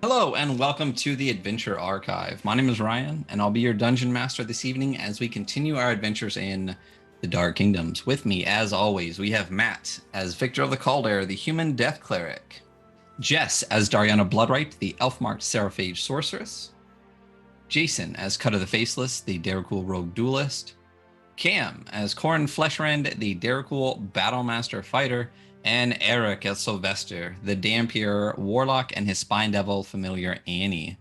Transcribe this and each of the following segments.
Hello and welcome to the Adventure Archive. My name is Ryan and I'll be your dungeon master this evening as we continue our adventures in the Dark Kingdoms. With me, as always, we have Matt as Victor of the Calder, the human death cleric, Jess as Dariana Bloodright, the elf-marked Seraphage sorceress, Jason as Cut of the Faceless, the Darkul rogue duelist, Cam as Corin Fleshrend, the Darkul battlemaster fighter, and Eric as Sylvester, the Dampier warlock, and his spine devil familiar Annie.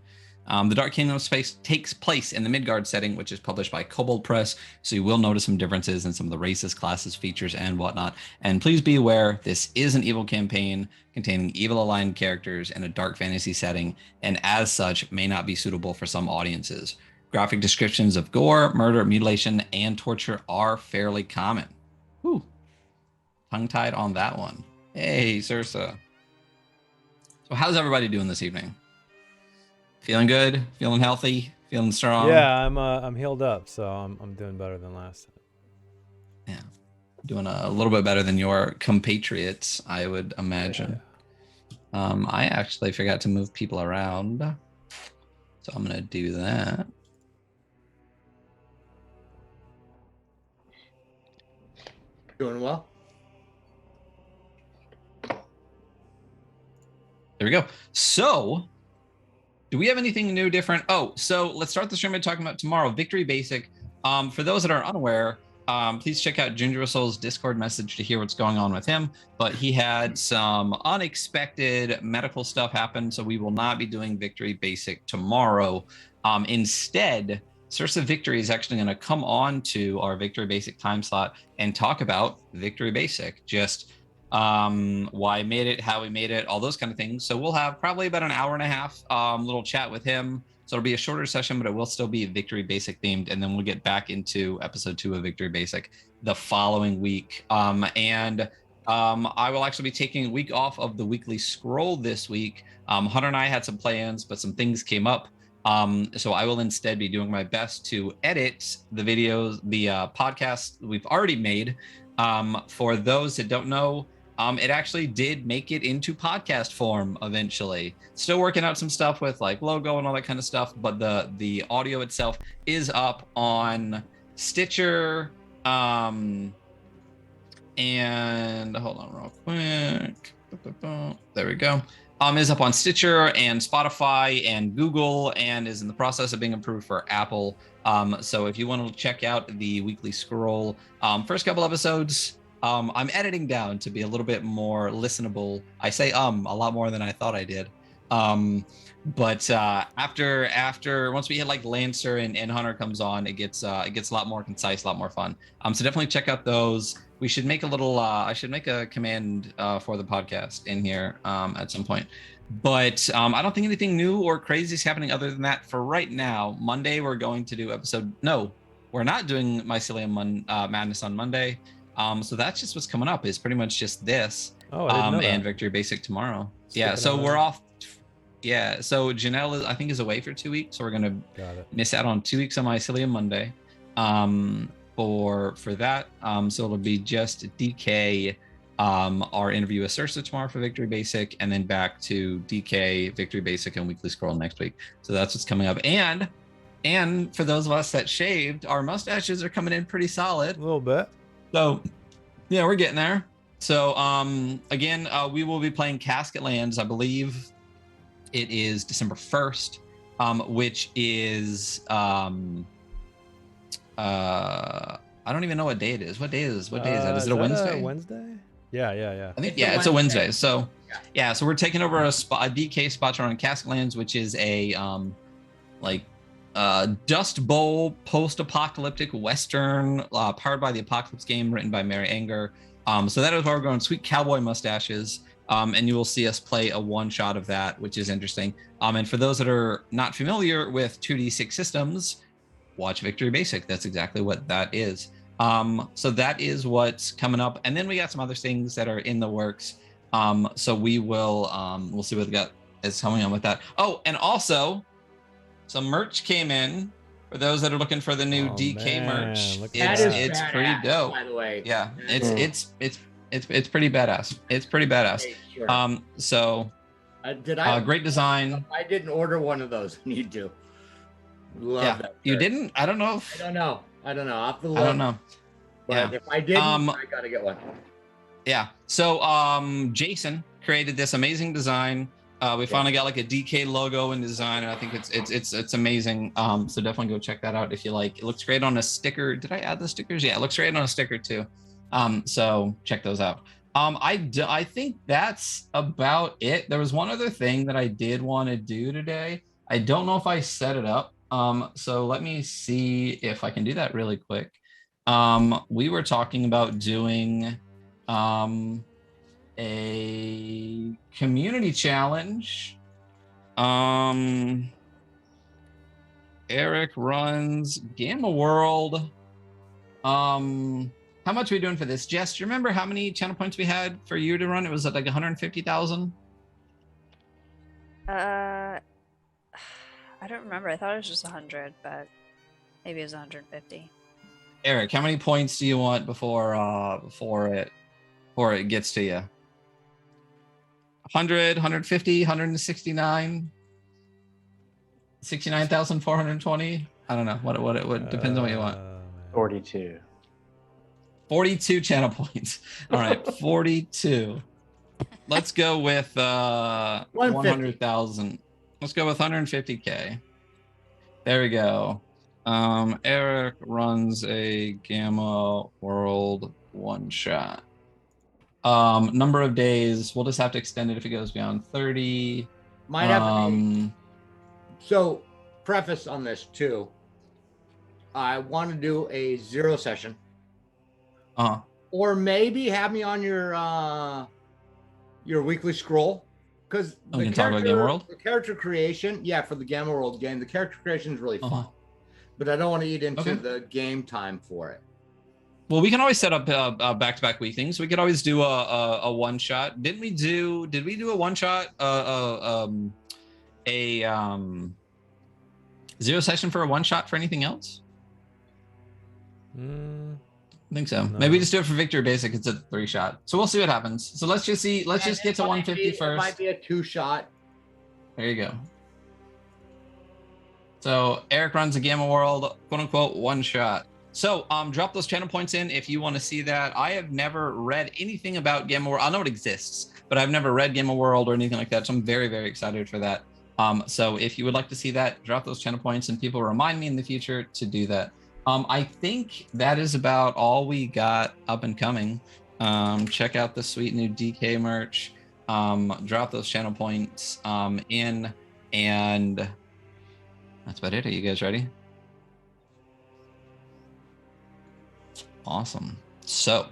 The Dark Kingdom space takes place in the Midgard setting, which is published by Kobold Press, so you will notice some differences in some of the races, classes, features, and whatnot. And please be aware, this is an evil campaign containing evil-aligned characters in a dark fantasy setting, and as such, may not be suitable for some audiences. Graphic descriptions of gore, murder, mutilation, and torture are fairly common. Whew. Tongue-tied on that one. Hey, Sursa. So how's everybody doing this evening? Feeling good? Feeling healthy? Feeling strong? Yeah, I'm healed up, so I'm doing better than last time. Yeah, doing a little bit better than your compatriots, I would imagine. Yeah. I actually forgot to move people around, so I'm gonna do that. Doing well. There we go. So, do we have anything new, different? Oh, so let's start the stream by talking about tomorrow. Victory Basic. For those that are unaware, please check out Ginger Soul's Discord message to hear what's going on with him. But he had some unexpected medical stuff happen, so we will not be doing Victory Basic tomorrow. Instead, Sursa Victory is actually going to come on to our Victory Basic time slot and talk about Victory Basic. Just why I made it, how we made it, all those kind of things. So we'll have probably about an hour and a half little chat with him. So it'll be a shorter session, but it will still be Victory Basic themed. And then we'll get back into episode 2 of Victory Basic the following week. I will actually be taking a week off of the weekly scroll this week. Hunter and I had some plans, but some things came up. So I will instead be doing my best to edit the videos, the podcasts we've already made. For those that don't know, it actually did make it into podcast form eventually. Still working out some stuff with like logo and all that kind of stuff, but the audio itself is up on Stitcher. And hold on real quick. There we go. Is up on Stitcher and Spotify and Google, and is in the process of being approved for Apple. So if you want to check out the weekly scroll, first couple episodes, I'm editing down to be a little bit more listenable. I say a lot more than I thought I did. But after once we hit like Lancer and Hunter comes on, it gets a lot more concise, a lot more fun. So definitely check out those. We should make a little I should make a command for the podcast in here at some point. But I don't think anything new or crazy is happening other than that for right now. Monday we're going to do we're not doing Mycelium Madness on Monday. So that's just what's coming up, is pretty much just this. And Victory Basic tomorrow. Yeah, so we're off. Yeah, so Janelle I think is away for 2 weeks, so we're gonna miss out on 2 weeks on Mycelium Monday. For that, so it'll be just DK, our interview with Sursa tomorrow for Victory Basic, and then back to DK, Victory Basic, and Weekly Scroll next week. So that's what's coming up. And for those of us that shaved, our mustaches are coming in pretty solid. A little bit. So yeah, we're getting there. So again, we will be playing Casket Lands, I believe it is December 1st, which is I don't even know what day it is. What day is that? Is it a Wednesday? Wednesday? Yeah. I think it's a Wednesday. So yeah, so we're taking over a DK spot on Casket Lands, which is a Dust Bowl post-apocalyptic Western powered by the Apocalypse game, written by Mary Anger. So that is why we're going Sweet Cowboy Mustaches. And you will see us play a one-shot of that, which is interesting. And for those that are not familiar with 2D6 systems, watch Victory Basic. That's exactly what that is. So that is what's coming up. And then we got some other things that are in the works. So we will we'll see what we got is coming on with that. Oh, and also some merch came in for those that are looking for the new DK merch. It's pretty dope. By the way, yeah, it's pretty badass. It's pretty badass. Sure. So Did I? Great design. I didn't order one of those. I need to. Love Yeah, that. you shirt. didn't? I don't know. I don't know. I'll have to look. I don't know. But Yeah. if I didn't, Um, I gotta get one. Yeah. So Jason created this amazing design. We finally got like a DK logo and design, and I think it's amazing. So definitely go check that out if you like. It looks great on a sticker. Did I add the stickers? Yeah, it looks great on a sticker too. So check those out. I think that's about it. There was one other thing that I did want to do today. I don't know if I set it up. So let me see if I can do that really quick. We were talking about doing a community challenge. Eric runs Gamma World. How much are we doing for this? Jess, do you remember how many channel points we had for you to run? It was at like 150,000. I don't remember. I thought it was just 100, but maybe it was 150. Eric, how many points do you want before it gets to you? 100, 150, 169, 69,420. I don't know. What depends on what you want. 42. 42 channel points. All right, 42. Let's go with 100,000. Let's go with 150K. There we go. Eric runs a Gamma World one shot. Number of days, we'll just have to extend it if it goes beyond 30. Might have to be. So, preface on this too. I want to do a 0 session. Or maybe have me on your weekly scroll, because we can talk about Gamma World. The character creation, for the Gamma World game, the character creation is really fun, but I don't want to eat into the game time for it. Well, we can always set up back-to-back week things. We could always do a one shot. Did we do a one shot? A 0 session for a one shot for anything else? I think so. No. Maybe just do it for Victory Basic. It's a 3 shot. So we'll see what happens. So let's just see. Let's just get to 150 first. It might be a 2 shot. There you go. So Eric runs a Gamma World, quote unquote, one shot. So drop those channel points in if you want to see that. I have never read anything about Gamma World. I know it exists, but I've never read Gamma World or anything like that. So I'm very, very excited for that. So if you would like to see that, drop those channel points and people remind me in the future to do that. I think that is about all we got up and coming. Check out the sweet new DK merch. Drop those channel points in, and that's about it. Are you guys ready? Awesome. So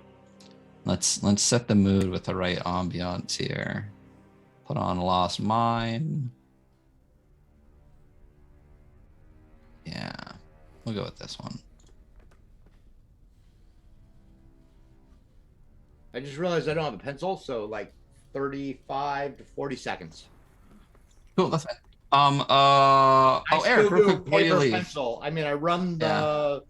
let's set the mood with the right ambiance here. Put on Lost Mine. Yeah, we'll go with this one. I just realized I don't have a pencil, so like 35 to 40 seconds. Cool, that's fine. Eric, real quick before you leave. Pencil. I mean, I run the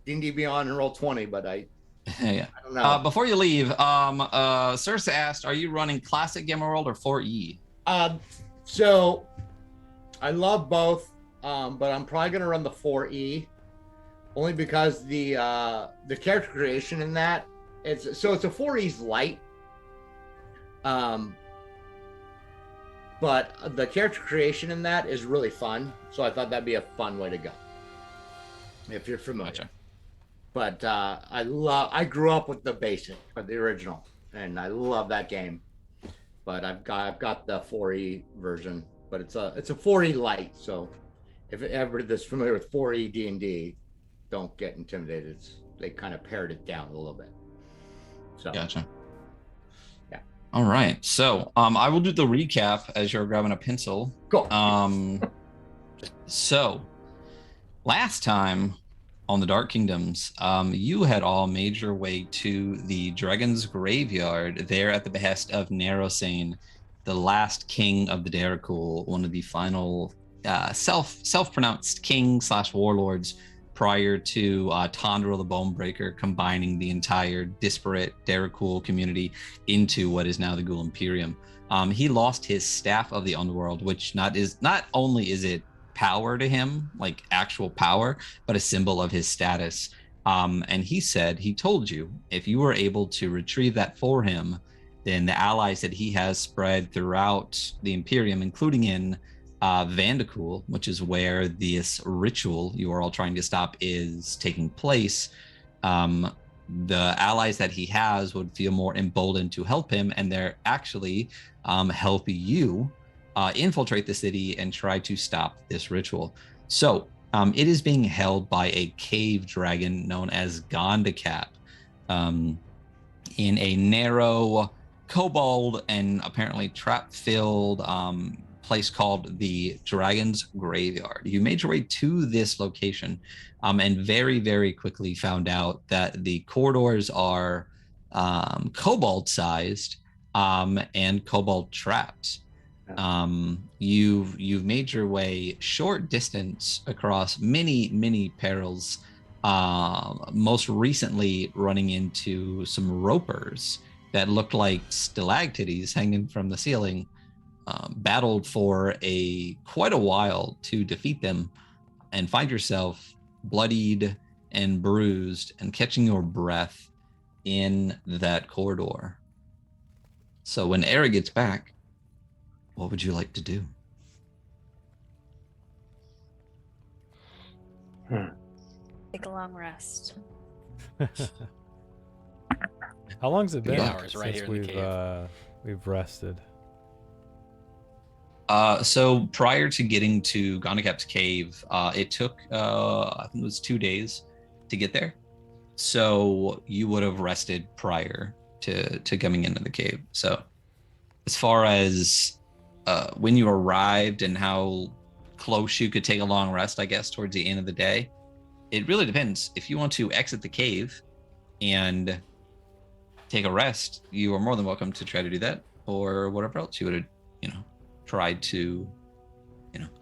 D&D Beyond and Roll20, but I don't know. Before you leave, Circe asked, are you running Classic Gamma World or 4E? So I love both, but I'm probably gonna run the 4E, only because the character creation in that it's a 4E's light, but the character creation in that is really fun. So I thought that'd be a fun way to go if you're familiar. Gotcha. But I grew up with the basic, the original, and I love that game. But I've got the 4E version, but it's a 4E light. So if ever that's familiar with 4E D&D, don't get intimidated. They kind of pared it down a little bit. So Gotcha. Yeah. All right. So I will do the recap as you're grabbing a pencil. Cool. So last time on the Dark Kingdoms, you had all made your way to the Dragon's Graveyard there at the behest of Narosane, the last king of the Darakul, one of the final self-pronounced king/warlords prior to Tondril the Bonebreaker combining the entire disparate Darakul community into what is now the Ghoul Imperium. He lost his staff of the underworld, which not only is it power to him, like actual power, but a symbol of his status. And he told you if you were able to retrieve that for him, then the allies that he has spread throughout the Imperium, including in Vandacool, which is where this ritual you are all trying to stop is taking place, the allies that he has would feel more emboldened to help him, and they're actually help you infiltrate the city and try to stop this ritual. So it is being held by a cave dragon known as Gondicap in a narrow, kobold and apparently trap-filled place called the Dragon's Graveyard. You made your way to this location and very, very quickly found out that the corridors are kobold-sized and kobold trapped. You've made your way short distance across many perils, most recently running into some ropers that looked like stalactites hanging from the ceiling. Battled for quite a while to defeat them, and find yourself bloodied and bruised and catching your breath in that corridor. So when Eric gets back, what would you like to do? Take a long rest. How long's it been 3 hours right since here in the cave. we've rested? So prior to getting to Gondicap's cave, it took I think it was 2 days to get there. So you would have rested prior to coming into the cave. So as far as when you arrived and how close you could take a long rest, I guess towards the end of the day, it really depends. If you want to exit the cave and take a rest, you are more than welcome to try to do that, or whatever else you would have, tried to,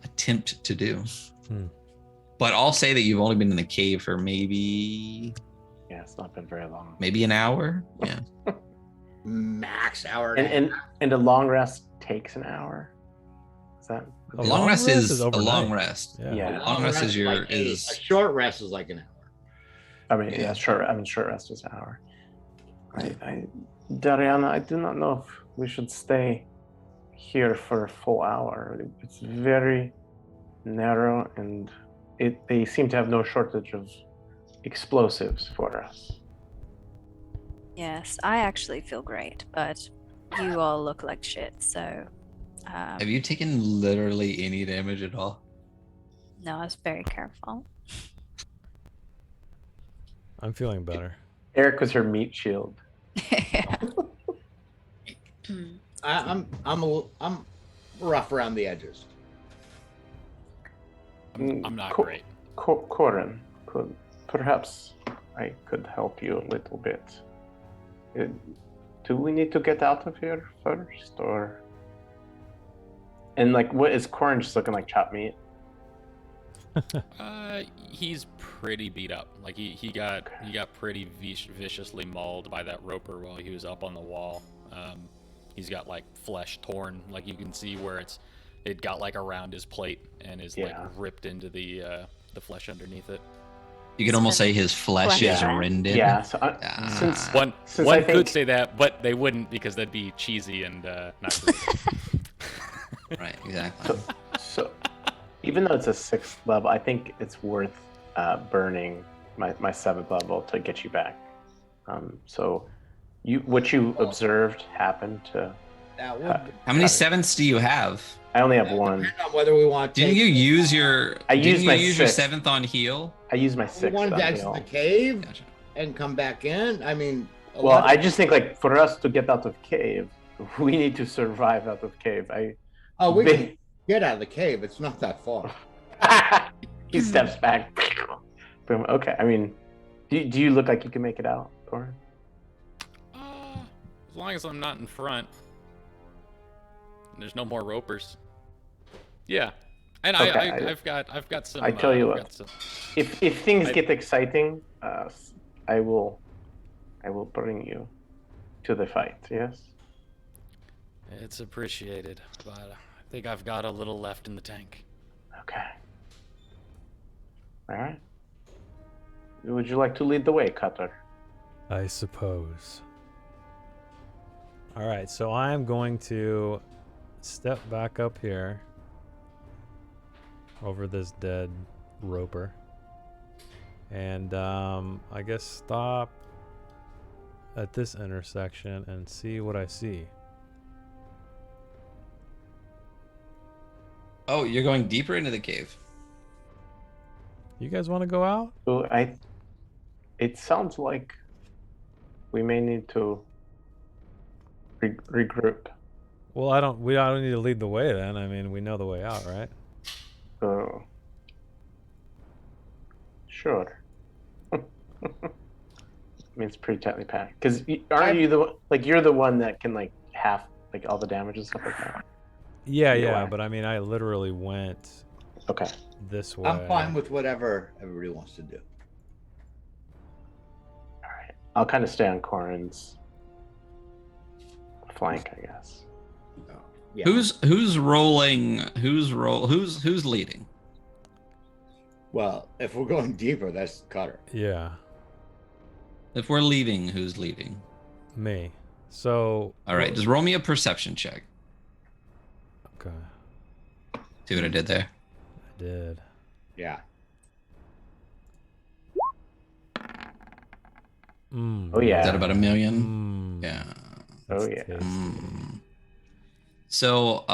attempt to do. But I'll say that you've only been in the cave for maybe it's not been very long. maybe an hour. Yeah. Max hour. And And a long rest takes an hour. Is that A long rest is a overnight. long rest. Yeah. Long rest is a short rest is like an hour. I mean, yeah, sure. I mean, short rest is an hour. Dariana, I do not know if we should stay here for a full hour. It's very narrow, and they seem to have no shortage of explosives for us. Yes, I actually feel great, but you all look like shit, so... Have you taken literally any damage at all? No, I was very careful. I'm feeling better. Eric was her meat shield. I'm rough around the edges. I'm not great. Corin, perhaps I could help you a little bit. Do we need to get out of here first, or? And what is Corin just looking like chopped meat? He's pretty beat up. Like he got pretty viciously mauled by that roper while he was up on the wall. He's got flesh torn, you can see where it got around his plate and is ripped into the flesh underneath it. You could almost say his flesh is rended. Yeah. So Ah. One I think- could say that, but they wouldn't because that'd be cheesy and not great. Right, exactly. So even though it's a 6th level, I think it's worth burning my 7th level to get you back. So what you observed happened to. That would How many 7ths do you have? I only have one. depend on whether we want to. Didn't you use your? I didn't used you my use your 6th. 7th on heal? I used my We 6th. wanted on to exit heal. the cave Gotcha. and come back in. I mean, Well, I just think for us to get out of cave, we need to survive out of cave. we can get out of the cave. It's not that far. He steps back. Boom. Okay. I mean, do you look like you can make it out, Corin? As long as I'm not in front, and there's no more ropers. Yeah, and Okay, I've got some. I tell you I've what. got some- If things get exciting, I will bring you to the fight. Yes. It's appreciated, but I think I've got a little left in the tank. Okay. All right. Would you like to lead the way, Cutter? I suppose. All right, so I'm going to step back up here over this dead roper, and I guess stop at this intersection and see what I see. Oh, you're going deeper into the cave. You guys want to go out? So it sounds like we may need to regroup. Well, I don't need to lead the way then. I mean, we know the way out, right? So, sure. I mean, it's pretty tightly packed. Because aren't you you're the one that can half all the damage and stuff like that? Yeah, Either yeah, way. but I mean, I literally went Okay. this way. I'm fine with whatever everybody wants to do. All right. I'll kind of stay on Corin's flank, I guess. Yeah. Who's rolling? Who's leading? Well, if we're going deeper, that's Cutter. Yeah, If we're leaving, who's leading? me. So. All right, just roll me a perception check. Okay, See what I did there? I did. Yeah. Oh, yeah. Is that about 1 million? Yeah. Oh, yeah. Mm. So,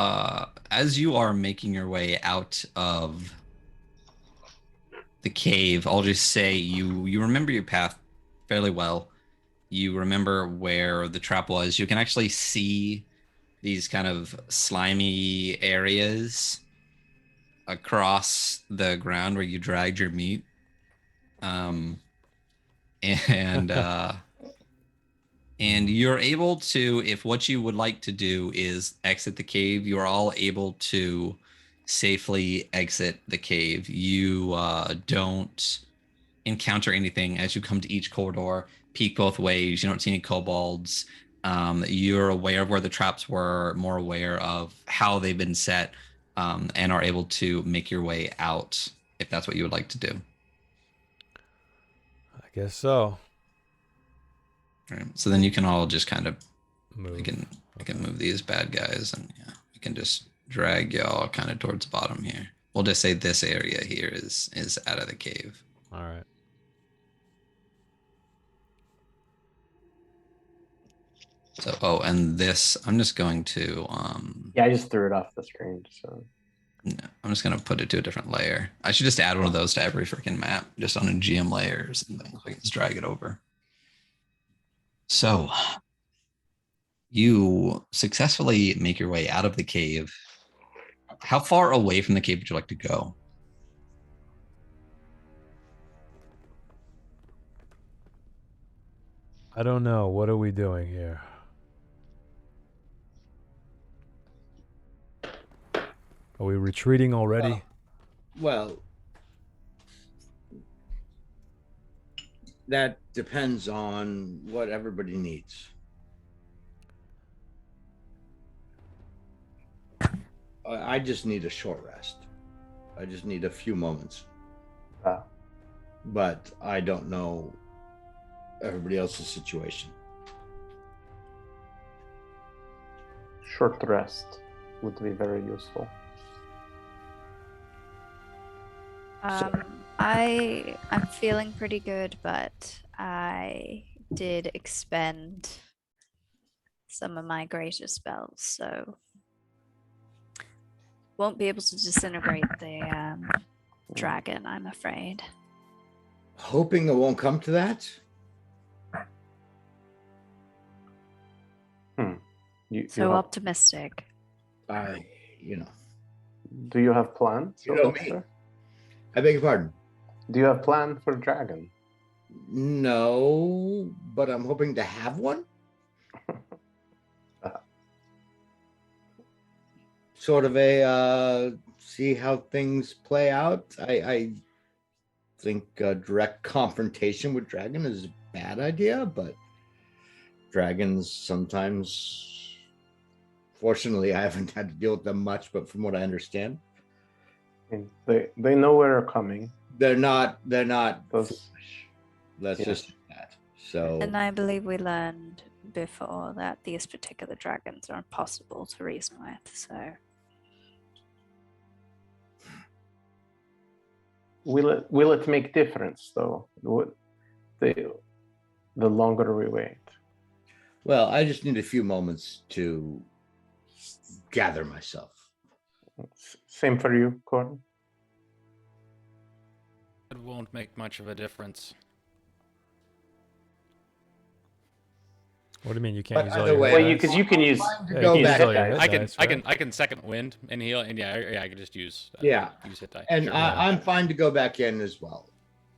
as you are making your way out of the cave, I'll just say you remember your path fairly well. You remember where the trap was. You can actually see these kind of slimy areas across the ground where you dragged your meat. And you're able to, if what you would like to do is exit the cave, you are all able to safely exit the cave. You don't encounter anything as you come to each corridor, peek both ways. You don't see any kobolds. You're aware of where the traps were, more aware of how they've been set, and are able to make your way out if that's what you would like to do. I guess so. Right. So then you can all just kind of Move. I can move these bad guys, and yeah, we can just drag y'all kind of towards the bottom here. We'll just say this area here is out of the cave. All right. So and this I'm just going to Yeah, I just threw it off the screen. So no, I'm just gonna put it to a different layer. I should just add one of those to every freaking map, just on a GM layer or something. So I can just drag it over. So you successfully make your way out of the cave. How far away from the cave would you like to go? I don't know. What are we doing here? Are we retreating already? Well, that depends on what everybody needs. I just need a short rest. I just need a few moments. But I don't know everybody else's situation. short rest would be very useful. I'm feeling pretty good, but I did expend some of my greater spells, so won't be able to disintegrate the dragon, I'm afraid. Hoping it won't come to that. So optimistic. Do you have plans? You know me. I beg your pardon. Do you have plan for dragon? No, but I'm hoping to have one. Sort of a see how things play out. I think direct confrontation with dragon is a bad idea, but dragons sometimes Fortunately, I haven't had to deal with them much, but from what I understand, And they know where they're coming. they're not Those foolish. Let's Yeah. just say that. So And I believe we learned before that these particular dragons are impossible to reason with. So will it make difference though? The longer we wait. well, I just need a few moments to gather myself. Same for you, Gordon. It won't make much of a difference. What do you mean you can't But use all either your way, hit Well, dice? because you can use. Time to Yeah, go you can back. use all your hit I can dice, I can right? I can second wind and heal, and yeah, I can just use Yeah. use hit die. And Sure. I'm fine to go back in as well.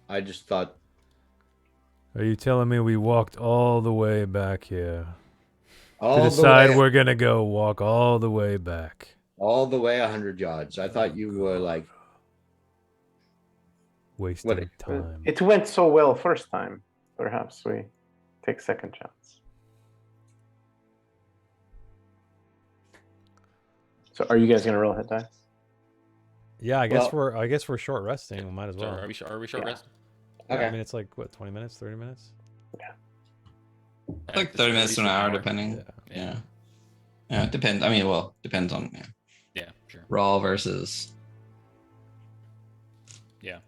I just thought, Are you telling me we walked all the way back here all to the decide way, we're gonna go walk all the way back? all the way 100 yards. I thought you were like, Wasting time. It went so well first time. Perhaps we take second chance. So, are you guys gonna roll hit dice? Yeah, I guess Well- we're short resting. We might as So well. are we short Yeah. rest? Yeah, okay. I mean, it's like what, 20 minutes, 30 minutes? Like 30 minutes to an hour, depending. Yeah. Yeah. Yeah, it depends. I mean, well, depends on Yeah, sure. raw versus. Yeah,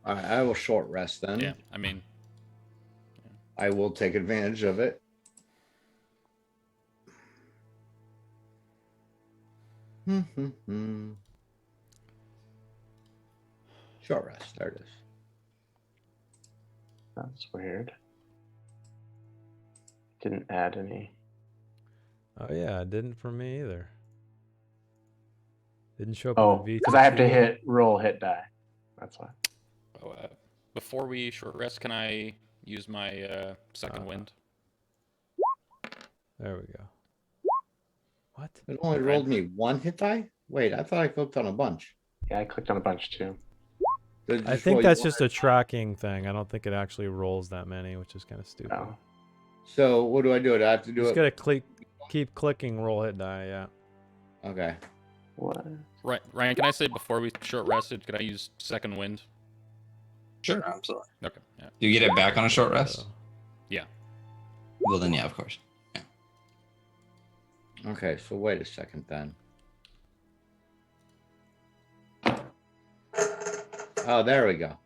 All right, I will short rest then. yeah. I mean, I will take advantage of it. Short rest. There it is. That's weird. Didn't add any. Oh yeah, it didn't for me either. Didn't show up. Oh, in the because I have to VTT. roll hit die. That's why. before we short rest, can I use my second wind? There we go. What? It only Okay. rolled me one hit die. Wait, I thought I clicked on a bunch. Yeah, I clicked on a bunch too. Did it I just think roll you that's one? just a tracking thing. I don't think it actually rolls that many, which is kind of stupid. Oh. So what do I do? Do I have to do Just it? gotta keep clicking roll hit die. Yeah. Okay. What? Right, Ryan. Can I say before we short rested, can I use second wind? Sure, absolutely. Okay. Yeah. Do you get it back on a short rest? So, Well, then, yeah, of course. Okay. So wait a second then. Oh, there we go.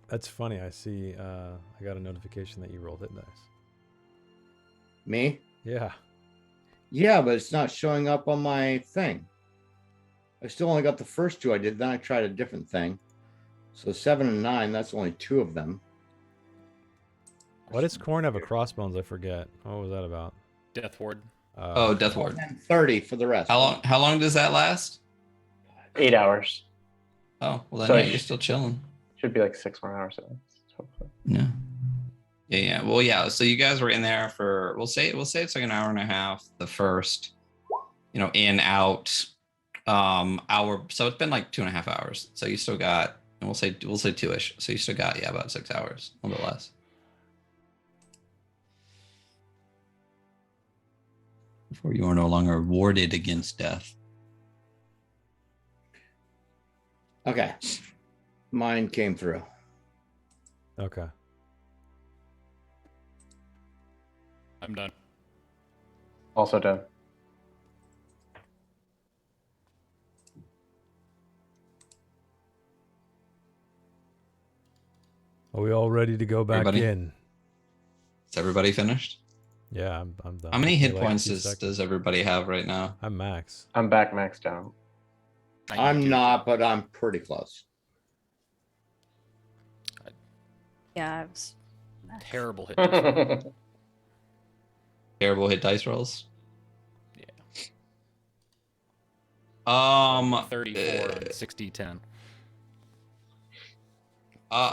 that's funny. I see. I got a notification that you rolled hit dice. Me? Yeah. Yeah, but it's not showing up on my thing. I still only got the first two I did. Then I tried a different thing. So 7 and 9, that's only two of them. Why does Corn have a crossbones? I forget. What was that about? Death ward. Oh, Death Ward. And 30 for the rest. How long does that last? 8 hours. Oh, well then So yeah, I you're sh- still chilling. Should be like 6 more hours. Hopefully. Yeah. Yeah. Well, yeah. So you guys were in there for we'll say it's like an hour and a half. The first, in out, hour. So it's been like 2.5 hours. So you still got, and we'll say 2-ish. So you still got about 6 hours, a little bit less. Before you are no longer warded against death. Okay. Mine came through. Okay. I'm done. Also done. Are we all ready to go back Everybody? in? Is everybody finished? Yeah, I'm done. How many Give hit me like a points few does seconds. everybody have right now? I'm max. I'm back maxed out. I'm not, but I'm pretty close. yeah, I was. Terrible hit. dice. Terrible hit dice rolls. Yeah. 34 uh, on 60 10.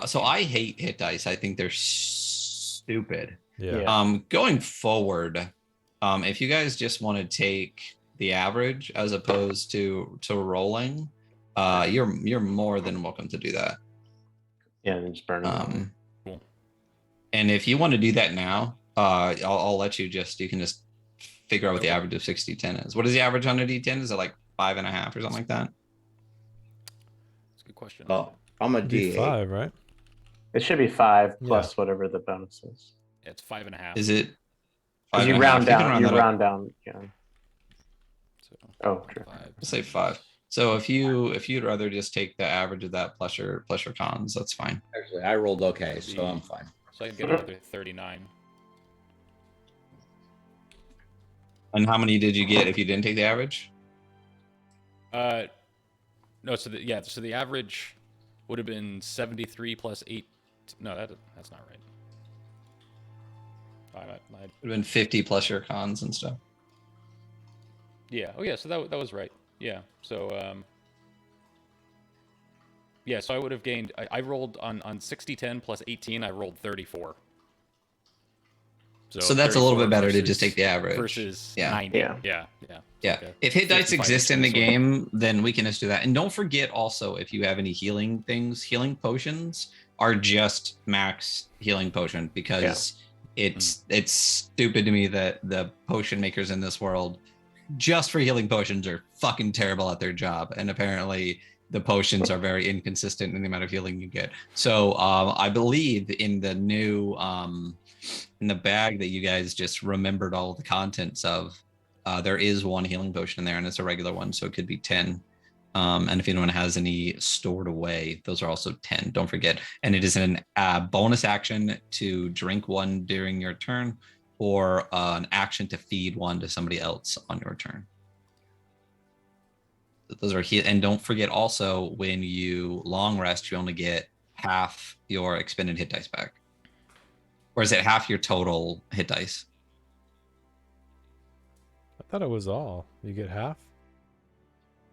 So I hate hit dice. I think they're stupid. Yeah. Yeah. Going forward, if you guys just want to take the average as opposed to rolling, you're more than welcome to do that. Yeah, and then just burn it. Um, Cool. and if you want to do that now, I'll let you can just figure out what the Okay. average of 60-10 is. What is the average on a D10? Is it like 5.5 or something like that? That's a good question. Oh, I'm a It'd be D8. 5, right? It should be 5 Yeah. plus whatever the bonus is. Yeah, it's 5.5. Is it? Because you 5.5? round You can down. round You that up. round down. Yeah. So, Oh, true. 5. Let's say 5. So if you'd rather just take the average of that plus your cons, that's fine. Actually, I rolled okay, so I'm fine. So I can get another 39. And how many did you get if you didn't take the average? No, so the average would have been 73 plus 8. No, that's not right. I It would have been 50 plus your cons and stuff. yeah. Oh yeah. So that was right. Yeah. So yeah. So I would have gained. I rolled on 60-10 plus 18. I rolled 34. So that's a little bit 34 better to just take the average. versus Yeah. 90. Yeah. Yeah. Yeah. If hit dice 55 exist in the swing. game, then we can just do that. And don't forget also, if you have any healing things, healing potions are just max healing potion, because it's stupid to me that the potion makers in this world just for healing potions are fucking terrible at their job. And apparently the potions are very inconsistent in the amount of healing you get. So I believe in the new in the bag that you guys just remembered all the contents of, there is one healing potion in there, and it's a regular one, so it could be 10. And if anyone has any stored away, those are also 10. Don't forget. And it is an bonus action to drink one during your turn, or an action to feed one to somebody else on your turn. Those are and don't forget also, when you long rest, you only get half your expended hit dice back. Or is it half your total hit dice? I thought it was all. You get half?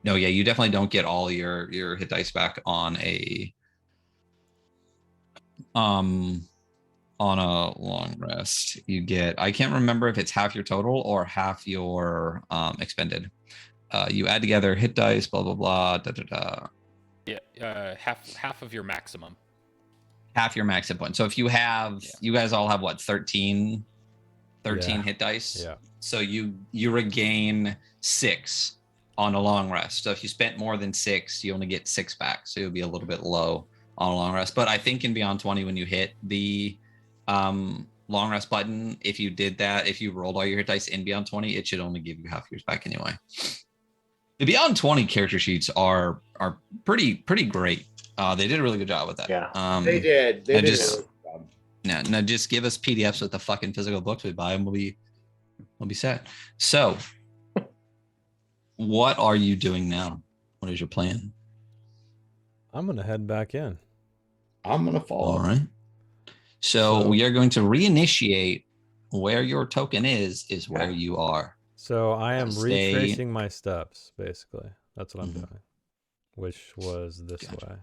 No, yeah, you definitely don't get all your hit dice back on a long rest. You get, I can't remember if it's half your total or half your expended. You add together hit dice, blah blah blah, da da da. Yeah. Half of your maximum. Half your max hit point. So if you have, you guys all have what, 13 Yeah. hit dice? Yeah. So you regain 6 on a long rest. So if you spent more than 6, you only get 6 back. So you'll be a little bit low on a long rest. But I think in Beyond 20, when you hit the long rest button, if you did that, if you rolled all your hit dice in Beyond 20, it should only give you half yours back anyway. The Beyond 20 character sheets are pretty great. They did a really good job with that. Yeah. They did. They I did. just- a good job. Now just give us PDFs with the fucking physical books we buy, and we'll be set. So, what are you doing now? What is your plan? I'm going to head back in. I'm gonna follow. All right. So So- we are going to reinitiate where your token is where you are. So I am Stay- retracing my steps, basically. That's what I'm Mhm. doing, which was this Gotcha. way.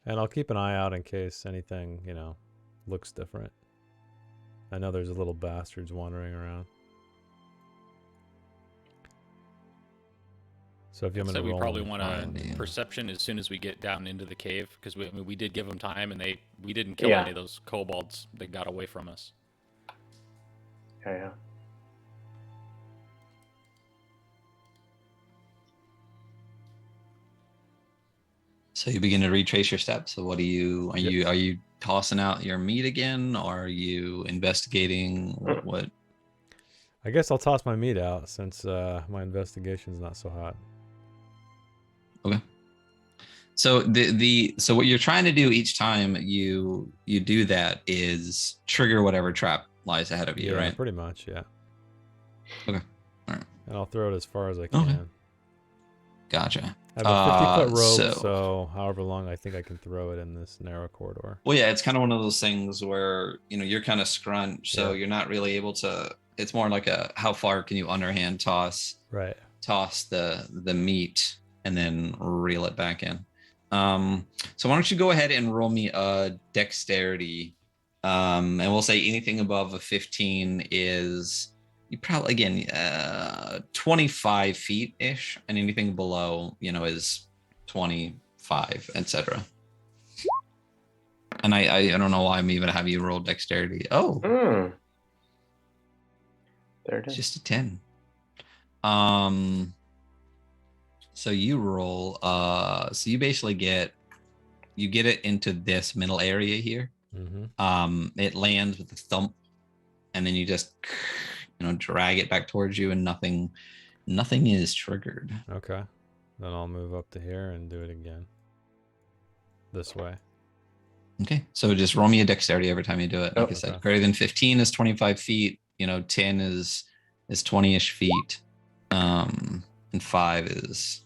And I'll keep an eye out in case anything, looks different. I know there's little bastards wandering around. So if you want me So to we roll probably and want find- Yeah. to perception as soon as we get down into the cave, because we did give them time, and we didn't kill Yeah. any of those kobolds that got away from us. Yeah. So you begin to retrace your steps. So what are you tossing out your meat again, or are you investigating what? I guess I'll toss my meat out since my investigation's not so hot. Okay. So so what you're trying to do each time you do that is trigger whatever trap lies ahead of you, Yeah, right? pretty much, yeah. Okay. All right. And I'll throw it as far as I can. Okay. Gotcha. I have a 50-foot rope, so- so however long I think I can throw it in this narrow corridor. Well, yeah, it's kind of one of those things where you're kind of scrunched, so Yeah. you're not really able to. It's more like a how far can you underhand toss the meat and then reel it back in. So why don't you go ahead and roll me a dexterity, and we'll say anything above a 15 is you probably 25 feet ish, and anything below is 25, etc. And I don't know why I'm even having you roll dexterity. Oh, Hmm. There it it's is. just a 10. So you roll, so you basically get it into this middle area here. Mm-hmm. It lands with a thump, and then you just drag it back towards you, and nothing is triggered. Okay. Then I'll move up to here and do it again. This way. Okay, so just roll me a dexterity every time you do it. Like I said, okay. greater than 15 is 25 feet. 10 is 20-ish feet. And 5 is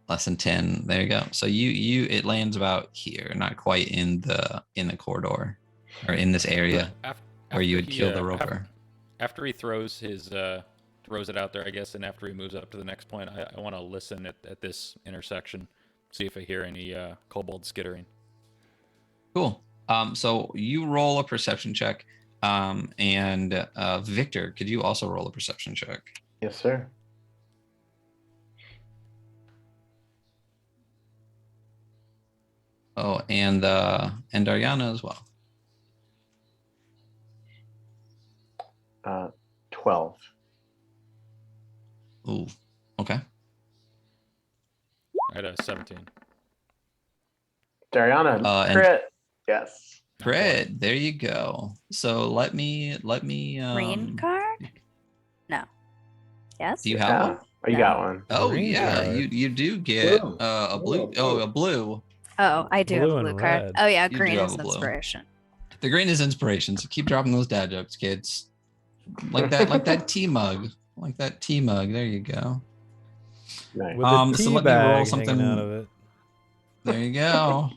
less than 10. There you go. So it lands about here, not quite in the corridor or in this area where you would kill the roper. After he throws his throws it out there, I guess, and after he moves up to the next point, I want to listen at this intersection, see if I hear any kobold skittering. Cool. So you roll a perception check, and Victor, could you also roll a perception check? Yes, sir. Oh, and Ariana as well. 12. Ooh. Okay. I had a 17. Dariana, and- crit. Yes. Crit. There you go. So let me. Green card? No. Yes? Do you have one? Oh, you got one. Oh Green yeah, card. you do get Blue. a blue. Oh, A blue. Oh, I do have Blue a and blue card. red. Oh yeah, You do green have is a blue. inspiration. The green is inspiration. So keep dropping those dad jokes, kids. Like that tea mug. Like that tea mug. There you go. Nice. With a So tea let me roll bag hanging something- out of it. There you go.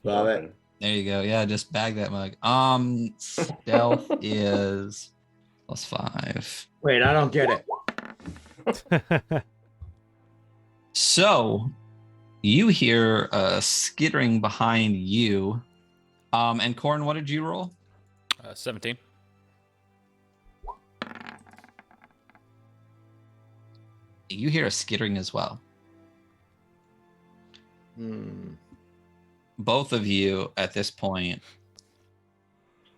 Love it. There you go. Yeah, just bag that mug. Stealth is +5. Wait, I don't get it. So you hear skittering behind you. And Corn, what did you roll? 17. You hear a skittering as well. Both of you at this point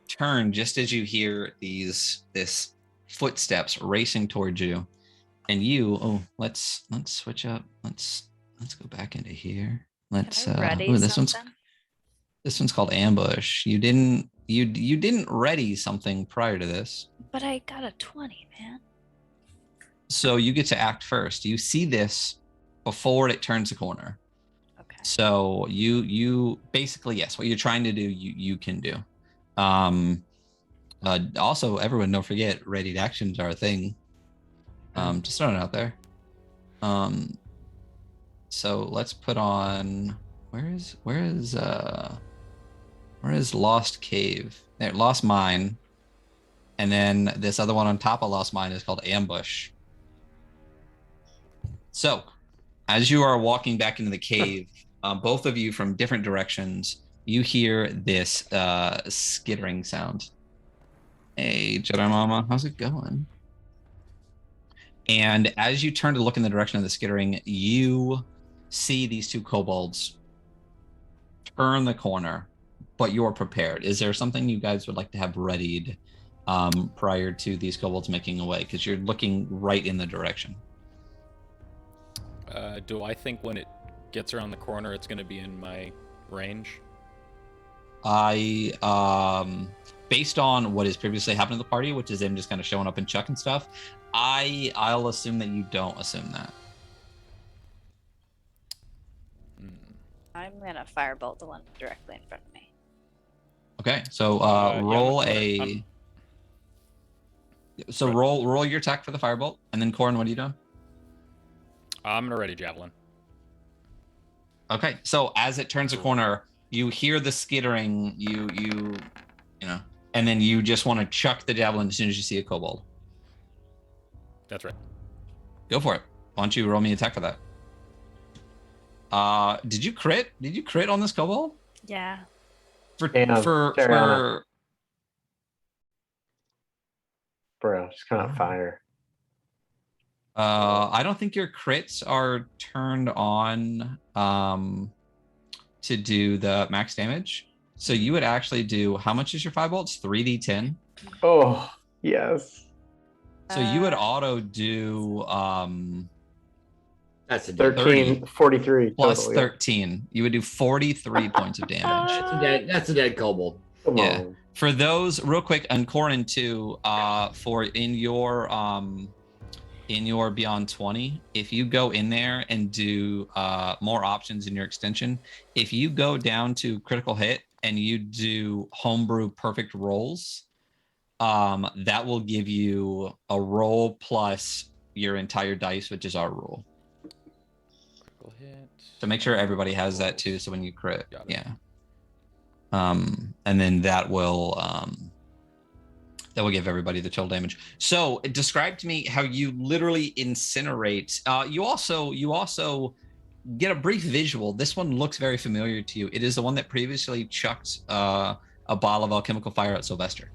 turn just as you hear this footsteps racing towards you. And let's switch up. Let's go back into here. Let's Can I ready this something? one's called ambush. You didn't ready something prior to this. But I got a 20, man. So you get to act first. You see this before it turns the corner. Okay. So you basically, yes, what you're trying to do, you can do. Also, everyone, don't forget, ready to actions are a thing. Just throwing it out there. So let's put on where is Lost Cave? There, Lost Mine. And then this other one on top of Lost Mine is called Ambush. So, as you are walking back into the cave, both of you from different directions, you hear this skittering sound. Hey, Jedi Mama, how's it going? And as you turn to look in the direction of the skittering, you see these two kobolds turn the corner, but you're prepared. Is there something you guys would like to have readied prior to these kobolds making away? Because you're looking right in the direction. Do I think when it gets around the corner, it's going to be in my range? Based on what has previously happened to the party, which is them just kind of showing up and chucking stuff, I'll assume that you don't assume that. I'm gonna firebolt the one directly in front of me. Okay, so Yeah, roll I'm- roll your attack for the firebolt, and then Corin, what are you doing? I'm going to ready javelin. Okay, so as it turns a corner, you hear the skittering, you know, and then you just want to chuck the javelin as soon as you see a kobold. That's right. Go for it. Why don't you roll me an attack for that? Did you crit? Did you crit on this kobold? Yeah. Bro, just kind of fire. I don't think your crits are turned on to do the max damage. So you would actually do, how much is your firebolts? 3d10. Oh, yes. So you would Uh, auto do That's a 13, 43 plus total. yeah. 13. You would do 43 points of damage. That's a dead kobold. Come Yeah. on. For those, real quick, and Corin too, for in your Beyond 20, if you go in there and do more options in your extension, if you go down to critical hit and you do homebrew perfect rolls, that will give you a roll plus your entire dice, which is our rule. Critical hit. So make sure everybody has that too. So when you crit, Got it. yeah. And then that will give everybody the total damage. So describe to me how you literally incinerate. You also get a brief visual. This one looks very familiar to you. It is the one that previously chucked a ball of alchemical fire at Sylvester.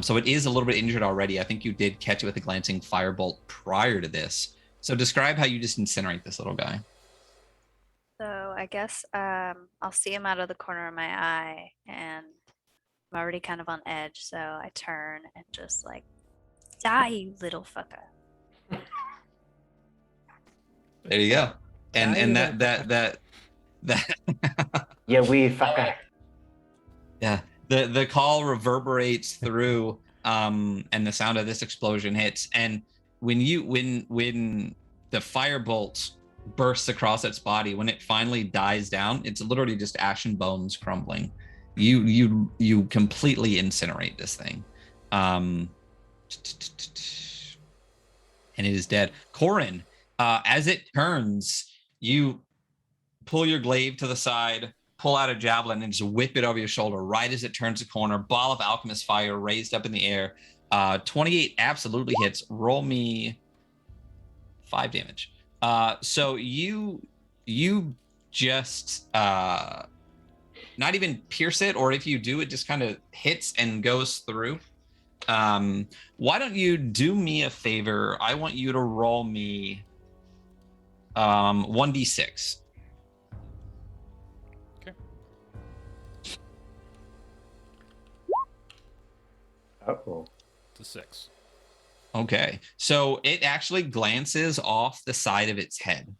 So it is a little bit injured already. I think you did catch it with a glancing firebolt prior to this. So describe how you just incinerate this little guy. So I guess I'll see him out of the corner of my eye, and I'm already kind of on edge, so I turn and just like, die, you little fucker. There you go. And Now that Yeah, we fucker. yeah, the call reverberates through, and the sound of this explosion hits. And when the firebolt bursts across its body, when it finally dies down, it's literally just ash and bones crumbling. You completely incinerate this thing, and it is dead. Corin, as it turns, you pull your glaive to the side, pull out a javelin, and just whip it over your shoulder right as it turns the corner. Ball of alchemist fire raised up in the air. 28 absolutely hits. Roll me 5 damage. So you just not even pierce it, or if you do, it just kind of hits and goes through. Why don't you do me a favor? I want you to roll me 1d6. Okay. Uh-oh. It's a 6. Okay, so it actually glances off the side of its head,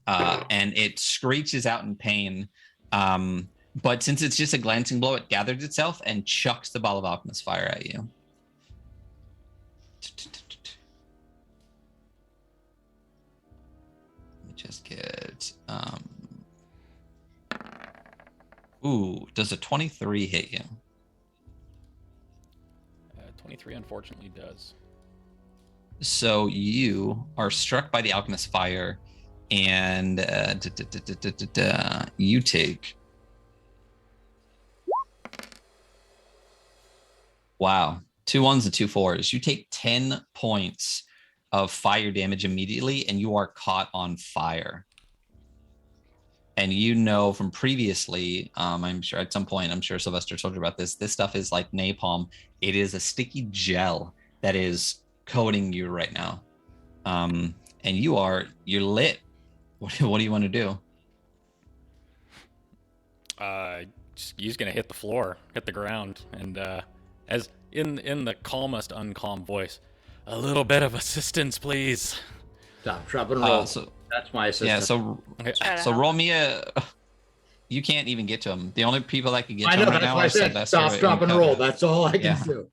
and it screeches out in pain. But since it's just a glancing blow, it gathers itself and chucks the ball of alchemist fire at you. Let me just get. Ooh, does a 23 hit you? 23 unfortunately does. So you are struck by the alchemist fire, and you take. Wow, 2 1s and 2 4s. You take 10 points of fire damage immediately, and you are caught on fire. And you know from previously, I'm sure at some point, I'm sure Sylvester told you about this. This stuff is like napalm. It is a sticky gel that is coating you right now. And you're lit. What do you want to do? He's gonna hit the floor, hit the ground, and as in the calmest uncalm voice, a little bit of assistance, please. Stop, drop, and roll. So That's my assistant. yeah, so Okay. Try to so help. roll me a. You can't even get to him. The only people that can get I to know, him right that's now why I are said Sylvester stop, drop, and Cutter. roll. That's all I can Yeah. do.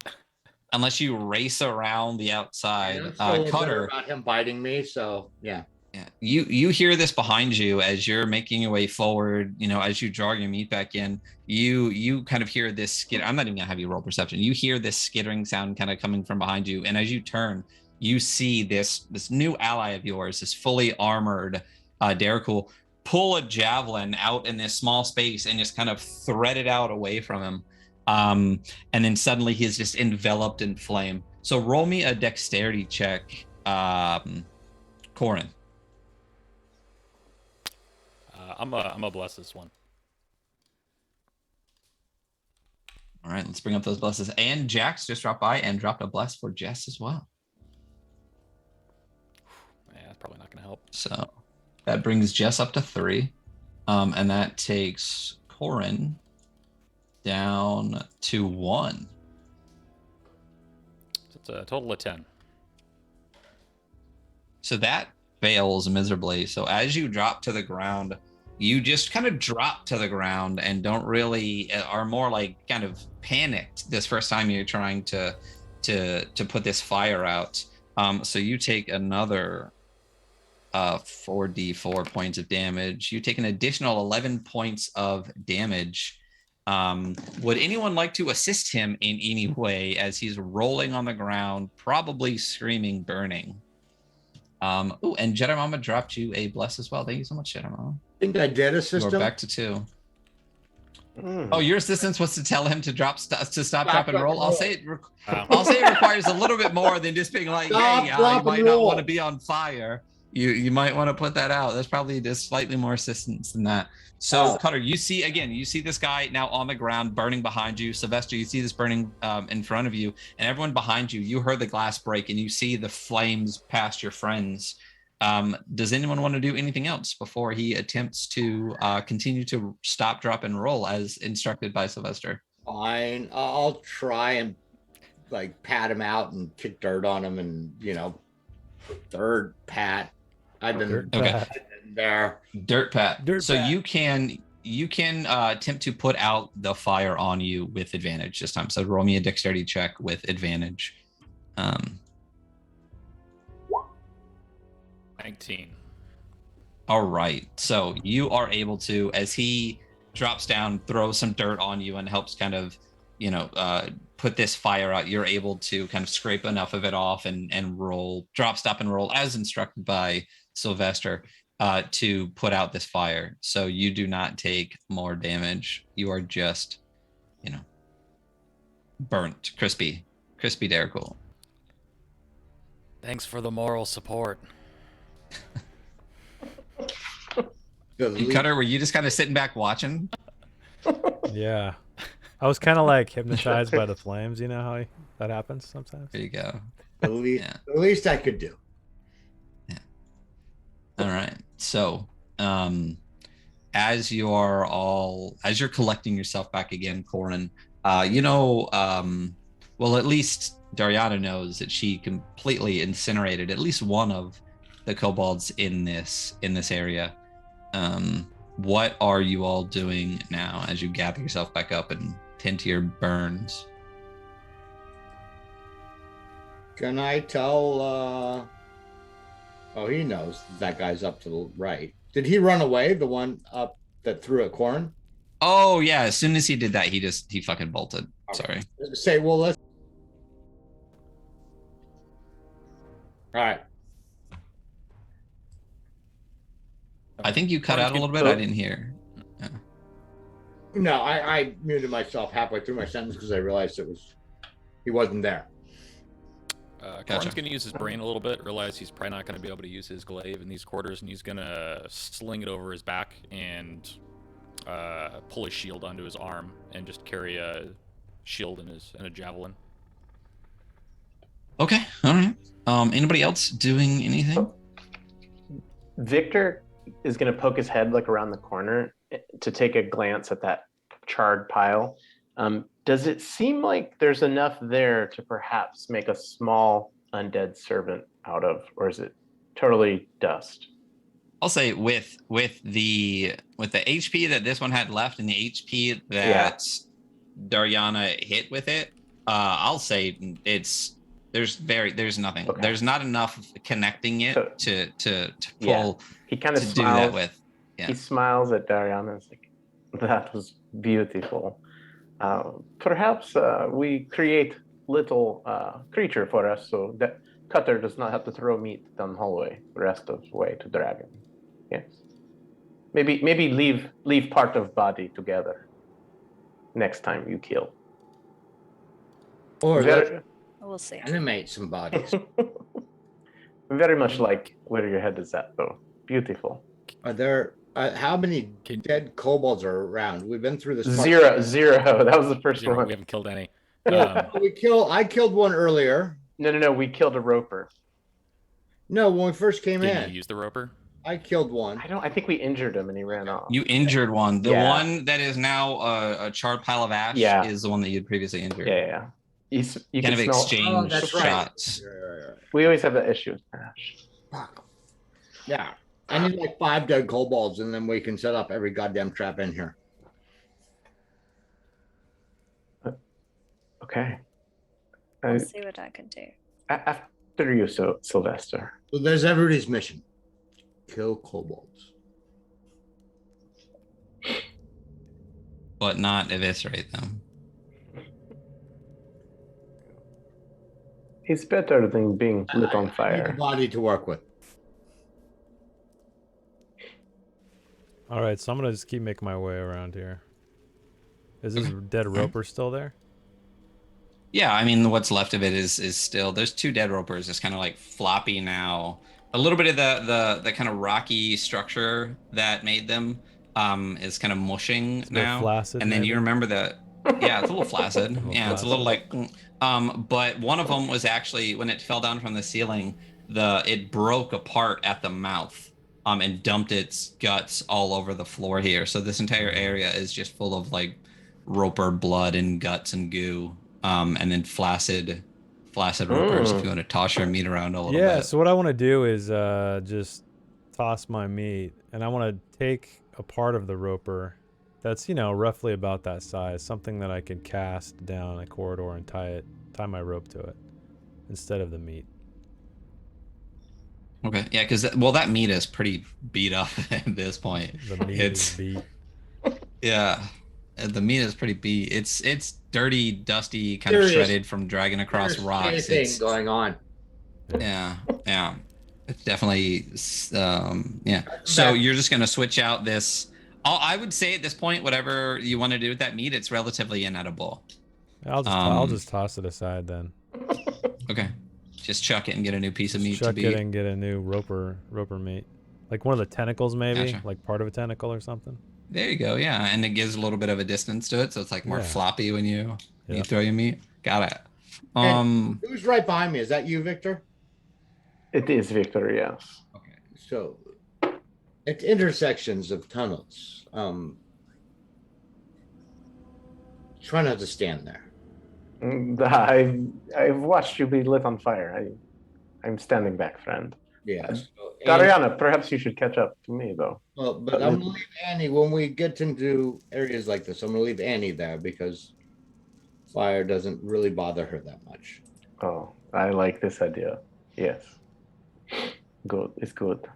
Unless you race around the outside. I'm still a little bitter Cutter, about him biting me, so yeah. yeah, you hear this behind you as you're making your way forward. You know, as you draw your meat back in, you kind of hear this skid. I'm not even gonna have you roll perception. You hear this skittering sound kind of coming from behind you, and as you turn, you see this new ally of yours, this fully armored Darkul, pull a javelin out in this small space and just kind of thread it out away from him. And then suddenly he's just enveloped in flame. So roll me a dexterity check, Corin. I'm a bless this one. All right, let's bring up those blesses. And Jax just dropped by and dropped a bless for Jess as well. Yeah, that's probably not gonna help. So that brings Jess up to 3. And that takes Corin down to 1. So it's a total of 10. So that fails miserably. So as you drop to the ground, you just kind of drop to the ground and don't really are more like kind of panicked this first time you're trying to put this fire out. So you take another 4d4 points of damage. You take an additional 11 points of damage. Would anyone like to assist him in any way as he's rolling on the ground, probably screaming, burning? Oh, and Jedi Mama dropped you a bless as well. Thank you so much, Jedi Mama. I think I did assist We're him. back to 2. Mm. Oh, your assistance was to tell him to stop, drop, and roll. I'll say it. Wow. I'll say it requires a little bit more than just being like, Stop, "Hey, drop, you and might not roll." want to be on fire." You might want to put that out. There's probably just slightly more assistance than that. So, Cutter, you see this guy now on the ground, burning behind you. Sylvester, you see this burning in front of you, and everyone behind you. You heard the glass break, and you see the flames past your friends. Does anyone want to do anything else before he attempts to continue to stop, drop, and roll as instructed by Sylvester? Fine. I'll try and like pat him out and kick dirt on him, and third pat. I've been Dirt Okay. pat. there. Dirt pat. Dirt So pat. you can attempt to put out the fire on you with advantage this time. So roll me a dexterity check with advantage. 19. All right. So you are able to, as he drops down, throw some dirt on you and helps kind of, put this fire out. You're able to kind of scrape enough of it off and roll, drop, stop, and roll as instructed by Sylvester to put out this fire. So you do not take more damage. You are just, burnt, crispy Daracool. Thanks for the moral support. And Cutter, were you just kind of sitting back watching? Yeah. I was kind of like hypnotized by the flames. You know how that happens sometimes? There you go. The least, Yeah. the least I could do. All right. So, as you're collecting yourself back again, Corin, well, at least Dariana knows that she completely incinerated at least one of the kobolds in this area. What are you all doing now as you gather yourself back up and tend to your burns? Can I tell? Oh, he knows that guy's up to the right. Did he run away? The one up that threw at Corin? Oh yeah, as soon as he did that, he fucking bolted. Sorry. Say, well, let's. All right. I think you cut out a little bit. I didn't hear. No, I muted myself halfway through my sentence because I realized he wasn't there. Corin's going to use his brain a little bit, realize he's probably not going to be able to use his glaive in these quarters, and he's going to sling it over his back and pull his shield onto his arm and just carry a shield and a javelin. Okay, all right. Anybody else doing anything? Victor is going to poke his head like around the corner to take a glance at that charred pile. Does it seem like there's enough there to perhaps make a small undead servant out of, or is it totally dust? I'll say with the HP that this one had left and the HP that Dariana hit with it, I'll say there's nothing. Okay. There's not enough connecting it So- to Yeah. pull He kind of to do that smiles. with. Yeah. He smiles at Dariana. It's like, that was beautiful. Perhaps we create little creature for us so that Cutter does not have to throw meat down the hallway the rest of the way to Dragon. Yes. Maybe leave part of body together next time you kill. Or Very, We'll see. animate some bodies. very much like where your head is at, though. Beautiful. Are there? How many dead kobolds are around? We've been through this. Zero. That was the first Zero, one. we haven't killed any. Yeah, I killed one earlier. No. We killed a roper. No, when we first came Did in. you use the roper? I killed one. I think we injured him and he ran off. You injured one. The Yeah. one that is now a charred pile of ash Yeah. is the one that you'd previously injured. Yeah. You Kind can of smell. exchange Oh, that's right. shots. Right. We always have that issue with Ash. Fuck. Yeah. I need like 5 dead kobolds, and then we can set up every goddamn trap in here. Okay. I'll see what I can do. After you, Sylvester. So there's everybody's mission. Kill kobolds. But not eviscerate them. It's better than being lit on I need fire. a body to work with. All right, so I'm gonna just keep making my way around here. Is this dead roper still there? Yeah, I mean, what's left of it is still there's 2 dead ropers. It's kind of like floppy now. A little bit of the kind of rocky structure that made them is kind of mushing They're now. flaccid, And then maybe? you remember that. Yeah, it's a little flaccid. Yeah, it's a little like. But one of them was actually when it fell down from the ceiling, it broke apart at the mouth. And dumped its guts all over the floor here. So this entire area is just full of like roper blood and guts and goo. And then flaccid ropers if you want to toss your meat around a little Yeah, bit. so what I want to do is just toss my meat, and I want to take a part of the roper that's, roughly about that size, something that I can cast down a corridor and tie my rope to it instead of the meat. Okay, yeah, because that meat is pretty beat up at this point. The meat is beat. Yeah, the meat is pretty beat. It's dirty, dusty, kind of Serious- shredded from dragging across There's rocks. anything It's, going on. yeah. It's definitely yeah. So you're just gonna switch out this. I would say at this point, whatever you want to do with that meat, it's relatively inedible. I'll just toss it aside then. Okay, just chuck it and get a new piece of meat to Chuck be. it and get a new roper meat, like one of the tentacles, maybe, Gotcha. like part of a tentacle or something. There you go. Yeah, and it gives a little bit of a distance to it, so it's like more Yeah. floppy when you Yeah. throw your meat. Got it. Who's right behind me? Is that you, Victor? It is Victor, yes. Okay. So at intersections of tunnels, try not to stand there. I've watched you be lit on fire. I'm standing back, friend. Yeah. So, Dariana, perhaps you should catch up to me, though. well, but I'm gonna leave Annie when we get into areas like this. I'm gonna leave Annie there because fire doesn't really bother her that much. Oh, I like this idea. Yes. Good. It's good.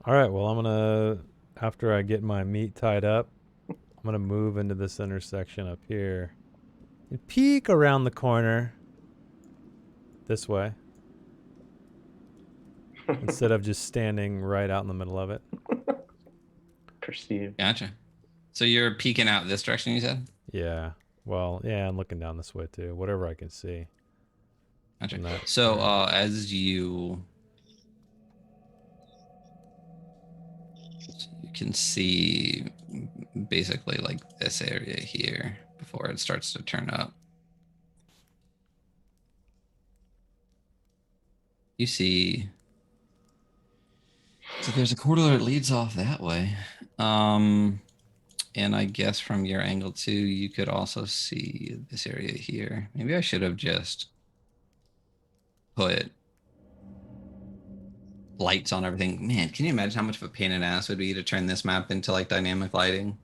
All right, well, after I get my meat tied up, I'm gonna move into this intersection up here and peek around the corner this way instead of just standing right out in the middle of it. Perceive. Gotcha. So you're peeking out this direction, you said? Yeah. Well, yeah, I'm looking down this way too. Whatever I can see. Gotcha. And that- So as you can see basically like this area here before it starts to turn up. You see, so there's a corridor that leads off that way. And I guess from your angle too, you could also see this area here. Maybe I should have just put lights on everything. Man, can you imagine how much of a pain in the ass it would be to turn this map into like dynamic lighting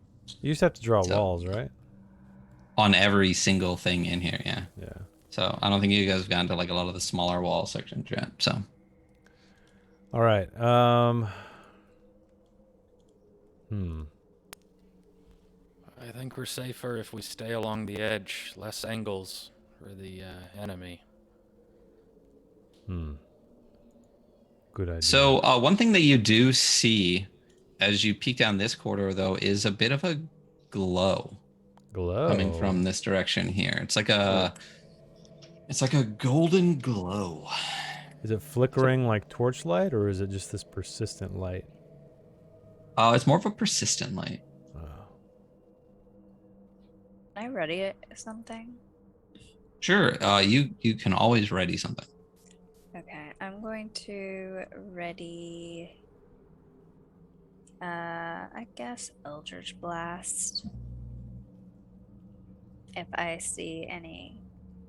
You just have to draw So- walls, right? on every single thing in here? Yeah. Yeah. So I don't think you guys have gotten to like a lot of the smaller wall sections yet. So All right. I think we're safer if we stay along the edge, less angles for the enemy. Good idea. So one thing that you do see as you peek down this corridor, though, is a bit of a glow glow coming from this direction here. It's like a golden glow. Is it flickering like torchlight, or is it just this persistent light? It's more of a persistent light. Oh. Can I ready something? Sure. You can always ready something. Okay, I'm going going to ready, I guess Eldritch Blast. If I see any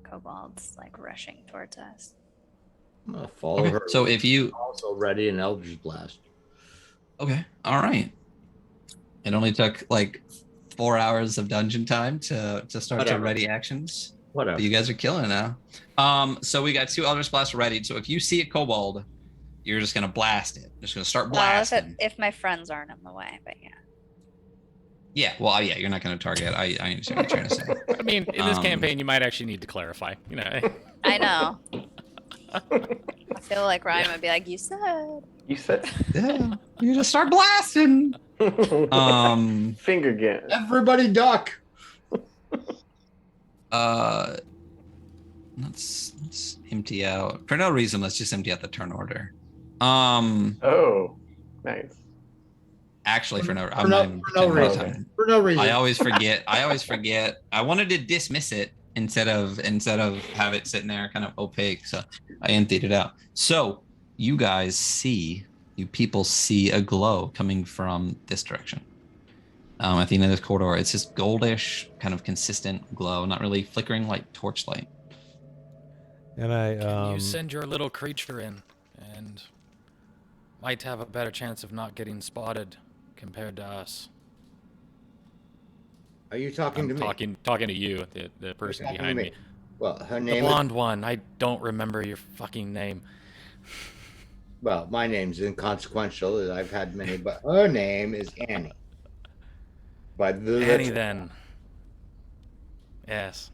kobolds like rushing towards us. I'm gonna follow Okay. her. So if you Also ready an Eldritch Blast. okay, all right. It only took like 4 hours of dungeon time to start Whatever. to ready actions. Whatever. But you guys are killing it now. So we got 2 Eldritch Blasts ready. So if you see a kobold, you're just gonna blast it. Just gonna start Well, blasting. if my friends aren't in the way, but yeah. Yeah. Well, yeah. You're not gonna target. I understand what you're trying to say. I mean, in this Um, campaign, you might actually need to clarify. You know, I know. I feel like Ryan would be like, "You said." You said Yeah. You just start blasting. finger gun. Everybody duck. Let's empty out for no reason. Let's just empty out the turn order. Oh, nice. Actually, for no, For I'm no- not even for no pretending reason. this time. For no reason. I always forget. I wanted to dismiss it instead of have it sitting there kind of opaque. So I emptied it out. So you people see a glow coming from this direction. At the end of this corridor, it's just goldish, kind of consistent glow, not really flickering like torchlight. And I you send your little creature in, and might have a better chance of not getting spotted compared to us. Are you talking I'm to me? talking to you, the person talking to behind me. me. Well, her The name is, blonde one. I don't remember your fucking name. well, my name's inconsequential. I've had many, but her name is Annie. But Annie, then. Yes.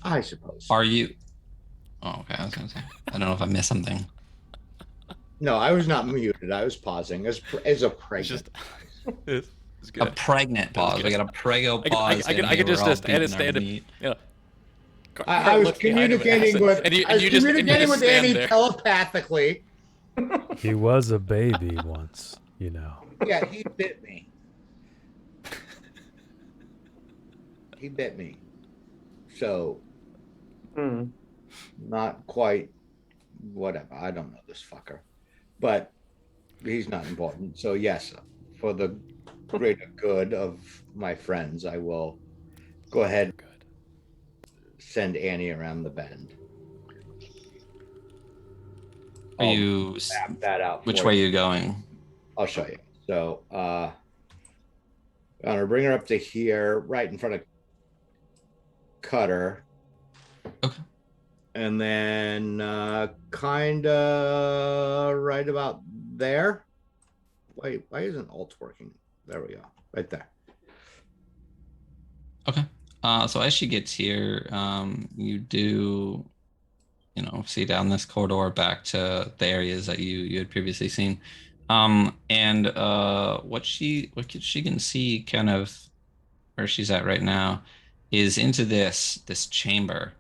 I suppose. Are you? Oh, okay. I was gonna say. I don't know if I missed something. No, I was not muted. I was pausing as a It's pregnant. just. It's A good. pregnant That was pause. good. We got a prego I pause. could and just we're all edit beating our stand it. meat. Yeah. I was Look behind him and communicating ask- with and you- I was and you just- and you communicating just with stand Annie there. telepathically. he was a baby once, you know. Yeah, he bit me. He bit me. So Hmm. not quite whatever. I don't know this fucker. But he's not important. So yes, for the greater good of my friends, I will go ahead Good. send Annie around the bend. Are I'll you? map that out. Which for way you. are you going? I'll show you. So I'm gonna bring her up to here, right in front of Cutter. Okay. And then kinda right about there. Wait, why isn't alt working? There we go. Right there. Okay. So as she gets here, you do, see down this corridor back to the areas that you had previously seen. And what she can see kind of where she's at right now is into this chamber.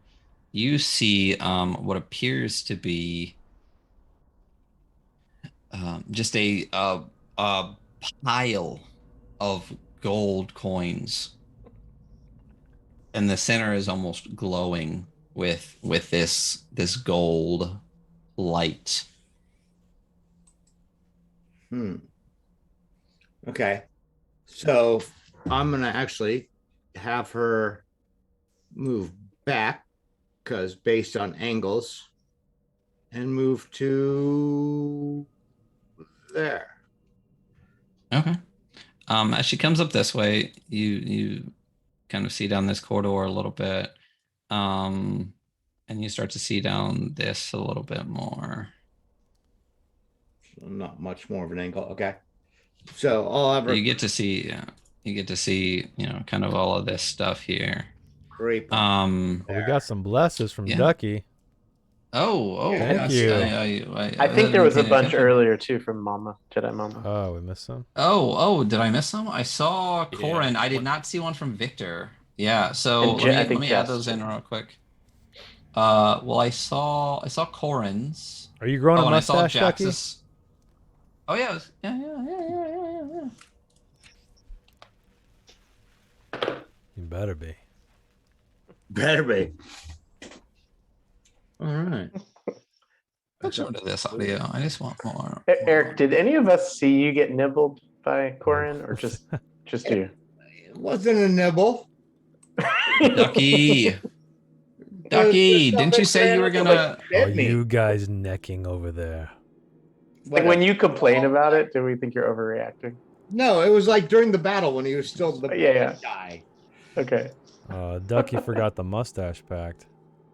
You see what appears to be just a pile of gold coins, and the center is almost glowing with this gold light. Okay. So I'm gonna actually have her move back because based on angles and move to there. Okay. As she comes up this way, you kind of see down this corridor a little bit, and you start to see down this a little bit more. So not much more of an angle. Okay. So I'll have her You get to see, kind of all of this stuff here. creep. Well, we got some blesses from Yeah. Ducky. Oh, Thank yes, you. I think there was a didn't pay bunch attention. earlier too from Mama, Jedi Mama. Oh, we missed some. Oh, did I miss some? I saw Yeah. Corin. I did not see one from Victor. Yeah, so And let me, I think let me add Jess, those in too. real quick. Well, I saw Corin's. Are you growing Oh, a and I saw mustache, Ducky? Jax's. Oh yeah, yeah. You better be. Better be. All right. Let's go to this audio. I just want more. Eric, did any of us see you get nibbled by Corin, or just you? It wasn't a nibble. Ducky. Ducky, didn't you say you were gonna? Are you guys necking over there? Like when you complain about it, do we think you're overreacting? No, it was like during the battle when he was still the Yeah. guy. Okay. Ducky forgot the mustache pact.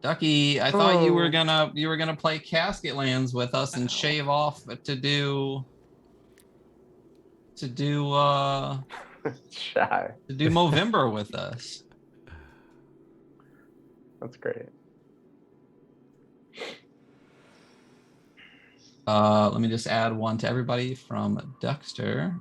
Ducky, I thought you were gonna play Casket Lands with us and shave off to do Shy. Movember with us. That's great. Let me just add one to everybody from Duckster.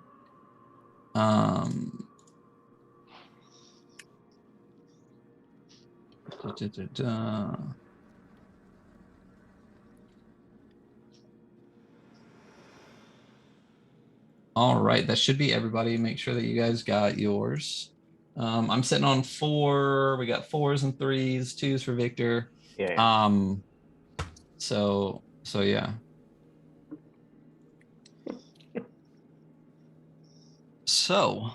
All right, that should be everybody. Make sure that you guys got yours. I'm sitting on 4. We got 4s and 3s, 2s for Victor. Yeah. So yeah. So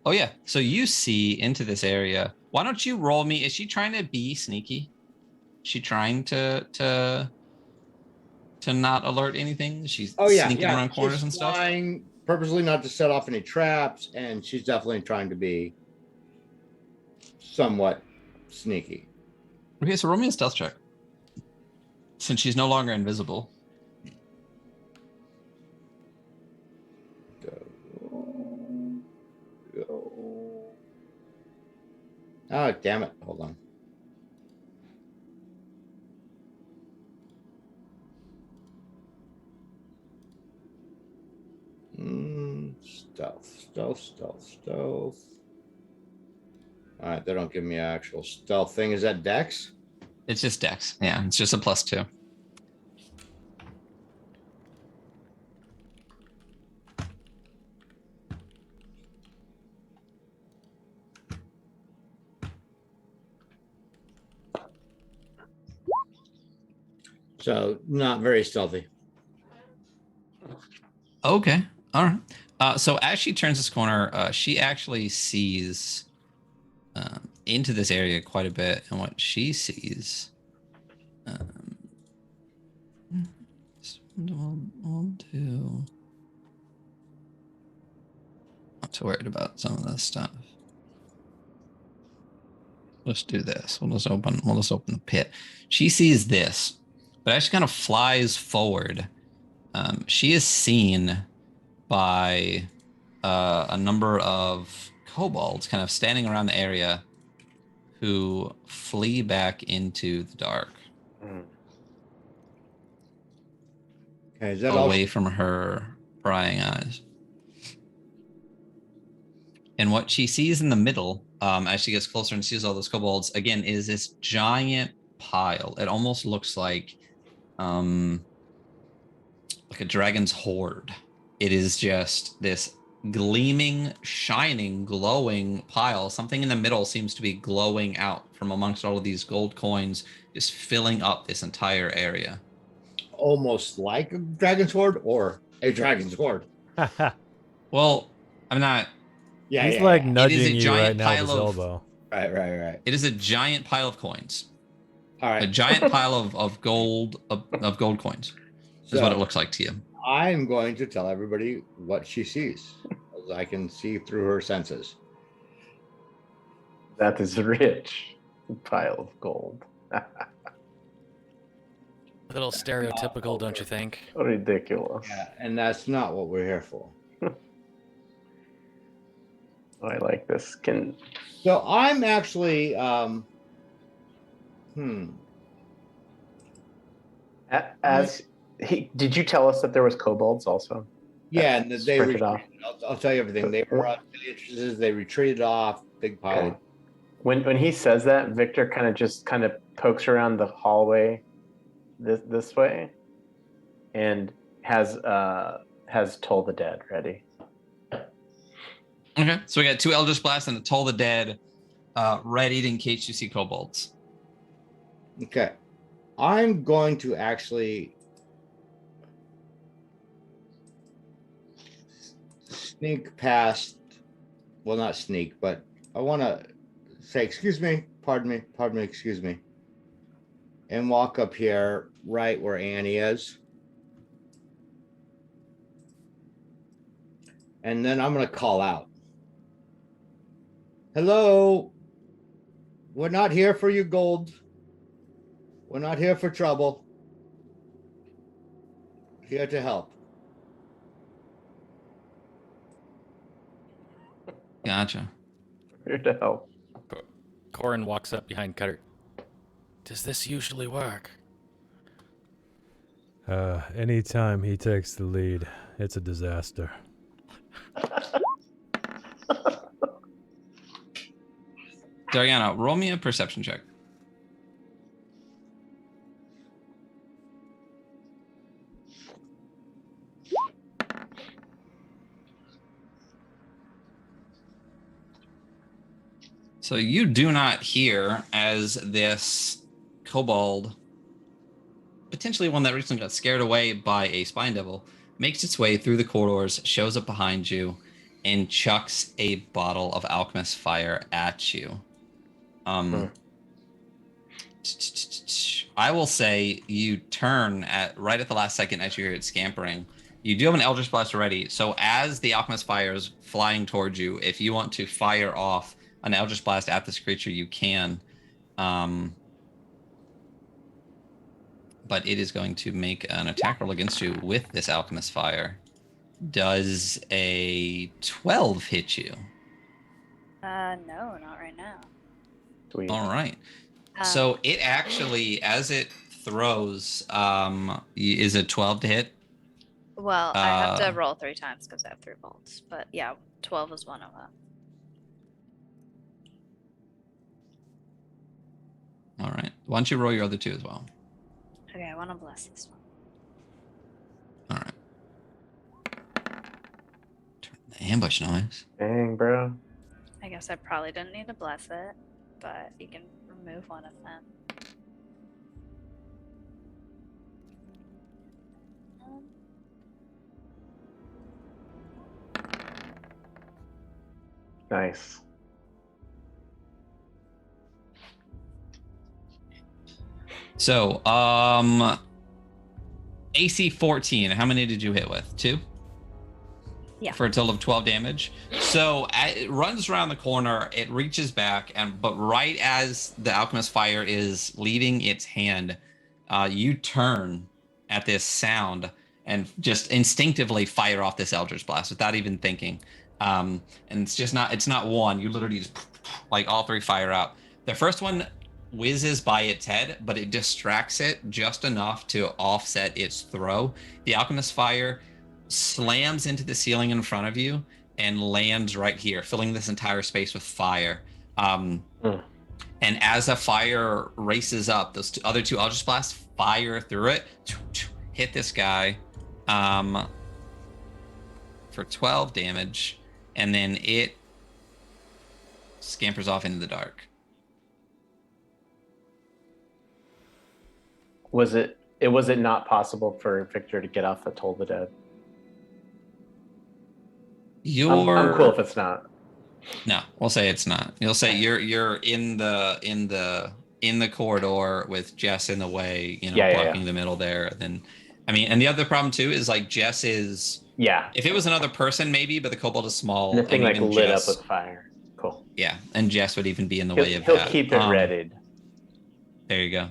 oh yeah, so you see into this area. Why don't you roll me? Is she trying to be sneaky? Is she trying to not alert anything? She's sneaking around corners she's and stuff. Trying purposely not to set off any traps, and she's definitely trying to be somewhat sneaky. Okay, so roll me a stealth check. Since she's no longer invisible. Go. Oh, damn it. Hold on. Stealth. All right, they don't give me an actual stealth thing. Is that Dex? It's just Dex. Yeah, it's just a +2. So not very stealthy. Okay. All right. So as she turns this corner, she actually sees into this area quite a bit, and what she sees. We'll do. Not too worried about some of this stuff. Let's do this. We'll just open the pit. She sees this, but as she kind of flies forward, she is seen by a number of kobolds kind of standing around the area who flee back into the dark. Okay, is that away from her prying eyes. And what she sees in the middle, as she gets closer and sees all those kobolds, again, is this giant pile. It almost looks like a dragon's hoard. It is just this gleaming, shining, glowing pile. Something in the middle seems to be glowing out from amongst all of these gold coins, just filling up this entire area. almost like a dragon's horde or a dragon's horde? Well, I'm not. Yeah, he's like nudging it is a you giant right now with pile his of, elbow. Right. It is a giant pile of coins. All right. A giant pile of gold coins is what it looks like to you. I'm going to tell everybody what she sees, as I can see through her senses. That is rich pile of gold. A little stereotypical, don't you think? Ridiculous. Yeah, and that's not what we're here for. I like this. So I'm actually did you tell us that there was kobolds also? Yeah, and they retreated off. I'll tell you everything. They were on entrances, they retreated off, big pile. Okay. When he says that, Victor kind of pokes around the hallway this way and has has Toll the Dead ready. Okay, so we got 2 Eldritch Blasts and a Toll the Dead ready in case you see kobolds. Okay. I'm going to actually sneak past. Well, not sneak, but I want to say, excuse me, pardon me, excuse me. And walk up here right where Annie is. And then I'm going to call out. Hello. We're not here for you, gold. We're not here for trouble. Here to help. Gotcha. Here to help. Corin walks up behind Cutter. Does this usually work? Anytime he takes the lead, it's a disaster. Dariana, roll me a perception check. So you do not hear as this kobold, potentially one that recently got scared away by a spine devil, makes its way through the corridors, shows up behind you, and chucks a bottle of alchemist fire at you. I will say you turn right at the last second as you hear it scampering. You do have an Eldritch Blast ready, so as the alchemist fire is flying towards you, if you want to fire off an Eldritch Blast at this creature, you can. But it is going to make an attack roll against you with this alchemist fire. Does a 12 hit you? No, not right now. Sweet. All right. So it actually, as it throws, is it 12 to hit? Well, I have to roll 3 times because I have 3 bolts. But yeah, 12 is one of them. All right. Why don't you roll your other 2 as well? Okay, I want to bless this one. All right. Turn the ambush noise. Dang, bro. I guess I probably didn't need to bless it, but you can remove one of them. Nice. So, AC 14. How many did you hit with? 2? Yeah. For a total of 12 damage. So it runs around the corner, it reaches back, but right as the alchemist fire is leaving its hand, you turn at this sound and just instinctively fire off this Eldritch Blast without even thinking. And it's not one. You literally just like all 3 fire out. The first one whizzes by its head, but it distracts it just enough to offset its throw. The alchemist fire slams into the ceiling in front of you and lands right here, filling this entire space with fire. And as the fire races up, those other 2 Eldritch Blasts fire through it, hit this guy for 12 damage, and then it scampers off into the dark. Was it not possible for Victor to get off the Toll the Dead? I'm cool if it's not. No, we'll say it's not. You'll say you're in the corridor with Jess in the way, blocking the middle there. Then, and the other problem too is like Jess is. Yeah. If it was another person, maybe, but the kobold is small. And the thing like lit Jess, up with fire. Cool. Yeah, and Jess would even be in the way of He'll that. keep it readied. There you go.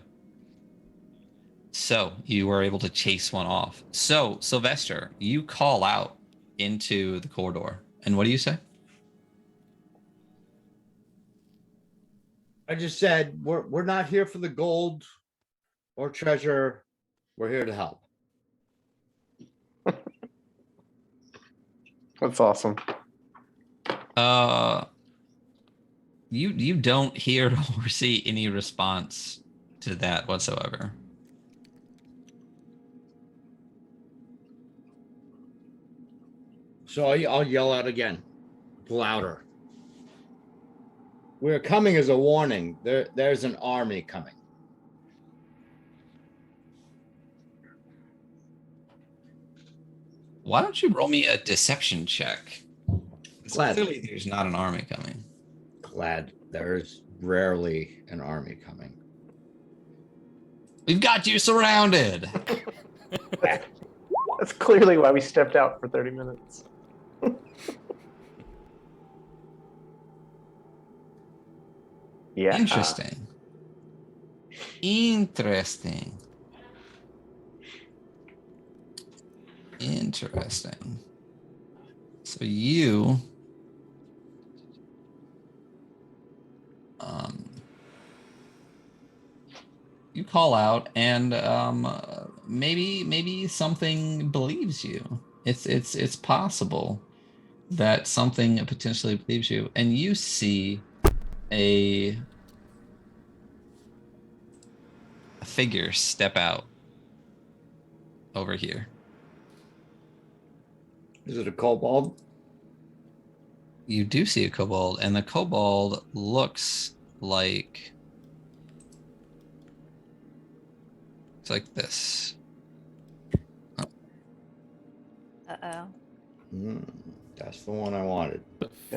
So you were able to chase one off. So Sylvester, you call out into the corridor, and what do you say? I just said we're not here for the gold or treasure. We're here to help. That's awesome. You don't hear or see any response to that whatsoever. So I'll yell out again, louder. We're coming as a warning. There's an army coming. Why don't you roll me a deception check? Glad. Clearly, there's not an army coming. Glad there's rarely an army coming. We've got you surrounded. That's clearly why we stepped out for 30 minutes. Yeah. Interesting. Interesting. Interesting. So you you call out and maybe something believes you. It's possible that something potentially believes you, and you see a figure step out over here. Is it a kobold? You do see a kobold, and the kobold looks like it's like this. Uh-oh. That's the one I wanted.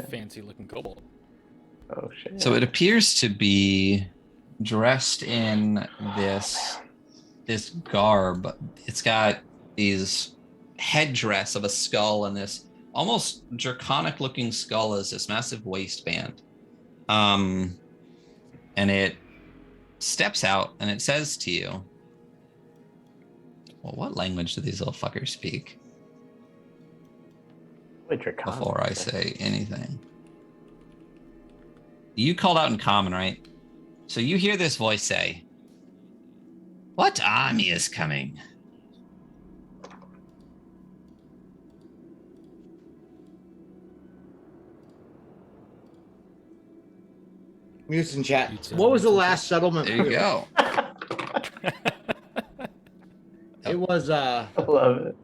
Fancy looking kobold. Oh shit. So it appears to be dressed in this garb. It's got these headdress of a skull and this almost draconic looking skull as this massive waistband. And it steps out and it says to you, well, what language do these little fuckers speak? Wait, draconic. Before I say anything. You called out in common, right? So you hear this voice say, what army is coming? Mutes in chat. Mutes in. What was the last settlement? There you go. It was I love it.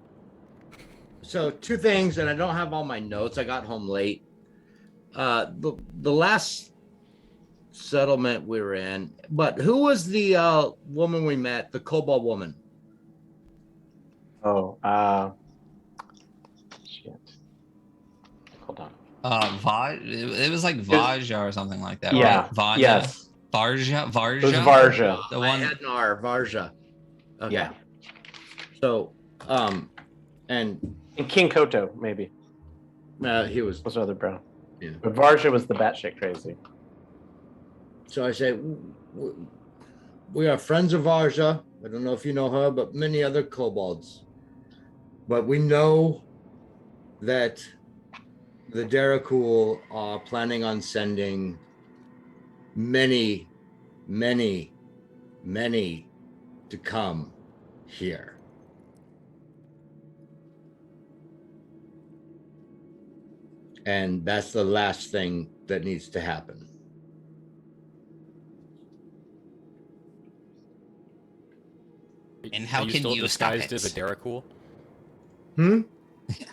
so two things, and I don't have all my notes. I got home late. The last settlement we were in, but who was the woman we met? The kobold woman. Oh, shit. Hold on. It was like Vaja or something like that, Yeah. right? Vaja? Yes. Varja? It was Varja? Varja. The I one. had an R, Varja. Okay. Yeah. So, and And King Koto, maybe. he was. Was another bro. Yeah. But Varja was the batshit crazy. So I say, we are friends of Varja. I don't know if you know her, but many other kobolds. But we know that the Darakul are planning on sending many, many, many to come here. And that's the last thing that needs to happen. And how Are you can still you stop disguised it? as a Darakul?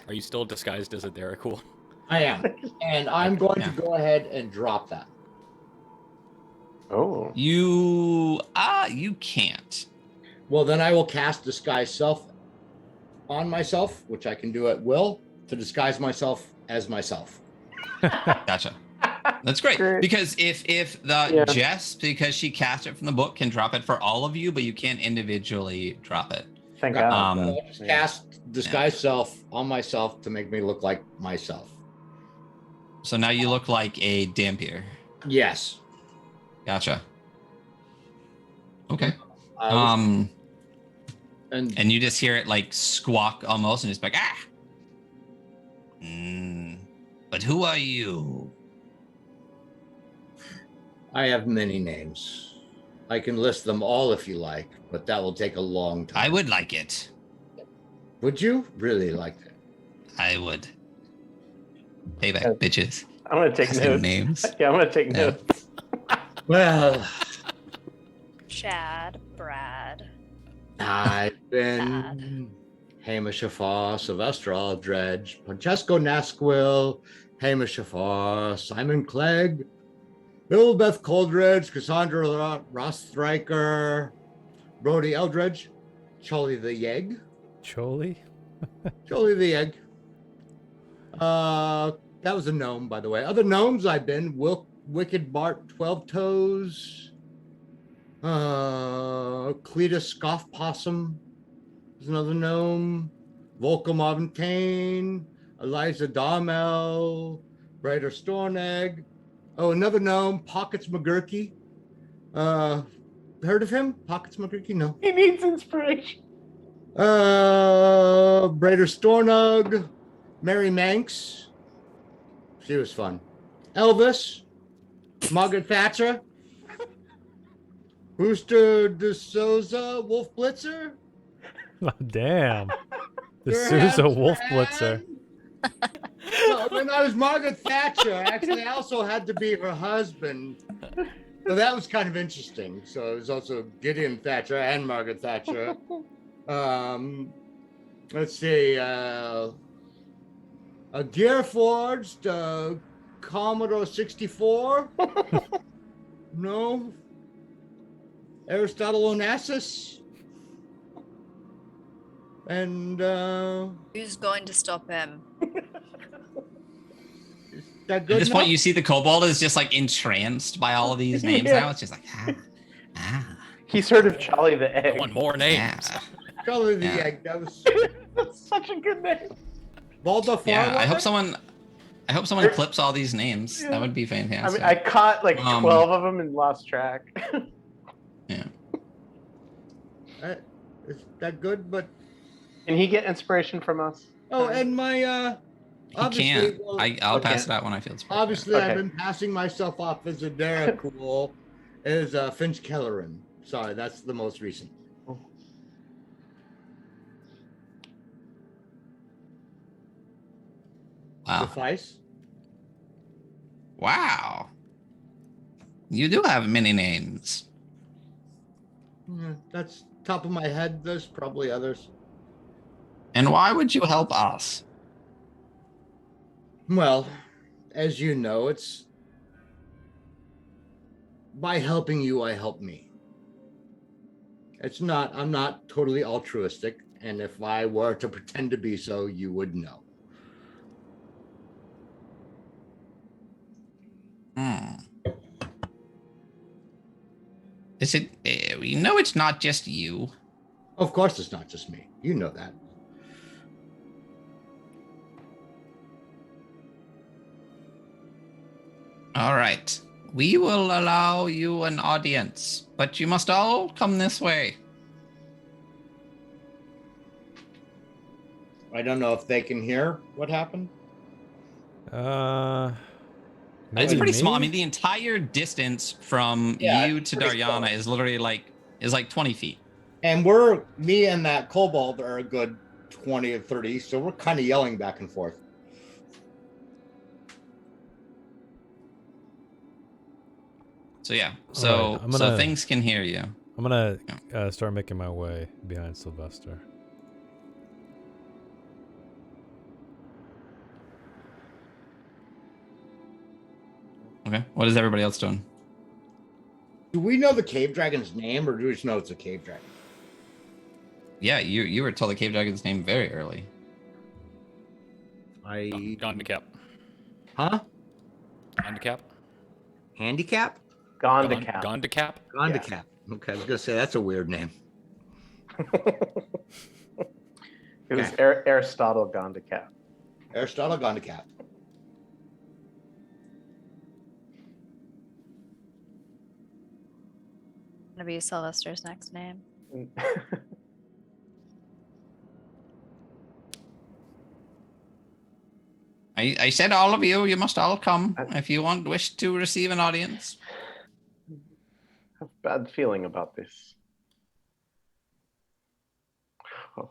Are you still disguised as a Darakul? I am. And I'm going Yeah. to go ahead and drop that. Oh. You can't. Well, then I will cast Disguise Self on myself, which I can do at will, to disguise myself as myself. Gotcha. That's great. Great. Because if the Yeah. Jess, because she cast it from the book, can drop it for all of you, but you can't individually drop it. Thank Right. God. So I'll just cast Disguise Self on myself to make me look like myself. So now you look like a Dampier. Yes. Gotcha. Okay. I was- And you just hear it like squawk almost, and it's like But who are you? I have many names. I can list them all if you like, but that will take a long time. I would like it. Would you really like that? I would. Payback, bitches. I'm gonna take Asking notes. names. Yeah, I'm gonna take Yeah. notes. Well, Chad, Brad. I've been Hamish Afar, Sylvester Aldredge, Francesco Nasquil, Hamish Afar, Simon Clegg, Bill Beth Coldridge, Cassandra Rothstreicher, Brody Eldredge, Charlie the Yegg, Choli? Charlie the Egg. That was a gnome, by the way. Other gnomes I've been Wicked Bart, 12 Toes, Cletus Scoff Possum is another gnome, Volca Marvin Kane, Eliza Darmel, Brighter Stornegg. Oh, another gnome, Pockets McGurky. Heard of him? Pockets McGurky? No. He needs inspiration. Braider Stornug, Mary Manx. She was fun. Elvis, Margaret Thatcher, Brewster DeSouza, Wolf Blitzer. Oh, damn. The Durham Sousa Wolf Strand. Blitzer. No, when I was Margaret Thatcher, actually, I also had to be her husband. So that was kind of interesting. So it was also Gideon Thatcher and Margaret Thatcher. Let's see. A Gear Forged, Commodore 64. No. Aristotle Onassis. And Who's going to stop him? is that good At this point, enough? you see the kobold is just like entranced by all of these names Yeah. now. It's just like, He's heard of Charlie the I Egg. want more names. yeah. Charlie the Yeah. Egg. That was That's such a good name. Balda Yeah, I hope Farwell? someone clips all these names. That would be I fantastic. mean, I caught like 12 of them and lost track. Yeah. Is that good? But Can he get inspiration from us? oh, and my He obviously, can't. well, I'll okay. pass it out when I feel it's appropriate. obviously I've Okay. been passing myself off as a Dara cool is Finch Kelleran. Sorry, that's the most recent. Wow. Suffice. Wow. You do have many names. Yeah, that's top of my head. There's probably others. And why would you help us? Well, as you know, it's by helping you, I help me. I'm not totally altruistic. And if I were to pretend to be so, you would know. Is it? You know, it's not just you. Of course, it's not just me. You know that. All right. We will allow you an audience, but you must all come this way. I don't know if they can hear what happened. It's maybe pretty small. I me? mean, the entire distance from Yeah, you it's to pretty Daryana close. is literally like 20 feet. And me and that kobold are a good 20 or 30, so we're kind of yelling back and forth. So yeah. All So right, I'm so gonna- things can hear you. I'm gonna start making my way behind Sylvester. Okay. What is everybody else doing? Do we know the cave dragon's name, or do we just know it's a cave dragon? Yeah, you were told the cave dragon's name very early. Gone to cap. Huh? Gone to cap. Handicap? Gone to cap. Gone to cap. Gondicap. Okay, I was gonna say that's a weird name. It was Aristotle gone to cap. Aristotle Gondicap. Gonna be Sylvester's next name. I said all of you must all come I- if you wish to receive an audience. have a bad feeling about this. Oh,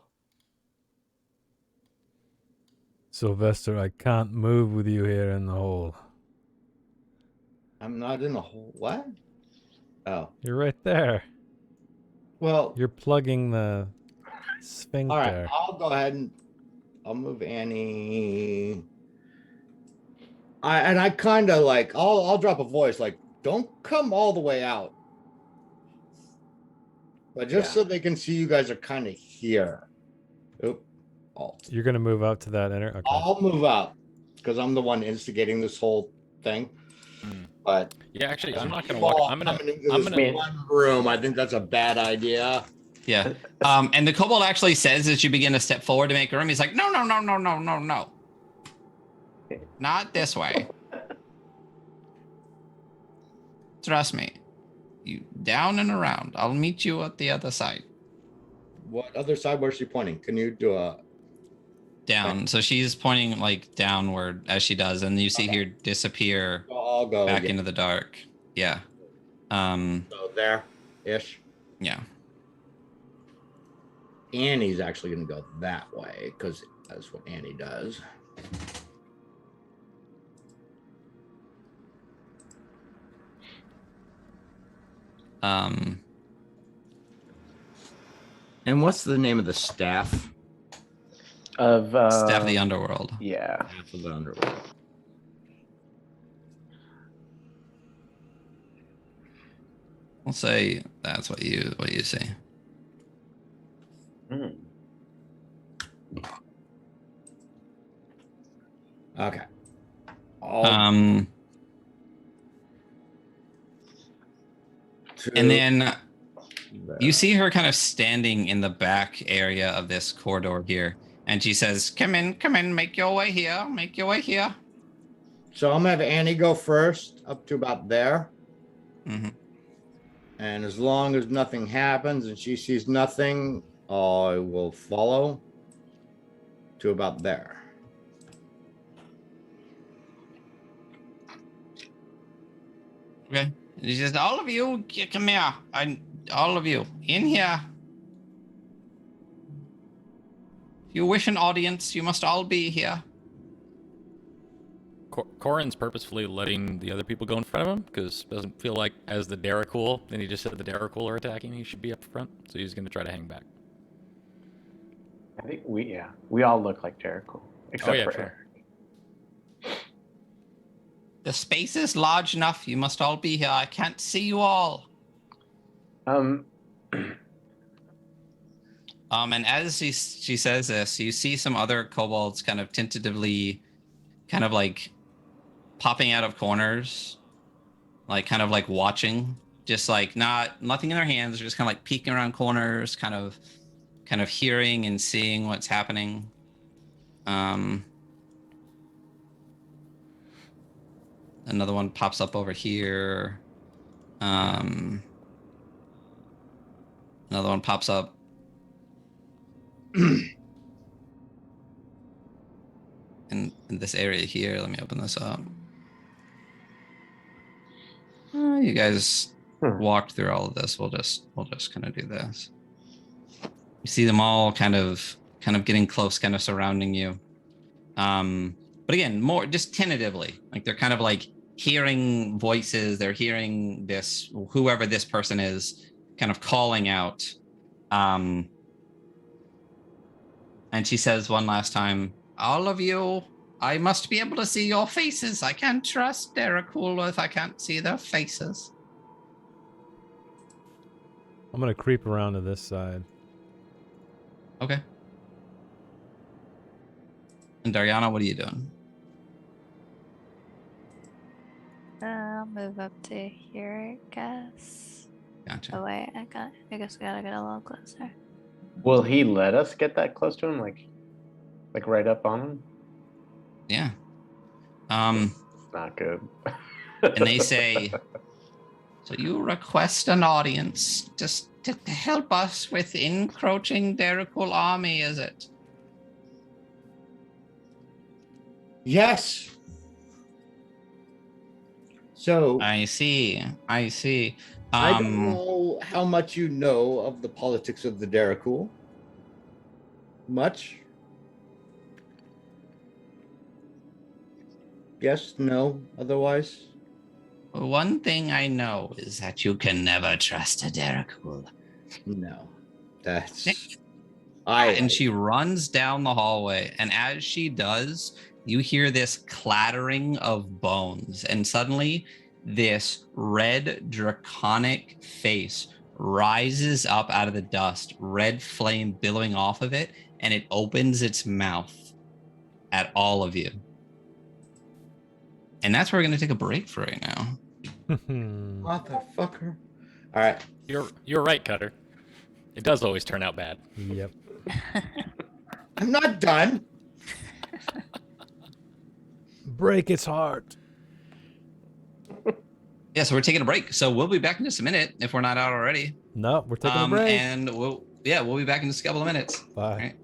Sylvester, I can't move with you here in the hole. I'm not in a hole. What? Oh. You're right there. Well, You're plugging the Sphincter. All right, I'll go ahead and I'll move Annie. I kind of like I'll drop a voice like, don't come all the way out, but just so they can see you guys are kind of here. Oop, Alt. You're gonna move up to that inner. Okay. I'll move up because I'm the one instigating this whole thing. But Yeah, actually, I'm not gonna you all walk. I'm gonna. coming into I'm this gonna. one room. I think that's a bad idea. Yeah. And the kobold actually says as you begin to step forward to make room, he's like, no, no, no, no, no, no, no. Not this way. Trust me. You down and around. I'll meet you at the other side. What other side? Where's she pointing? Can you do a Down. So she's pointing like downward as she does, and you see her disappear I'll go back again. into the dark. Yeah. So there ish. Yeah. Annie's actually going to go that way because that's what Annie does. And what's the name of the staff? Of Staff of the Underworld. yeah. Staff of the Underworld. We'll say that's what you see. Hmm. Okay. And then you see her kind of standing in the back area of this corridor here, and she says, come in, make your way here, make your way here. So I'm gonna have Annie go first up to about there. Mm-hmm. And as long as nothing happens and she sees nothing, I will follow to about there. Okay. And she says, all of you, come here. All of you, in here. If you wish an audience, you must all be here. Corin's purposefully letting the other people go in front of him because doesn't feel like as the Daracool, and he just said the Daracool are attacking, he should be up front, so he's going to try to hang back. I think we all look like Jericho except yeah, for sure. Eric. The space is large enough. You must all be here. I can't see you all. Um, And as she says this, you see some other kobolds kind of tentatively, kind of like popping out of corners, like kind of like watching, just like nothing in their hands, they're just kind of like peeking around corners, kind of hearing and seeing what's happening. Another one pops up over here. Another one pops up. In this area here, let me open this up. You guys walked through all of this. We'll just kind of do this. You see them all kind of getting close, kind of surrounding you. But again, more just tentatively, like they're kind of like hearing voices. They're hearing this, whoever this person is, kind of calling out. And she says one last time, all of you, I must be able to see your faces. I can't trust Daracool if I can't see their faces. I'm gonna creep around to this side. Okay. And Dariana, what are you doing? I'll move up to here, I guess. Gotcha. Oh wait, I guess we gotta get a little closer. will he let us get that close to him, like right up on him? Yeah. It's not good. And they say, so you request an audience just to help us with encroaching Daracool army, is it? Yes. So I see. I don't know how much you know of the politics of the Daracool. Much? Yes, no, otherwise? One thing I know is that you can never trust a Daracool. No. That's And she runs down the hallway. And as she does, you hear this clattering of bones. And suddenly, this red draconic face rises up out of the dust, red flame billowing off of it, and it opens its mouth at all of you. And that's where we're going to take a break for right now. Motherfucker. All right. You're right, Cutter. It does always turn out bad. Yep. I'm not done. Break its heart. Yeah, so we're taking a break. So we'll be back in just a minute if we're not out already. No, we're taking a break. And we'll be back in just a couple of minutes. Bye. All right.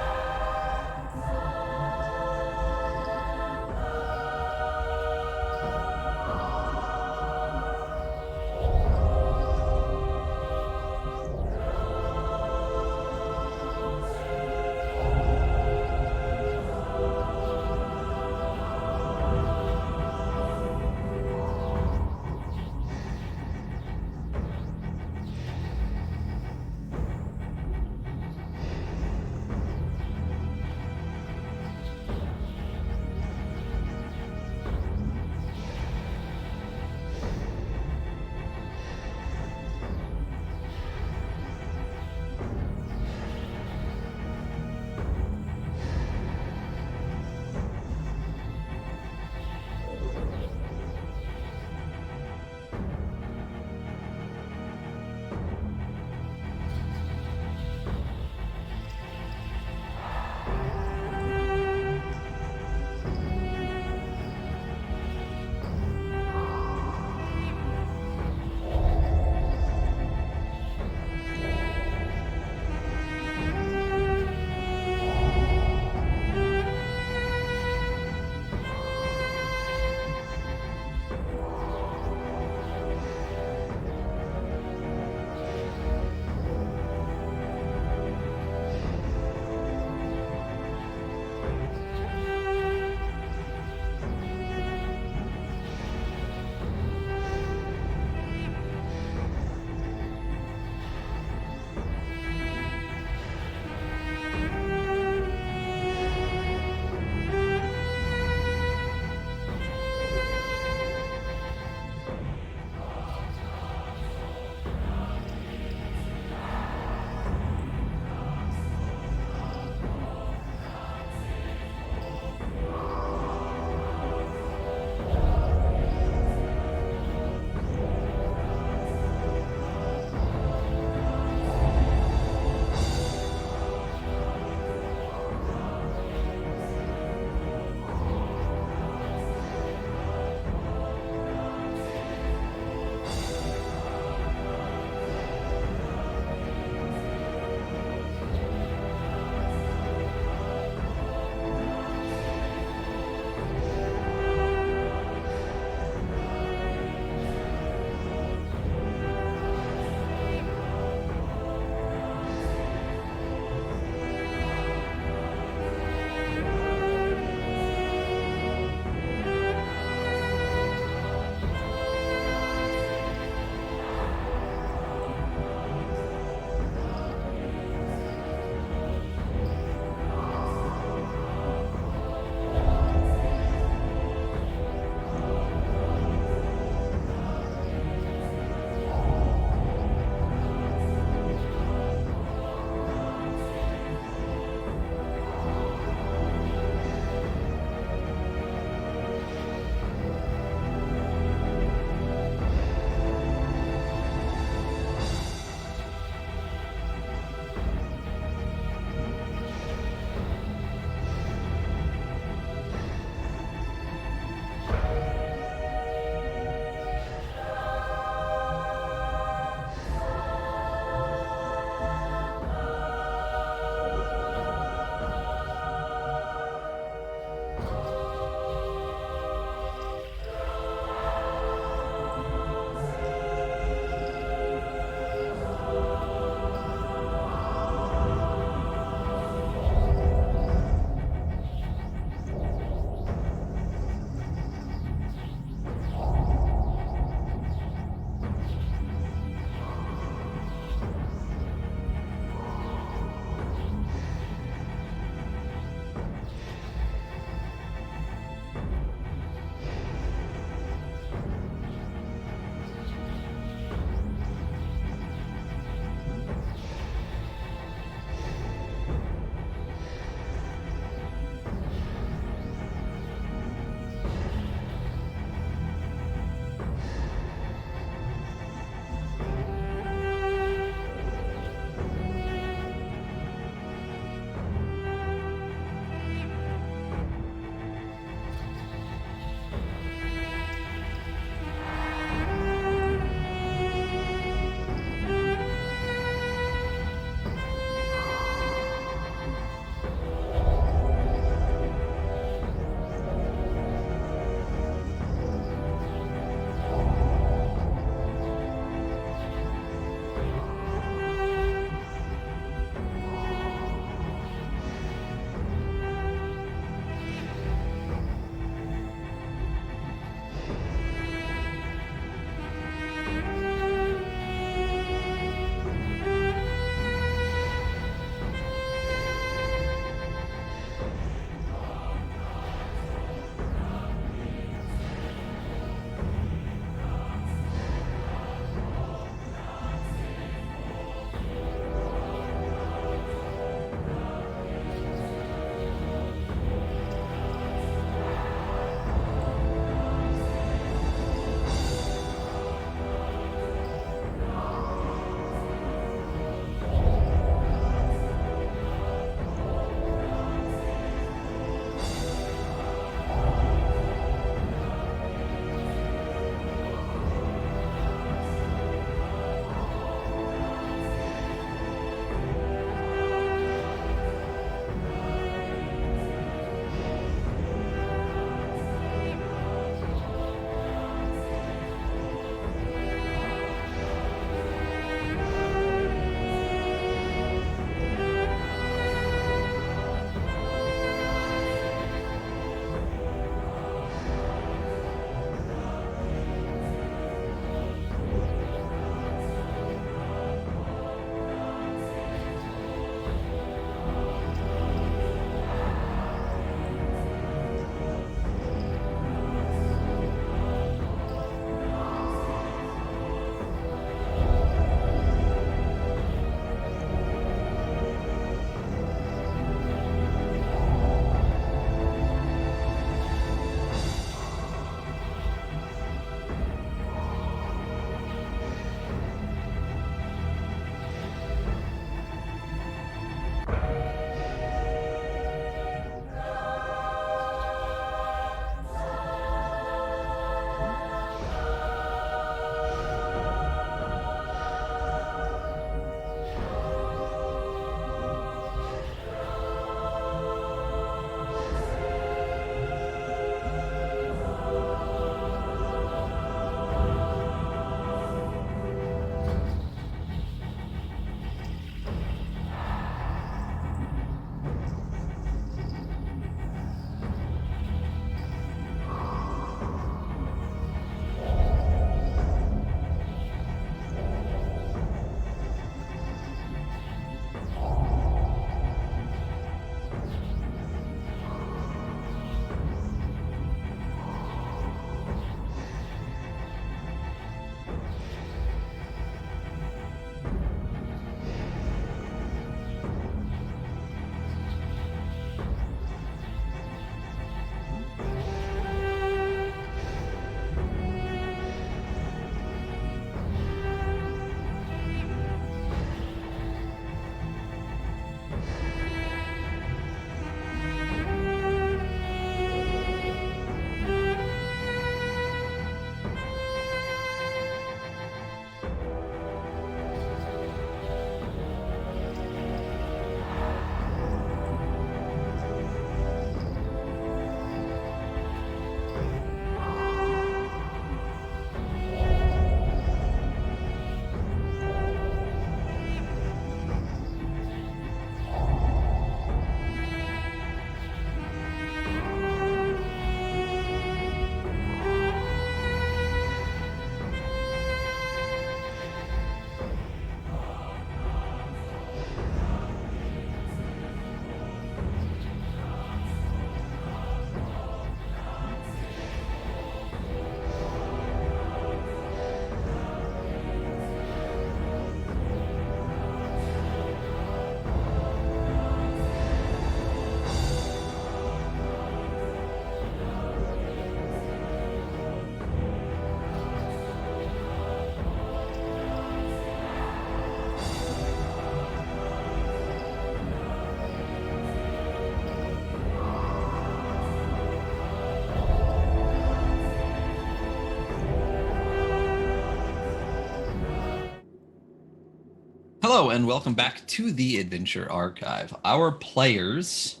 Hello and welcome back to the Adventure Archive. Our players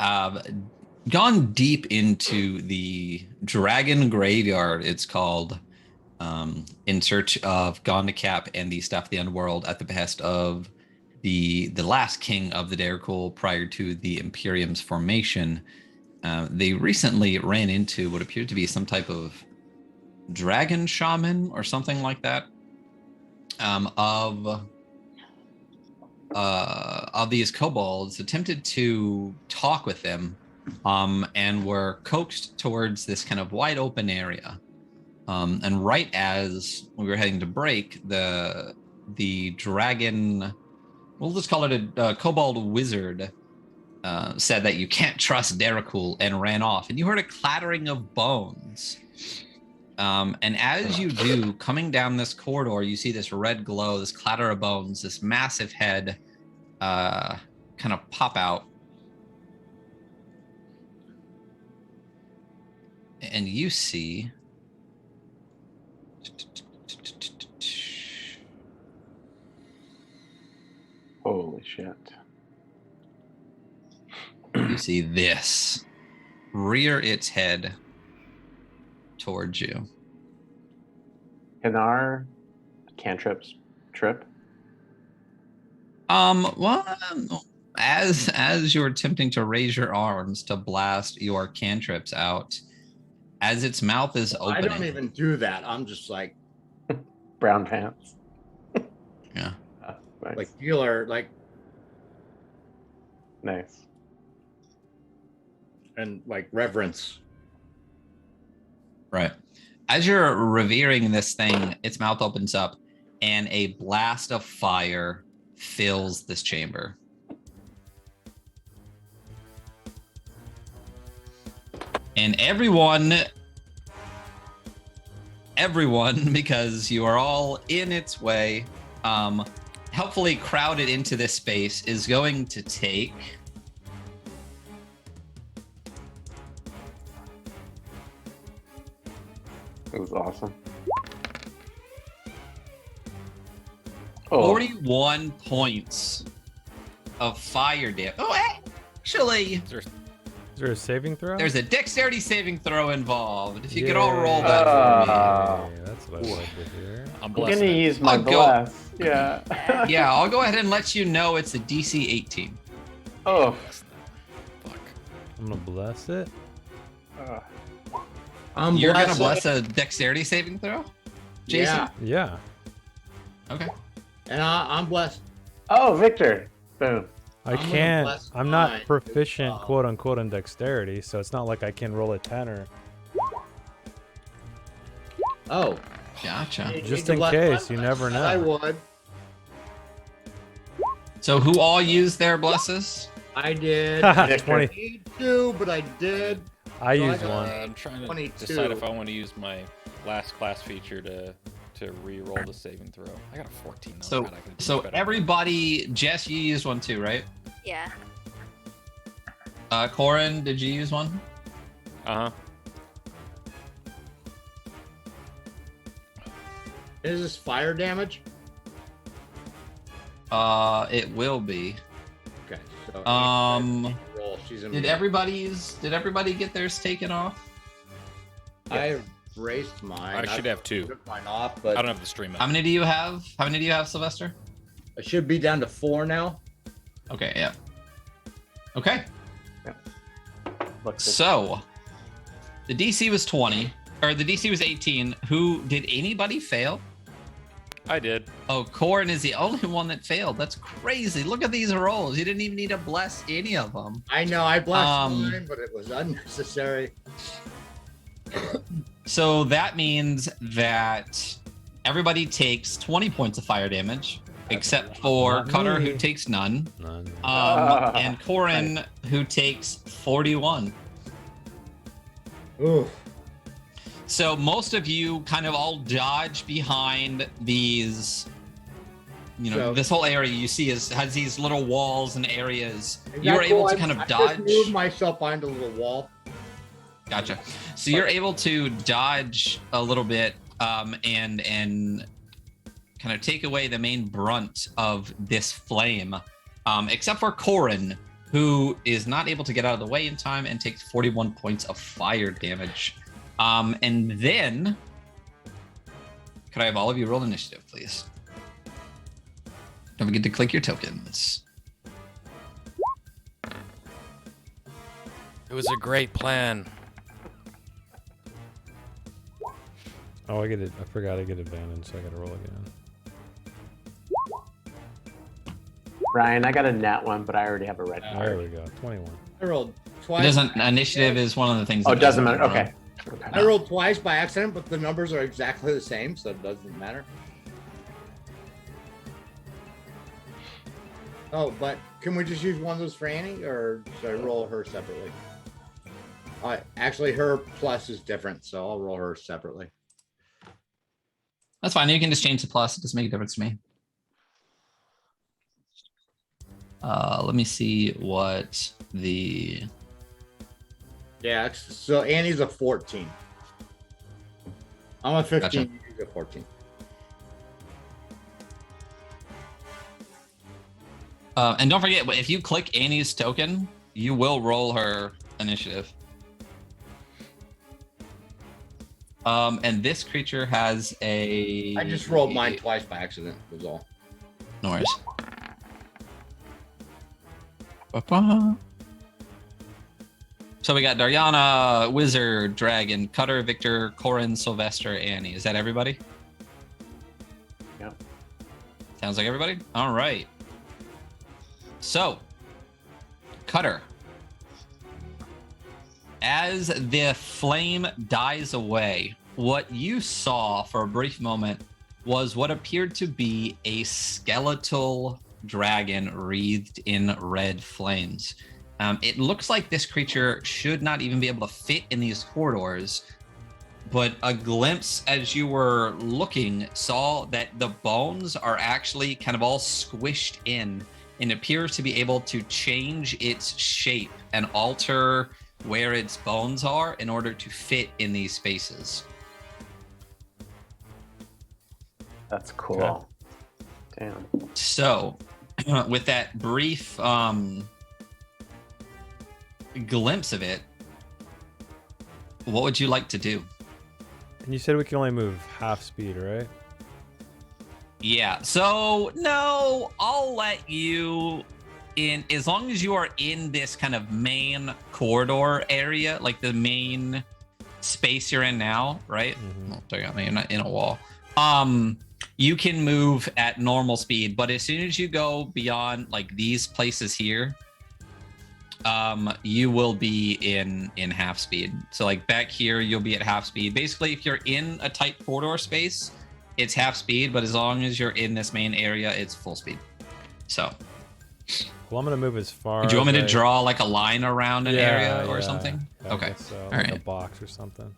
have gone deep into the Dragon Graveyard, it's called, in search of Gondicap and the Stuff of the Underworld at the behest of the last king of the Darecool prior to the Imperium's formation. They recently ran into what appeared to be some type of dragon shaman or something like that, of these kobolds, attempted to talk with them, and were coaxed towards this kind of wide open area. And right as we were heading to break, the dragon, we'll just call it a kobold wizard, said that you can't trust Darecool and ran off. And you heard a clattering of bones. And as you do, coming down this corridor, you see this red glow, this clatter of bones, this massive head kind of pop out. And you see... Holy shit. You see this rear its head towards you. Can our cantrips trip? Well, as you're attempting to raise your arms to blast your cantrips out, as its mouth is I opening. don't even do that. I'm just like Brown pants. Yeah. Nice. healer, Nice. and reverence. Right. As you're revering this thing, its mouth opens up and a blast of fire fills this chamber. And everyone, because you are all in its way, helpfully crowded into this space, is going to take... It was awesome. Oh, 41 points of fire damage. Oh, actually, Is there a saving throw? there's a dexterity saving throw involved. If you could all roll that for Yay, that's what I like to hear. I'm I'm blessed. gonna use my I'll go- bless. Yeah. me. Yeah, I'll go ahead and let you know it's a DC 18. Oh. Fuck. I'm gonna bless it. I'm You're blessed. gonna bless a dexterity saving throw, Jason? Yeah, Yeah. Okay. and I'm blessed. Oh, Victor. Boom. I I'm gonna can't. bless I'm mine. not proficient, Oh. quote unquote, in dexterity, so it's not like I can roll a 10 or. Oh, Gotcha. you Just need to in bless case, mine? you never know. I would. So who all used their blesses? I did. 20. Need to, but I did. I So I used got- one. I'm trying to 22. decide if I want to use my last class feature to re-roll the saving throw. I got a 14. Oh, So, God, I could've done so better. everybody, Jess, you used one too, right? Yeah. Corin, did you use one? Uh-huh. Is this fire damage? It will be. Okay. So roll. She's in. Did everybody get theirs taken off? I erased mine. I should have 2. took mine off, I but don't have the stream How up. many do you have? How many do you have, Sylvester? I should be down to 4 now. Okay, yeah. Okay, Look, so the DC was 20, or the DC was 18. Did anybody fail? I did. Oh, Corin is the only one that failed. That's crazy. Look at these rolls. You didn't even need to bless any of them. I know I blessed Um, mine, but it was unnecessary. So that means that everybody takes 20 points of fire damage, except for Not Cutter, me. who takes none, None. and Corin, who takes 41. Ooh. So most of you kind of all dodge behind these, So- this whole area you see has these little walls and areas. Is You're that able cool? to kind of I dodge. just moved myself behind a little wall. Gotcha. So you're able to dodge a little bit, and kind kind of take away the main brunt of this flame, except for Corin, who is not able to get out of the way in time and takes 41 points of fire damage. And then, could I have all of you roll initiative, please? Don't forget to click your tokens. It was a great plan. Oh, I forgot I get advantage, so I gotta roll again. Ryan, I got a nat one, but I already have a red There card. we go. 21. I rolled It twice. doesn't. Initiative is one of the things. Oh, that it doesn't matter. roll. Okay. Okay. I rolled twice by accident, but the numbers are exactly the same, so it doesn't matter. Oh, but can we just use one of those for Annie, or should I roll her separately? Actually, her plus is different, so I'll roll her separately. That's fine. You can just change the plus. It doesn't make a difference to me. Let me see what the. Yeah, so Annie's a 14. I'm a 15. Gotcha. She's a 14. And don't forget, if you click Annie's token, you will roll her initiative. And this creature has a. I just rolled mine twice by accident. Was all. No worries. Ba-ba. So we got Dariana, Wizard, Dragon, Cutter, Victor, Corin, Sylvester, Annie. Is that everybody? Yep. Sounds like everybody? All right. So, Cutter. As the flame dies away, what you saw for a brief moment was what appeared to be a skeletal dragon wreathed in red flames. It looks like this creature should not even be able to fit in these corridors, but a glimpse as you were looking saw that the bones are actually kind of all squished in and appears to be able to change its shape and alter where its bones are in order to fit in these spaces. That's cool. Damn. So, with that brief glimpse of it, what would you like to do? And you said we can only move half speed, right? Yeah, so no, I'll let you in as long as you are in this kind of main corridor area, like the main space you're in now, right? Mhm. Oh, sorry, you're not in a wall. You can move at normal speed, but as soon as you go beyond like these places here, you will be in half speed. So like back here, you'll be at half speed. Basically, if you're in a tight corridor space, it's half speed, but as long as you're in this main area, it's full speed. So, Well, I'm gonna move as far. do you want me as to draw like a line around an area or yeah. something? Yeah, I Okay. guess so. All Like a right. box or something.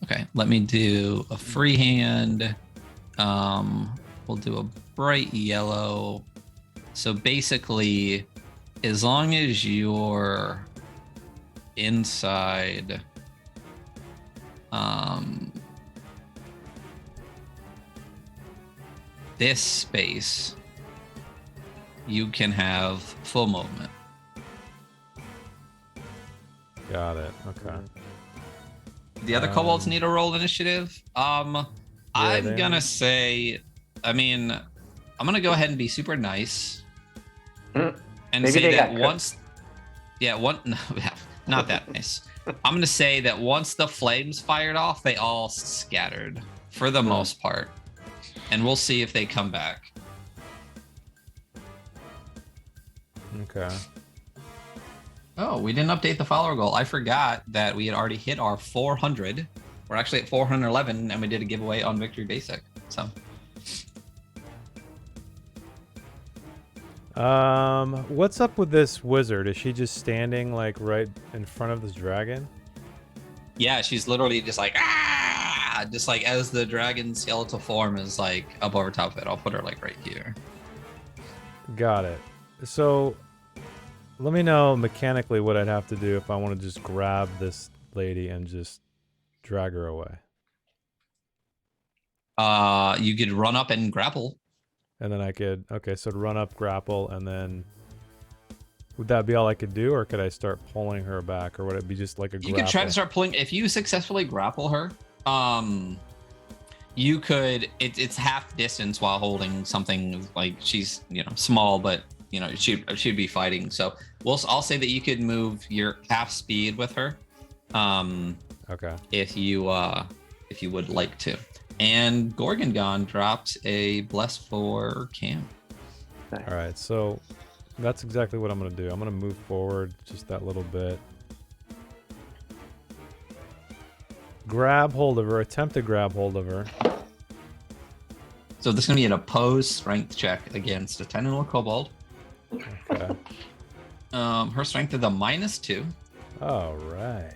Okay. Let me do a freehand. We'll do a bright yellow. So basically, as long as you're inside, this space, you can have full movement. Got it. Okay. The other kobolds need a roll initiative. I'm they gonna need- say, I'm gonna go ahead and be super nice Mm. and Maybe say they that got cooked. once, no, not that nice. I'm gonna say that once the flames fired off, they all scattered for the most part, and we'll see if they come back. Okay. Oh, we didn't update the follower goal. I forgot that we had already hit our 400. We're actually at 411, and we did a giveaway on Victory Basic. So. What's up with this wizard? Is she just standing like right in front of this dragon? Yeah, she's literally just like, ah! Just like as the dragon skeletal form is like up over top of it. I'll put her like right here. Got it. So, let me know mechanically what I'd have to do if I want to just grab this lady and just drag her away. You could run up and grapple. And then I could, okay, so run up, grapple, and then would that be all I could do, or could I start pulling her back, or would it be just like a You grapple? could try to start pulling. If you successfully grapple her, you could. It's half distance while holding something like she's small, but she'd be fighting. So I'll say that you could move your half speed with her. Okay. If you would like to. And Gorgongon dropped a bless for Cam. All right, so that's exactly what I'm gonna do. I'm gonna move forward just that little bit. Grab hold of her, attempt to grab hold of her. So this is gonna be an opposed strength check against a tentacle kobold. Okay. Her strength is a -2. All right.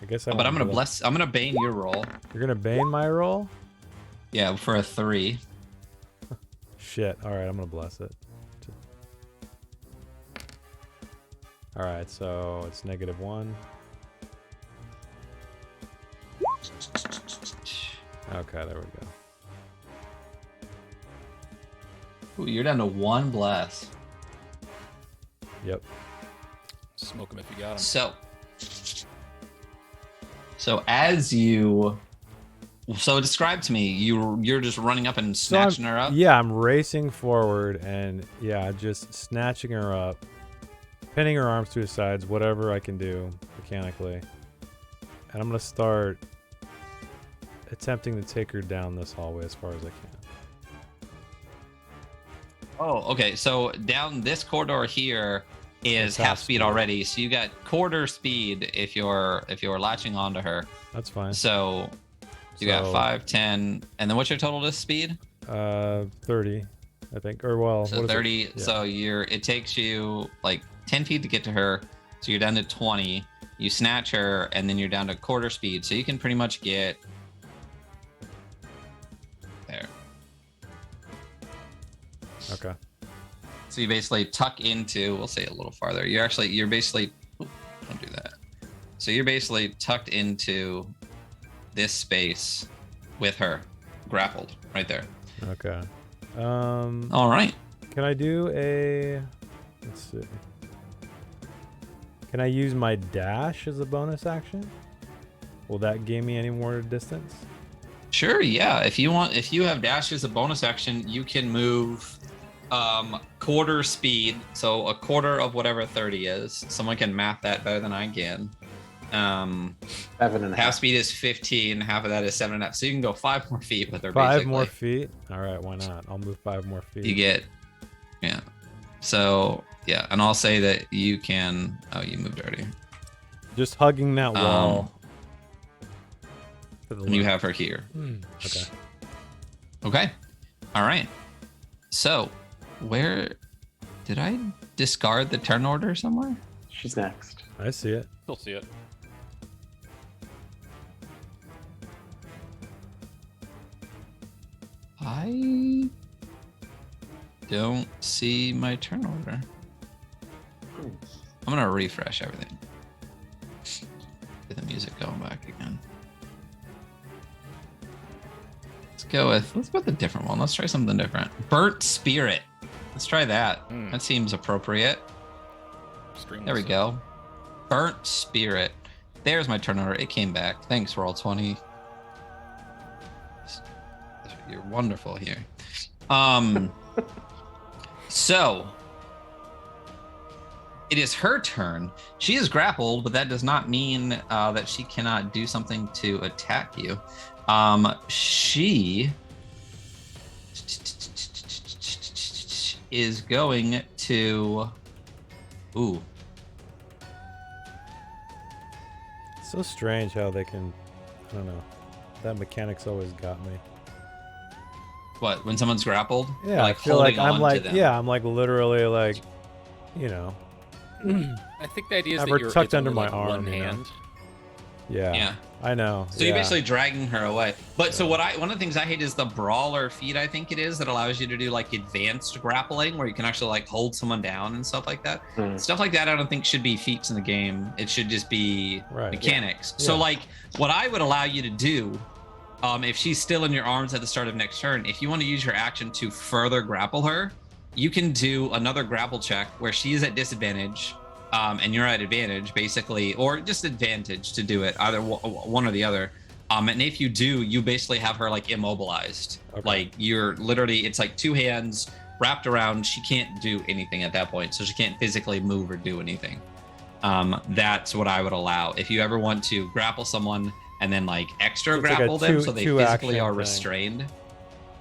I guess But I'm gonna bane your roll. You're gonna bane my roll? Yeah, for a 3. Shit. All right, I'm gonna bless it. All right, so it's -1. Okay, there we go. Ooh, you're down to 1 bless. Yep. Smoke him if you got him. So as you, describe to me, you're just running up and snatching her up. Yeah, I'm racing forward and just snatching her up, pinning her arms to her sides, whatever I can do mechanically. And I'm gonna start attempting to take her down this hallway as far as I can. Oh, okay. So down this corridor here is It's half speed already. So you got quarter speed if you're latching onto her. That's fine. So you got 5, 10, and then what's your total to speed? 30, I think. Or well, So what is it? 30. Yeah. So it takes you like 10 feet to get to her. So you're down to 20. You snatch her, and then you're down to quarter speed. So you can pretty much get there. Okay. So you basically tuck into, we'll say a little farther. You're basically, don't do that. So you're basically tucked into this space with her, grappled right there. Okay. All right. Can I do a? Let's see. Can I use my dash as a bonus action? Will that gain me any more distance? Sure. Yeah. If you have dash as a bonus action, you can move quarter speed. So a quarter of whatever 30 is. Someone can math that better than I can. 7.5. Half speed is 15. Half of that is 7.5. So you can go 5 more feet with her. 5 basically. more feet. All right, why not? I'll move 5 more feet. You get, yeah. So yeah, and I'll say that you can. Oh, you moved already. Just hugging that wall. To the And you left. have her here. Okay. Okay. All right. So, where did I discard the turn order somewhere? She's next. I see it. Still see it. I don't see my turn order. I'm gonna refresh everything. Get the music going back again. Let's go with a different one. Let's try something different. Burnt Spirit. Let's try that. That seems appropriate. There we go. Burnt Spirit. There's my turn order. It came back. Thanks, Roll20. You're wonderful here. So it is her turn. She is grappled, but that does not mean that she cannot do something to attack you. She is going to. Ooh. It's so strange how they can. I don't know. That mechanic's always got me. What? When someone's grappled? Yeah, Like I feel like holding I'm on like to them. I'm like literally like, you know. I think the idea is Have that her you're tucked it's under only my like arm, one you know? hand. Yeah. Yeah. I know. So you're basically dragging her away. But so one of the things I hate is the brawler feat, I think it is, that allows you to do like advanced grappling where you can actually like hold someone down and stuff like that. Stuff like that I don't think should be feats in the game. It should just be Right. mechanics. Yeah. So Yeah. like what I would allow you to do if she's still in your arms at the start of next turn, if you want to use your action to further grapple her, you can do another grapple check where she is at disadvantage, and you're at advantage, basically, or just advantage to do it, either one or the other. And if you do, you basically have her like immobilized. Okay. Like you're literally, it's like two hands wrapped around. She can't do anything at that point, so she can't physically move or do anything. That's what I would allow. If you ever want to grapple someone and then like extra It's like a grapple them two- so they two physically action are thing. restrained.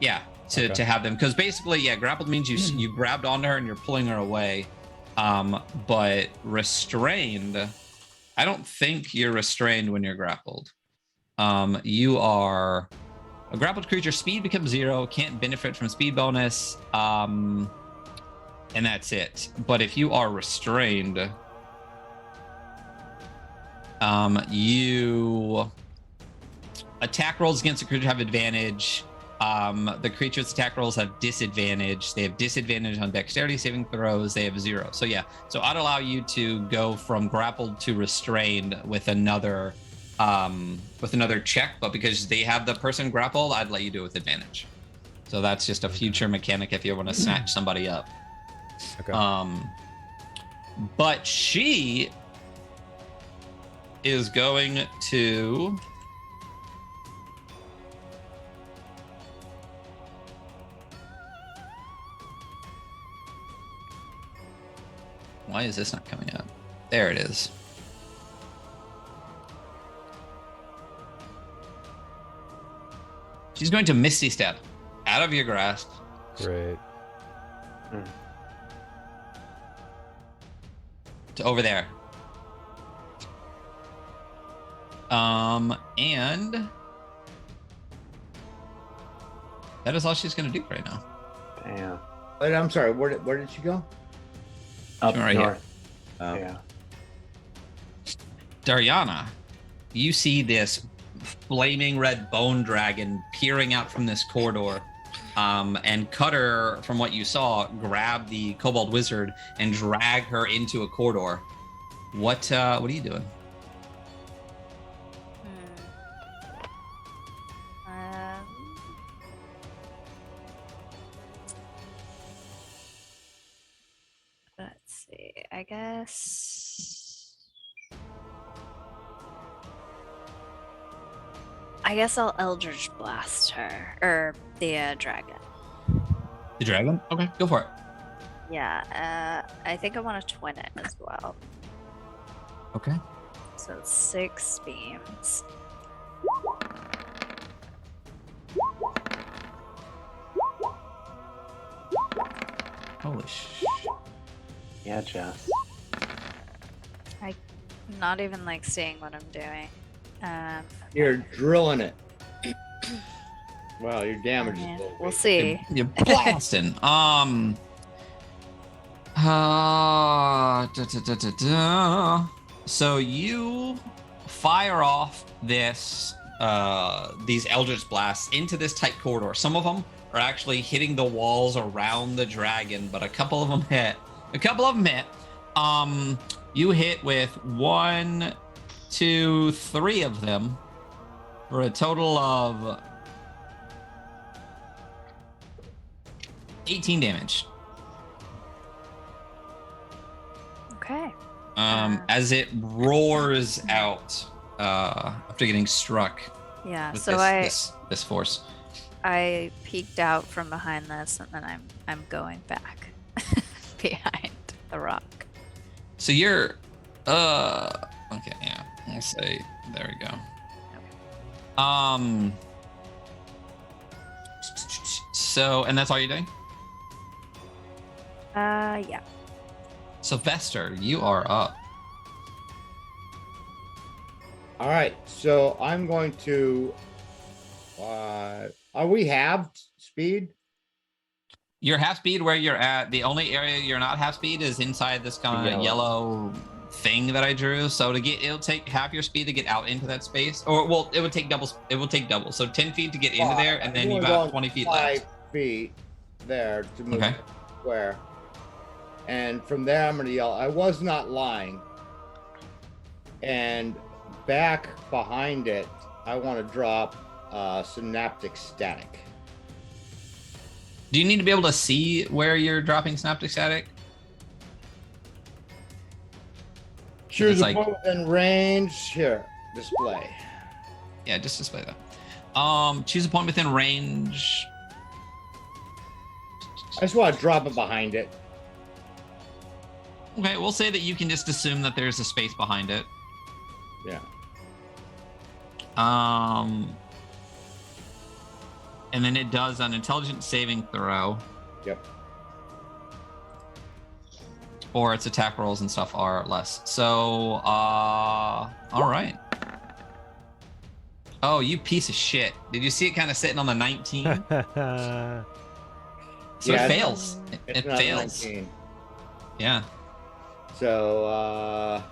Yeah, to Okay. have them, because basically, yeah, grappled means you grabbed onto her and you're pulling her away. But restrained, I don't think you're restrained when you're grappled. You are a grappled creature. Speed becomes 0. Can't benefit from speed bonus. And that's it. But if you are restrained, you attack rolls against the creature have advantage. The creature's attack rolls have disadvantage. They have disadvantage on dexterity saving throws. They have 0. So yeah, so I'd allow you to go from grappled to restrained with another check, but because they have the person grappled, I'd let you do it with advantage. So that's just a future mechanic if you want to snatch somebody up. Okay. But she is going to why is this not coming up? There it is. She's going to Misty Step out of your grasp. Great. To over there. And that is all she's going to do right now. Damn. Wait, I'm sorry. Where did she go? Up Right here. north. Oh. Yeah. Dariana, you see this flaming red bone dragon peering out from this corridor. And Cutter, from what you saw, grab the kobold wizard and drag her into a corridor. What are you doing? Let's see. I guess I'll Eldritch Blast her, or the dragon. The dragon? Okay, go for it. Yeah, I think I want to twin it as well. Okay. So it's 6 beams. Holy sh! Yeah, Jess. I'm not even like seeing what I'm doing. You're drilling it. Wow, your damage is yeah, low. we'll see. You're blasting. So you fire off this these Eldritch blasts into this tight corridor. Some of them are actually hitting the walls around the dragon, but a couple of them hit. You hit with 1, 2, 3 of them for a total of 18 damage. Okay. As it roars out after getting struck Yeah. with So this force. I peeked out from behind this, and then I'm going back behind the rock. So you're okay, yeah. I'll say there we go. So and that's all you're doing? Yeah. Sylvester, you are up. All right, so I'm going to. Are we halved speed? You're half speed where you're at. The only area you're not half speed is inside this kind of yellow thing that I drew. So it'll take half your speed to get out into that space. Or well, it would take double. So 10 feet to get into there, and then you got 20 feet 5 left. feet there to move Okay. square. And from there, I'm going to yell, I was not lying. And back behind it, I want to drop synaptic static. Do you need to be able to see where you're dropping synaptic static? Choose It's a like- point within range. Here, display. Yeah, just display that. Choose a point within range. I just want to drop it behind it. Okay, we'll say that you can just assume that there's a space behind it. Yeah. And then it does an intelligence saving throw, Yep. or its attack rolls and stuff are less. So, all right. Oh, you piece of shit! Did you see it kind of sitting on the 19? So Yeah, it it's- fails. It's It not a fails. 19. Yeah. So,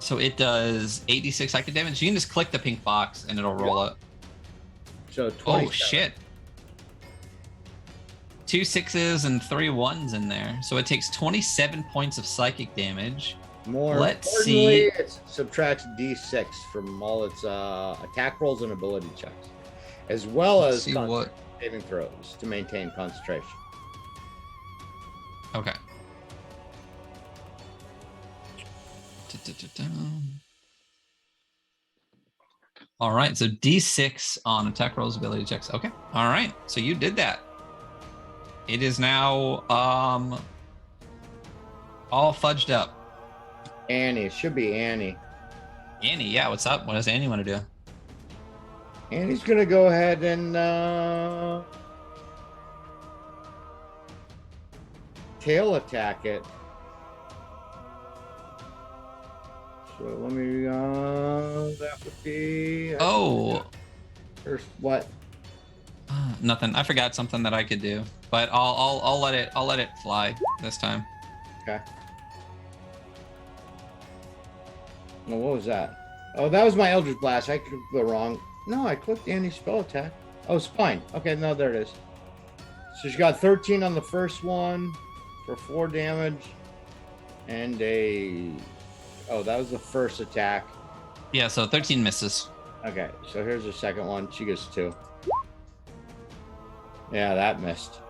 So it does 86 psychic damage. You can just click the pink box and it'll roll it. so 27. Oh shit. 2 6s and 3 1s in there. So it takes 27 points of psychic damage. More Let's importantly, see. it subtracts D6 from all its attack rolls and ability checks, as well Let's as see what. saving throws to maintain concentration. Okay. Da-da-da-da. All right, so D6 on attack rolls, ability checks. Okay. All right, so you did that. It is now all fudged up. Annie, it should be Annie. Annie, yeah, what's up? What does Annie want to do? Annie's gonna go ahead and tail attack it. So let me that would be Oh, first what? nothing. I forgot something that I could do, but I'll let it fly this time. Okay. Well, what was that? Oh, that was my Eldritch Blast. I clicked the wrong. No, I clicked Annie's spell attack. Oh, spine. Okay, no, there it is. So she got 13 on the first one for 4 damage, and a. Oh, that was the first attack. Yeah, so 13 misses. Okay, so here's the second one. She gets 2. Yeah, that missed.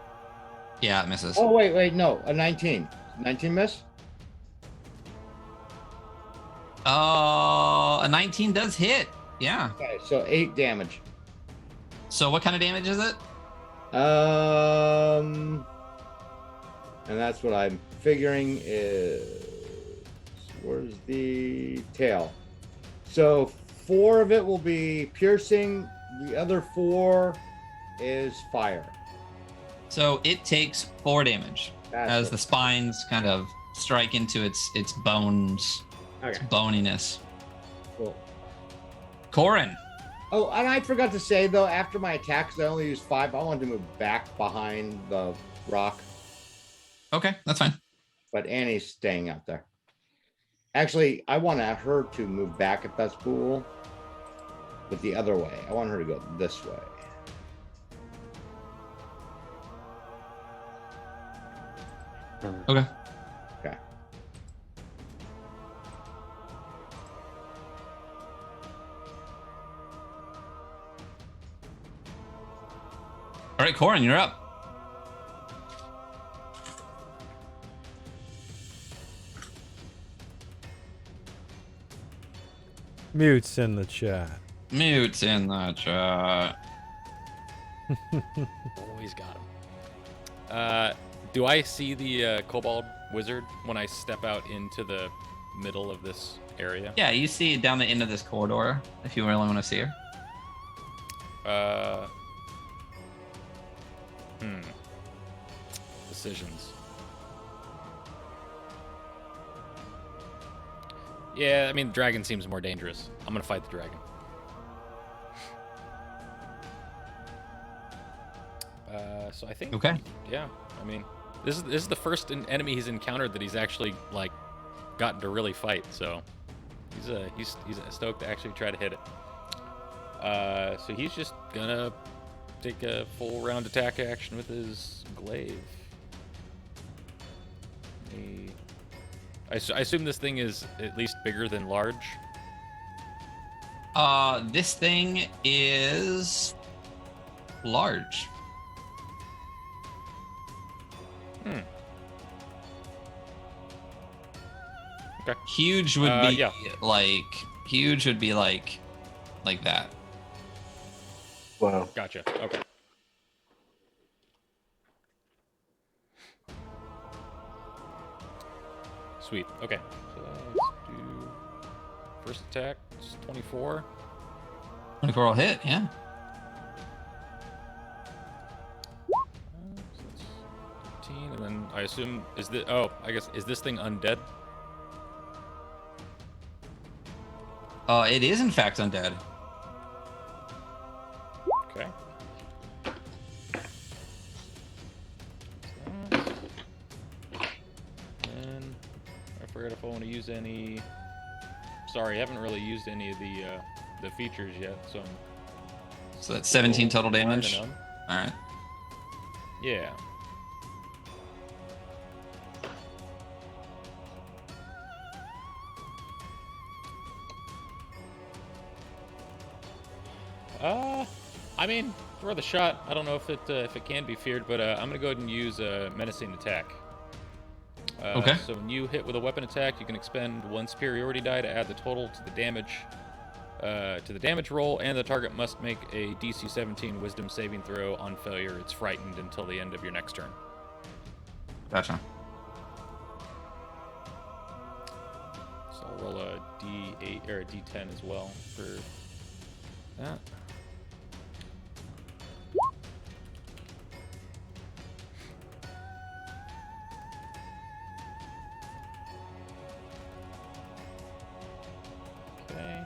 Yeah, it misses. Oh, wait, no, a 19. 19 miss? A 19 does hit. Yeah. Okay, so 8 damage. So what kind of damage is it? And that's what I'm figuring is. Where's the tail? So 4 of it will be piercing. The other 4 is fire. So it takes 4 damage That's as it. the spines kind of strike into its bones, its Okay, boniness. cool. Corin. Oh, and I forgot to say though, after my attacks, I only used 5. I wanted to move back behind the rock, Okay, that's fine. but Annie's staying out there. Actually, I want her to move back if that's cool, but the other way. I want her to go this way. Okay. Okay. All right, Corin, you're up. Mutes in the chat. Mutes in the chat. Always got him. Do I see the kobold wizard when I step out into the middle of this area? Yeah, you see it down the end of this corridor if you really want to see her. Decisions. Yeah, I mean, the dragon seems more dangerous. I'm gonna fight the dragon. So I think. Okay. Yeah, I mean, this is the first enemy he's encountered that he's actually like gotten to really fight. So he's stoked to actually try to hit it. So he's just gonna take a full round attack action with his glaive. I assume this thing is at least bigger than large. This thing is large. Okay. Huge would be yeah. huge would be like that. Wow. Gotcha. Okay. Sweet. Okay. So let's do first attack. It's 24. 24 will hit, yeah. So that's 15, and then I assume is the I guess is this thing undead? It is in fact undead. Okay. And I forgot if I want to use any. Sorry, I haven't really used any of the features yet, so. So that's 17 total damage. None. All right. Yeah. I mean, for the shot, I don't know if it can be feared, but I'm gonna go ahead and use a menacing attack. Okay. So when you hit with a weapon attack, you can expend 1 superiority die to add the total to the damage roll, and the target must make a DC 17 Wisdom saving throw. On failure, it's frightened until the end of your next turn. Gotcha. So I'll roll a D8 or a D10 as well for that. Okay.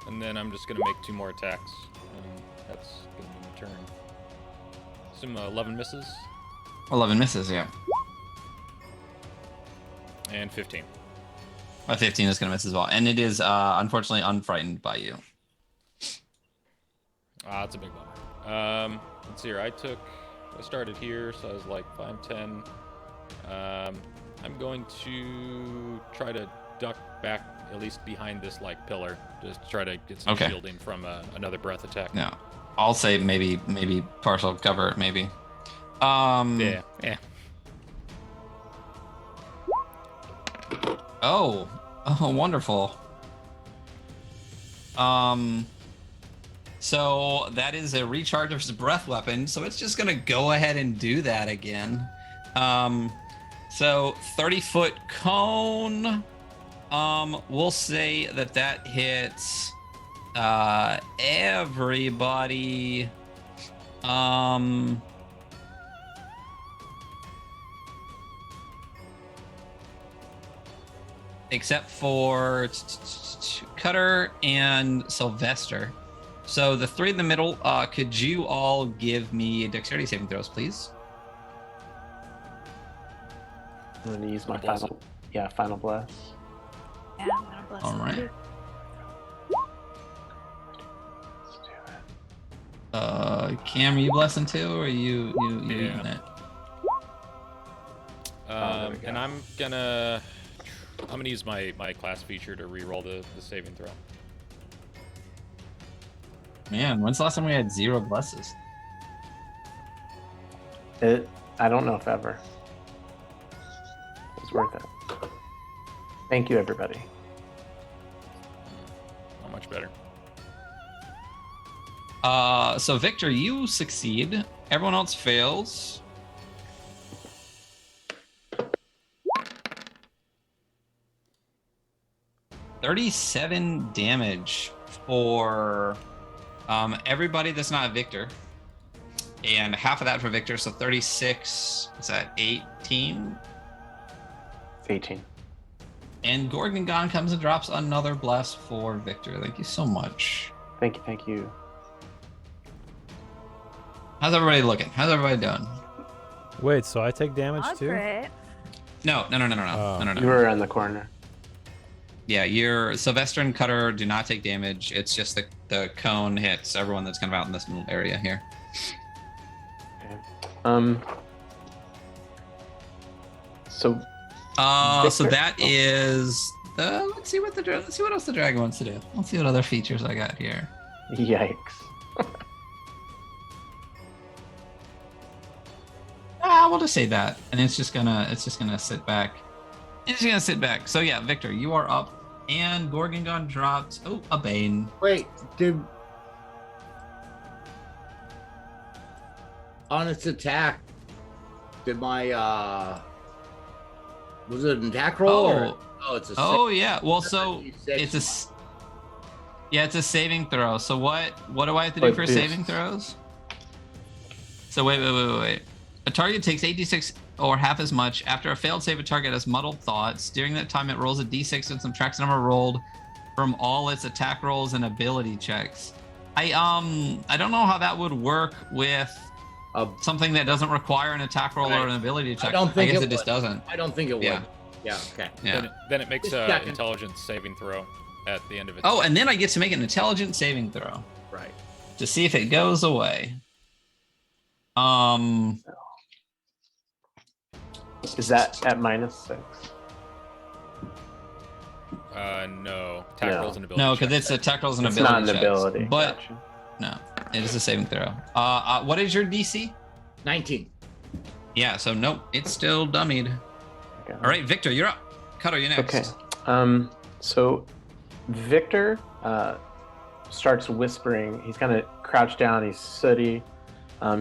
And then I'm just gonna make 2 more attacks. And that's gonna be my turn. Some 11 misses 11 misses, yeah. and 15. 15 is gonna miss as well, and it is unfortunately unfrightened by you. That's a big bummer. Let's see here. I started here, so I was like 5, 10. I'm going to try to duck back at least behind this like pillar, just try to get some Okay. shielding from another breath attack. No, I'll say maybe partial cover, maybe. Yeah. Oh, wonderful. So that is a recharge of breath weapon. So it's just gonna go ahead and do that again. So 30-foot cone. We'll say that hits everybody. Except for Cutter and Sylvester. So the 3 in the middle, could you all give me dexterity saving throws, please? I'm gonna use my Bless final bless. Yeah, I'm gonna bless All it right. too. Let's do it. Cam, are you blessing too, or are you Yeah. eating it? there we And go. I'm gonna use my class feature to re-roll the saving throw. Man, when's the last time we had 0 blesses? I don't know if ever. It's worth it. Thank you, everybody. Not much better. So Victor, you succeed. Everyone else fails. $37 damage for everybody that's not Victor, and half of that for Victor, so 36. Is that 18? It's 18. And Gordon Gone comes and drops another bless for Victor. Thank you so much. Thank you. How's everybody looking? How's everybody doing? Wait, so I take damage Not too? great. No. Oh. You were around the corner. Yeah, your Sylvester and Cutter do not take damage. It's just the cone hits everyone that's kind of out in this middle area here. Okay. So So Victor? that is let's see what else the dragon wants to do. Let's see what other features I got here. Yikes. We'll just say that, and it's just gonna sit back. It's just gonna sit back. So yeah, Victor, you are up, and Gorgongon dropped. Oh, a Bane. Wait, did on its attack? Did my was it an attack roll? Or, it's a. Oh yeah. Well, so it's it's a saving throw. So what do I have to do for saving throws? So wait. A target takes 8d6 or half as much. After a failed save, a target has muddled thoughts. During that time, it rolls a d6 and subtracts the number rolled from all its attack rolls and ability checks. I don't know how that would work with something that doesn't require an attack roll or an ability check. I guess it just doesn't. I don't think it would. Yeah. Yeah. Okay. Yeah. Then it makes an intelligence saving throw at the end of it. Oh, and then I get to make an intelligence saving throw. Right. To see if it goes away. Is that at -6? No. Attack rolls and ability. No, because checks. it's attack rolls and It's ability not an checks. ability. But Gotcha. no, it is a saving throw. What is your DC? 19. Yeah, so nope, it's still dummied. Okay. All right, Victor, you're up. Cutter, you're next. Okay. So Victor starts whispering. He's kind of crouched down. He's sooty.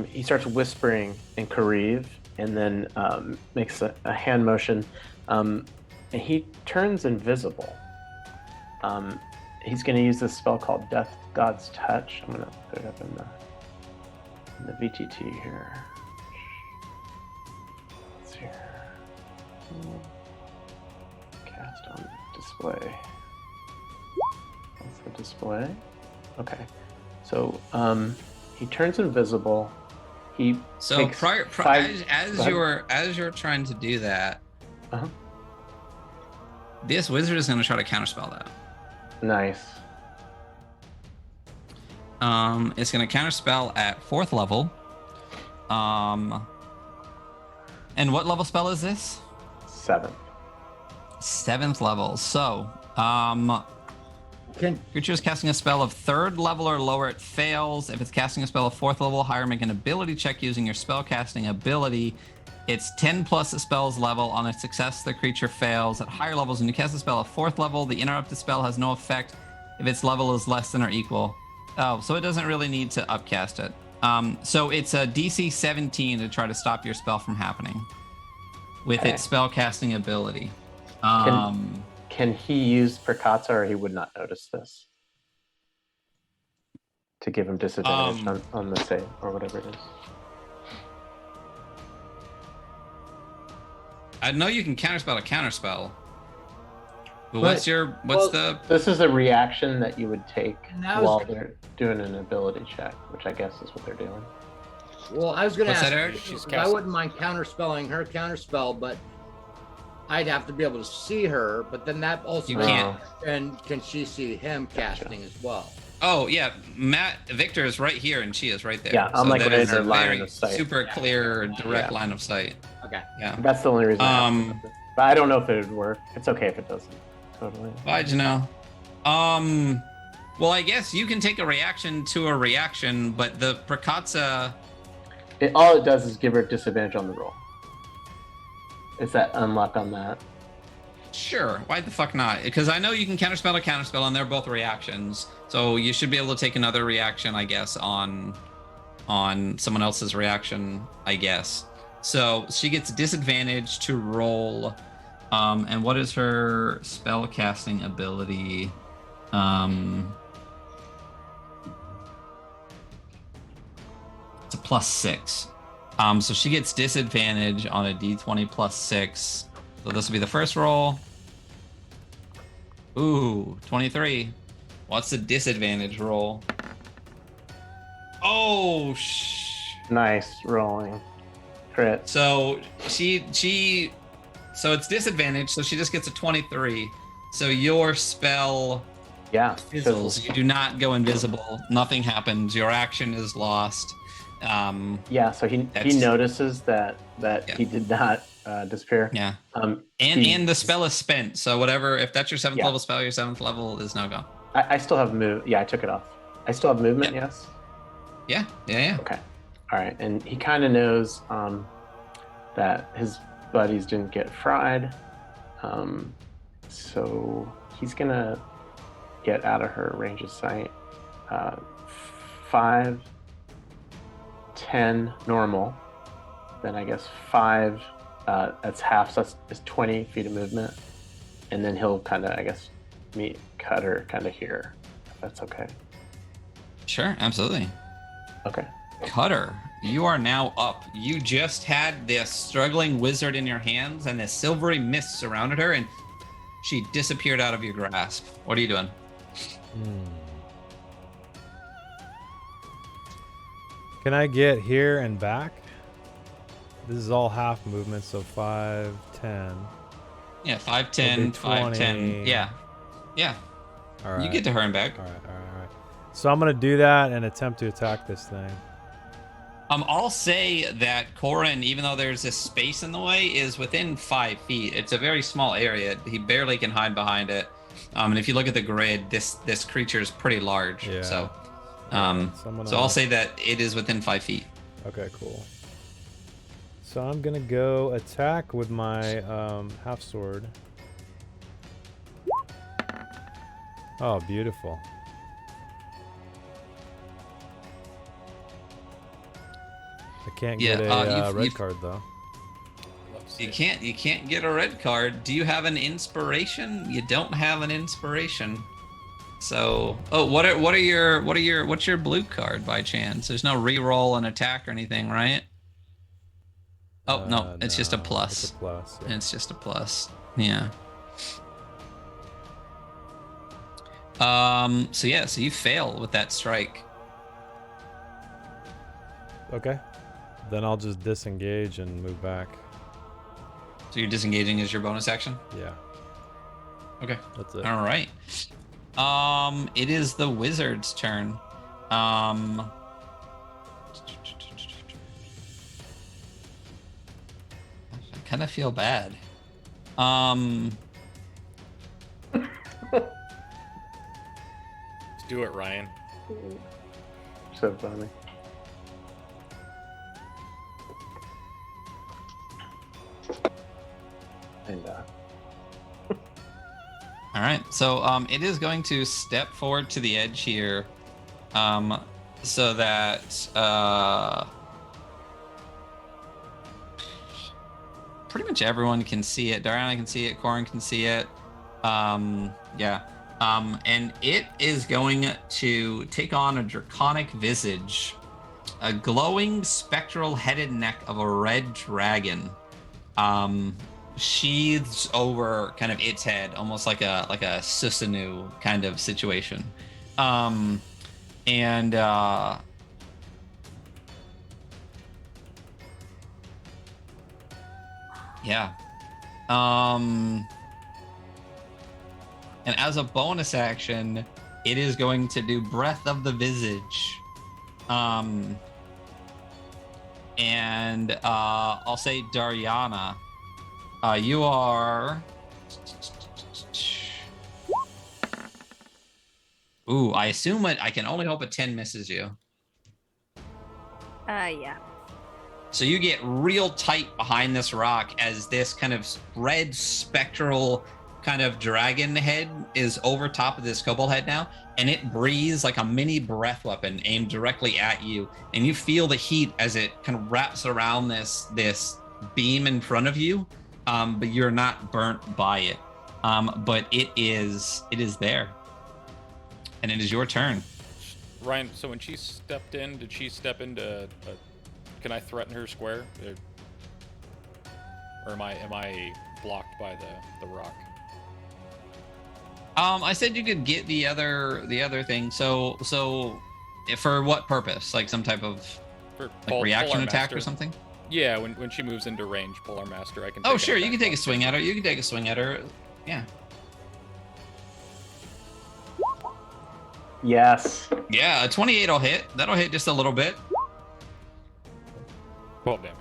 He starts whispering in Kariv, and then makes a hand motion. And he turns invisible. He's going to use this spell called Death God's Touch. I'm going to put it up in the VTT here. It's here. Cast on display. That's the display. Okay. So he turns invisible. He So takes five- as Go you're trying to do that, Uh-huh. this wizard is going to try to counterspell that. Nice. It's going to counterspell at 4th level. And what level spell is this? 7. 7th level. So, creature is casting a spell of 3rd level or lower, it fails. If it's casting a spell of 4th level or higher, make an ability check using your spell casting ability. It's 10 plus the spell's level. On a success, the creature fails. At higher levels, when you cast a spell of 4th level, the interrupted spell has no effect if its level is less than or equal. Oh, so it doesn't really need to upcast it. So it's a DC 17 to try to stop your spell from happening with its spell casting ability. Can he use Perkatza, or he would not notice this? To give him disadvantage on the save, or whatever it is. I know you can counterspell a counterspell. But But- This is a reaction that you would take And that was- while they're doing an ability check, which I guess is what they're doing. Well, I was going to What's ask that, Eric? you, She's 'cause I casting- wouldn't mind counterspelling her counterspell, but I'd have to be able to see her. But then that also You can't. And can she see him casting as well? Oh yeah, Victor is right here and she is right there. Yeah, I'm like that right is in a her line very of sight. super clear, direct Yeah. line of sight. Okay. Yeah. That's the only reason. I Um, asked about it. But I don't know if it would work. It's okay if it doesn't. Totally. Why'd you know? Well, I guess you can take a reaction to a reaction, but the Perkatza. All it does is give her disadvantage on the roll. Is that unlock on that? Sure, why the fuck not? Because I know you can counterspell a counterspell, and they're both reactions. So you should be able to take another reaction, I guess, on someone else's reaction, I guess. So she gets disadvantage to roll. And what is her spell casting ability? It's a +6. So she gets disadvantage on a d20 +6. So this will be the first roll. Ooh, 23. What's the disadvantage roll? Oh, Nice rolling. Crit. So so it's disadvantage, so she just gets a 23. So your spell Yeah. fizzles. You do not go invisible. Nothing happens. Your action is lost. Yeah, so he That's- notices that Yeah. he did not disappear. Yeah. Um, And he- and the spell is spent. So whatever, if that's your 7th Yeah. level spell, your 7th level is now gone. I still have move. Yeah, I took it off. I still have movement. Yeah. Yes. Yeah. Okay. All right. And he kind of knows that his buddies didn't get fried. So he's gonna get out of her range of sight. 5, 10 normal. Then I guess 5. That's half. So that's 20 feet of movement. And then he'll kind of, I guess, cut her kind of here. If that's okay. Sure, absolutely. Okay. Cutter, you are now up. You just had this struggling wizard in your hands, and this silvery mist surrounded her, and she disappeared out of your grasp. What are you doing? Can I get here and back? This is all half movement, so 5, 10. Yeah, 5, It'll 10, be 5, 10. 20. Yeah. All right. You get to her and back. All right. So I'm gonna do that and attempt to attack this thing. I'll say that Corin, even though there's this space in the way, is within 5 feet. It's a very small area. He barely can hide behind it. And if you look at the grid, this creature is pretty large. Yeah. So, I'm so gonna- I'll say that it is within 5 feet. Okay, cool. So I'm gonna go attack with my half sword. Oh, beautiful. I can't get a red card though. You can't get a red card. Do you have an inspiration? You don't have an inspiration. So, what's your blue card by chance? There's no reroll an attack or anything, right? Oh no, it's just a plus. It's a plus. Yeah. It's just a plus. Yeah. So you fail with that strike. Okay. Then I'll just disengage and move back. So you're disengaging as your bonus action? Yeah. Okay. That's it. All right. It is the wizard's turn. I kind of feel bad. Let's do it, Ryan. So funny. And All right. So it is going to step forward to the edge here, so that pretty much everyone can see it. Dariana can see it. Corin can see it. Yeah. And it is going to take on a draconic visage, a glowing spectral headed neck of a red dragon. Sheathes over kind of its head, almost like a Susanoo kind of situation. Yeah. And as a bonus action, it is going to do Breath of the Visage. And I'll say Dariana. You are. Ooh, I assume I can only hope a 10 misses you. Yeah. So you get real tight behind this rock as this kind of red spectral kind of dragon head is over top of this kobold head now, and it breathes like a mini breath weapon aimed directly at you, and you feel the heat as it kind of wraps around this beam in front of you, but you're not burnt by it. But it is there, and it is your turn. Ryan, so when she stepped in, did she step into? Can I threaten her square, or am I blocked by the rock? I said you could get the other thing. So for what purpose? Like some type of reaction Polar attack Master. or something? Yeah, when she moves into range, Polar Master, I can. Oh take sure, an you can attack take a off. swing at her. You can take a swing at her. Yeah. yes. Yeah, a 28 will hit. That'll hit just a little bit. 12 damage.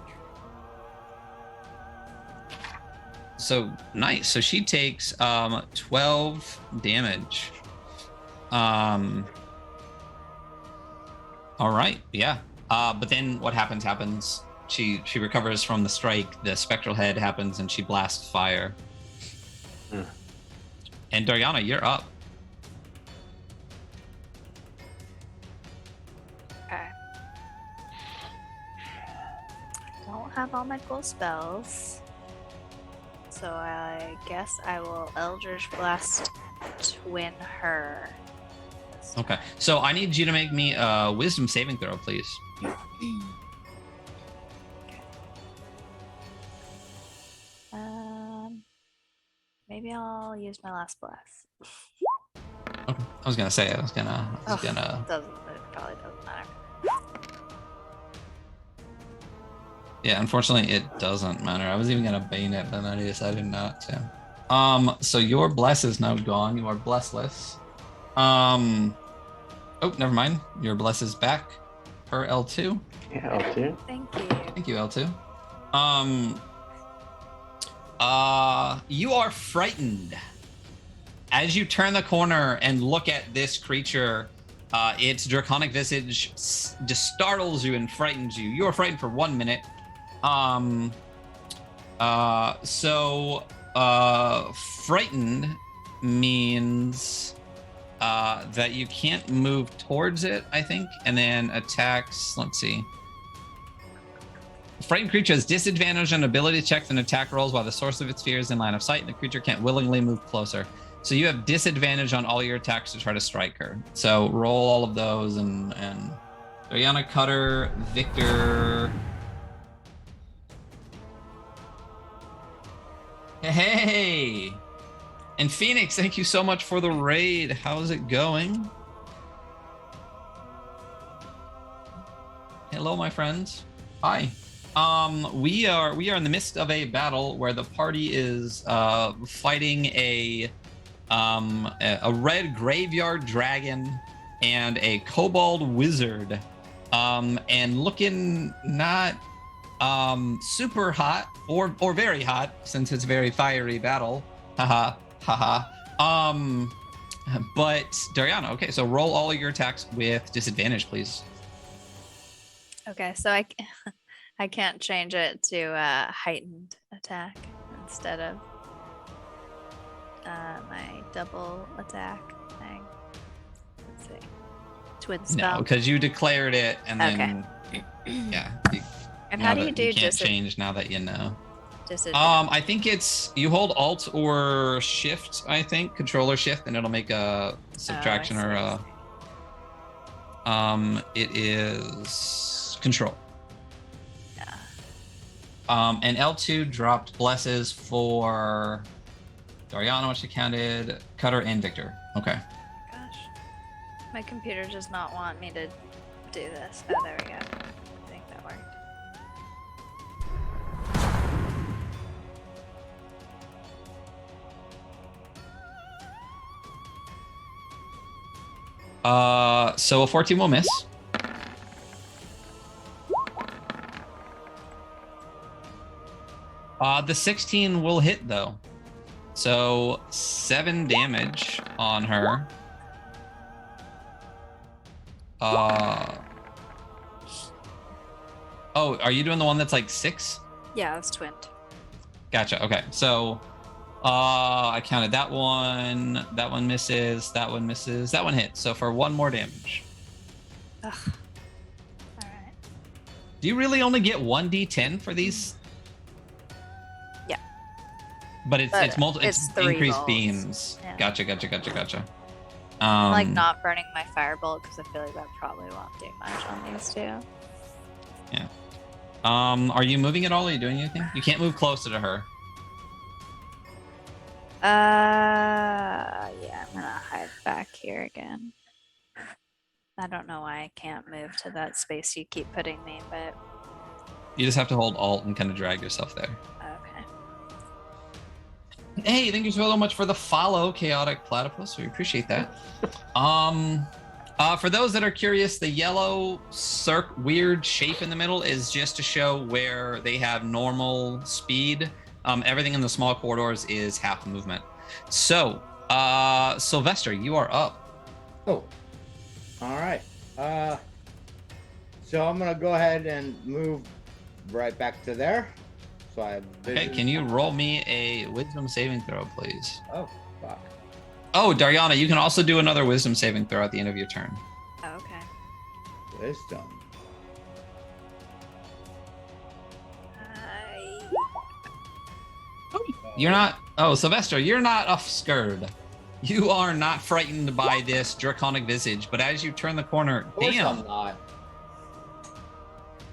So nice. So she takes 12 damage. All right, yeah. But then what happens. She recovers from the strike. The spectral head happens, and she blasts fire. And Dariana, you're up. Okay. Don't have all my cool spells. So I guess I will Eldritch Blast twin her. Okay. So I need you to make me a wisdom saving throw, please. Maybe I'll use my last blast. Okay. I was gonna. It probably doesn't matter. Yeah, unfortunately, it doesn't matter. I was even gonna bane it, but then I decided not to. So your bless is now gone. You are blessless. Oh, never mind. Your bless is back per L2. Yeah, L2. Thank you. Thank you, L2. You are frightened as you turn the corner and look at this creature. Its draconic visage just startles you and frightens you. You are frightened for 1 minute. Frightened means that you can't move towards it, I think, and then attacks. Let's see. Frightened creature has disadvantage on ability checks and attack rolls while the source of its fear is in line of sight, and the creature can't willingly move closer. So you have disadvantage on all your attacks to try to strike her. So roll all of those, and Dariana, Cutter, Victor. Hey! And Phoenix, thank you so much for the raid. How's it going? Hello, my friends. Hi. We are in the midst of a battle where the party is fighting a red graveyard dragon and a kobold wizard, and looking not super hot or very hot, since it's a very fiery battle. Haha, haha. But Dariana, okay, so roll all of your attacks with disadvantage, please. Okay, so I can't change it to heightened attack instead of my double attack thing. Let's see. Twin spell. No, because you declared it, and then yeah. And how do you do you can't change now that you know? disadvantage? I think it's you hold Alt or Shift. I think Control or Shift, and it'll make a subtraction I or see. a. It is Control. Yeah. And L2 dropped blesses for Dariana, which accounted Cutter and Victor. Okay. Gosh. My computer does not want me to do this. Oh, there we go. I think that worked. So a 14 will miss. The 16 will hit though. So 7 damage on her. Oh, are you doing the one that's like 6? Yeah, it's twinned. Gotcha. Okay. So I counted that one. That one misses. That one misses. That one hits. So for 1 more damage. Ugh. Alright. Do you really only get 1d10 for these? Yeah. But it's But it's it's 3 increased rolls. beams. Yeah. Gotcha. I'm like not burning my firebolt because I feel like that probably won't do much on these two. Are you moving at all? Are you doing anything? You can't move closer to her. Yeah, I'm gonna hide back here again. I don't know why I can't move to that space you keep putting me, but You just have to hold Alt and kind of drag yourself there. okay. Hey, thank you so much for the follow, Chaotic Platypus. We appreciate that. For those that are curious, the yellow weird shape in the middle is just to show where they have normal speed. Everything in the small corridors is half movement. So, Sylvester, you are up. Oh, all right. So I'm gonna go ahead and move right back to there. So I have Okay, vision. can you roll me a wisdom saving throw, please? Oh, fuck. Oh, Dariana, you can also do another wisdom saving throw at the end of your turn. Oh, okay. Wisdom. You're not. Oh, Sylvester, you're not scared. You are not frightened by this draconic visage, but as you turn the corner, Of course damn, I'm not.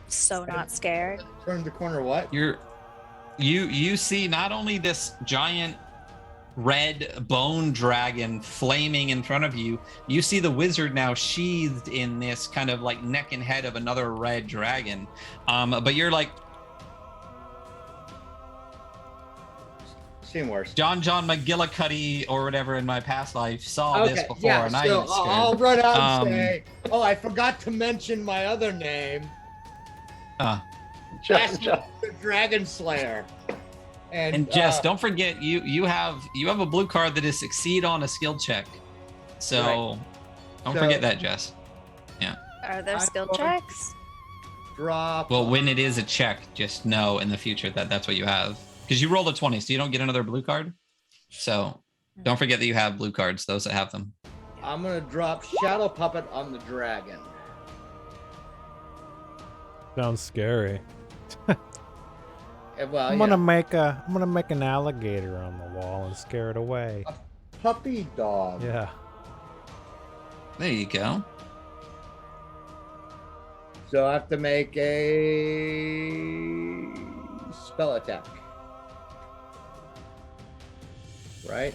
So not scared. Turn the corner. What? you see not only this giant red bone dragon flaming in front of you, you see the wizard now sheathed in this kind of like neck and head of another red dragon. But you're like, Seen worse. John McGillicuddy or whatever in my past life saw this before, yeah, and I so ain't scared. I'll run out and Um, say, oh, I forgot to mention my other name. Just, That's the Dragon Slayer. And Jess, don't forget you have a blue card that is succeed on a skill check. So Right. don't So- forget that, Jess. Are there I'm skill going- checks? drop. Well, when it is a check, just know in the future that that's what you have. Because you rolled a 20, so you don't get another blue card. So don't forget that you have blue cards, those that have them. I'm gonna drop Shadow Puppet on the dragon. Sounds scary. Well, I'm gonna make an alligator on the wall and scare it away. puppy dog. Yeah. There you go. So I have to make a spell attack. Right?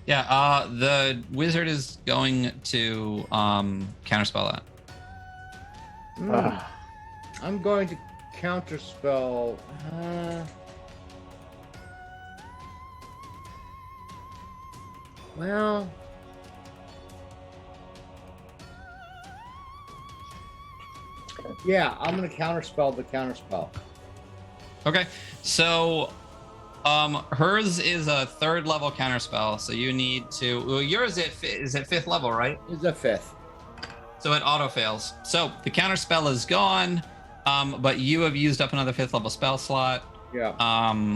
Yeah, the wizard is going to counterspell that. I'm going to counterspell. Well, yeah, I'm going to counterspell the counterspell. Okay, so hers is a 3rd level counterspell, so you need to. Well, yours is at 5th level, right? It's a 5th. So it auto fails. So the counterspell is gone, but you have used up another 5th level spell slot. Yeah.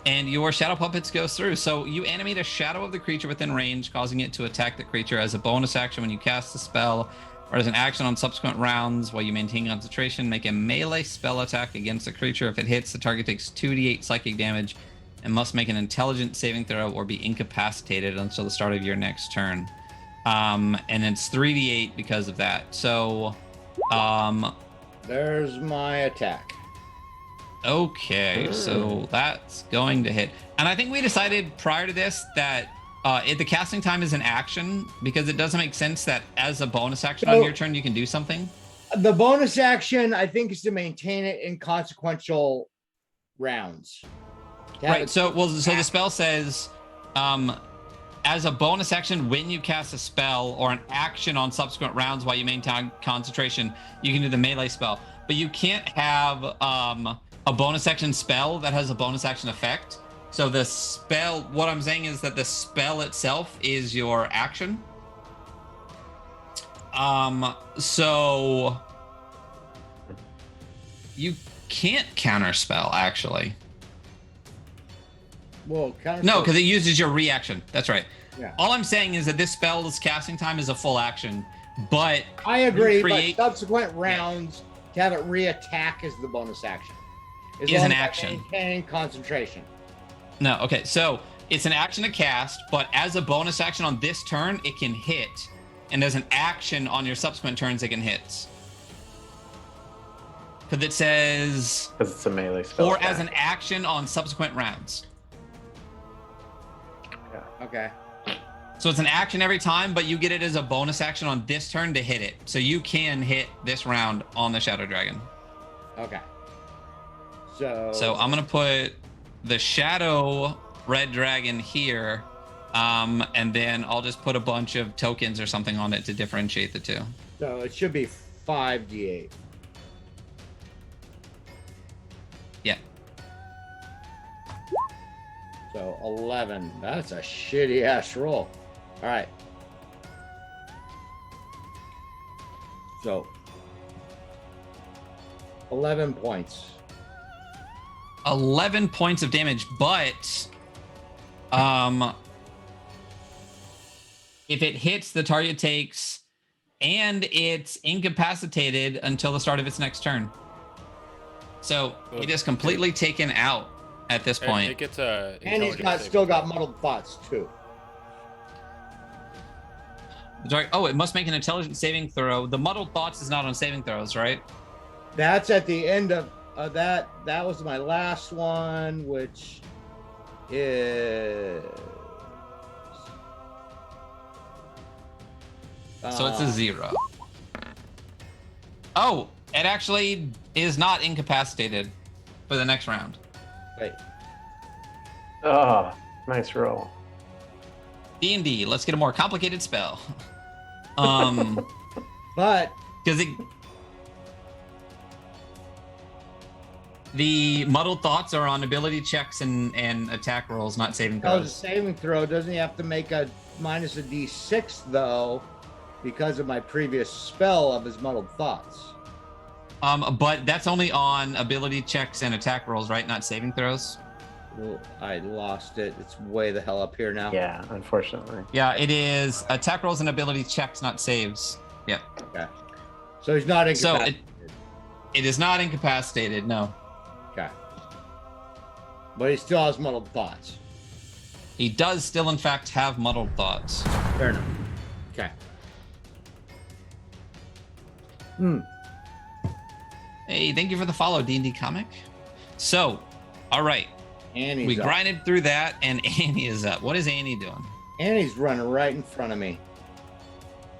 And your shadow puppets goes through. So you animate a shadow of the creature within range, causing it to attack the creature as a bonus action when you cast the spell, or as an action on subsequent rounds while you maintain concentration. Make a melee spell attack against the creature. If it hits, the target takes 2d8 psychic damage and must make an intelligence saving throw or be incapacitated until the start of your next turn. And it's 3d8 because of that. So, There's my attack. okay, so that's going to hit. And I think we decided prior to this that the casting time is an action, because it doesn't make sense that as a bonus action on So- your turn you can do something. The bonus action, I think, is to maintain it in consequential rounds. To have Right. it- So the spell says, as a bonus action, when you cast a spell or an action on subsequent rounds while you maintain concentration, you can do the melee spell. But you can't have a bonus action spell that has a bonus action effect. So the spell, what I'm saying is that the spell itself is your action. So you can't counterspell, actually. Well, No, because it uses your reaction. That's right. Yeah. All I'm saying is that this spell's casting time is a full action, but I agree, create- but subsequent rounds to have it re-attack is the bonus action. As Is long an as I action. Maintain concentration. no, okay. So it's an action to cast, but as a bonus action on this turn, it can hit, and as an action on your subsequent turns, it can hit. Because it says, Because it's a melee spell. or as attack. an action on subsequent rounds. Okay. So it's an action every time, but you get it as a bonus action on this turn to hit it. So you can hit this round on the Shadow Dragon. Okay. So. So I'm gonna put the Shadow Red Dragon here, and then I'll just put a bunch of tokens or something on it to differentiate the two. So it should be 5d8. Yeah. So 11. That's a shitty ass roll. All right. So 11 points. 11 points of damage, but if it hits, the target takes, and it's incapacitated until the start of its next turn. So it is completely taken out at this point. It gets a. And he's intelligence still saving got throw. muddled thoughts too. Oh, it must make an intelligence saving throw. The muddled thoughts is not on saving throws, right? That's at the end of that. That was my last one, which is. So it's a 0. Oh, it actually is not incapacitated for the next round. Wait. Oh, nice roll. D&D, let's get a more complicated spell. But Because the muddled thoughts are on ability checks and attack rolls, not saving that was a throws. saving throw. Doesn't he have to make a minus a d6 though, because of my previous spell of his muddled thoughts? But that's only on ability checks and attack rolls, right? Not saving throws. Well, I lost it. It's way the hell up here now. Yeah, unfortunately. Yeah, it is attack rolls and ability checks, not saves. Yep. Okay. So he's not So incapacitated. it is not incapacitated. No, Okay. But he still has muddled thoughts. he does still, in fact, have muddled thoughts. Fair enough. Okay. Hey, thank you for the follow, D&D comic. So, all right, And he's we up. grinded through that, and Annie is up. What is Annie doing? And he's running right in front of me.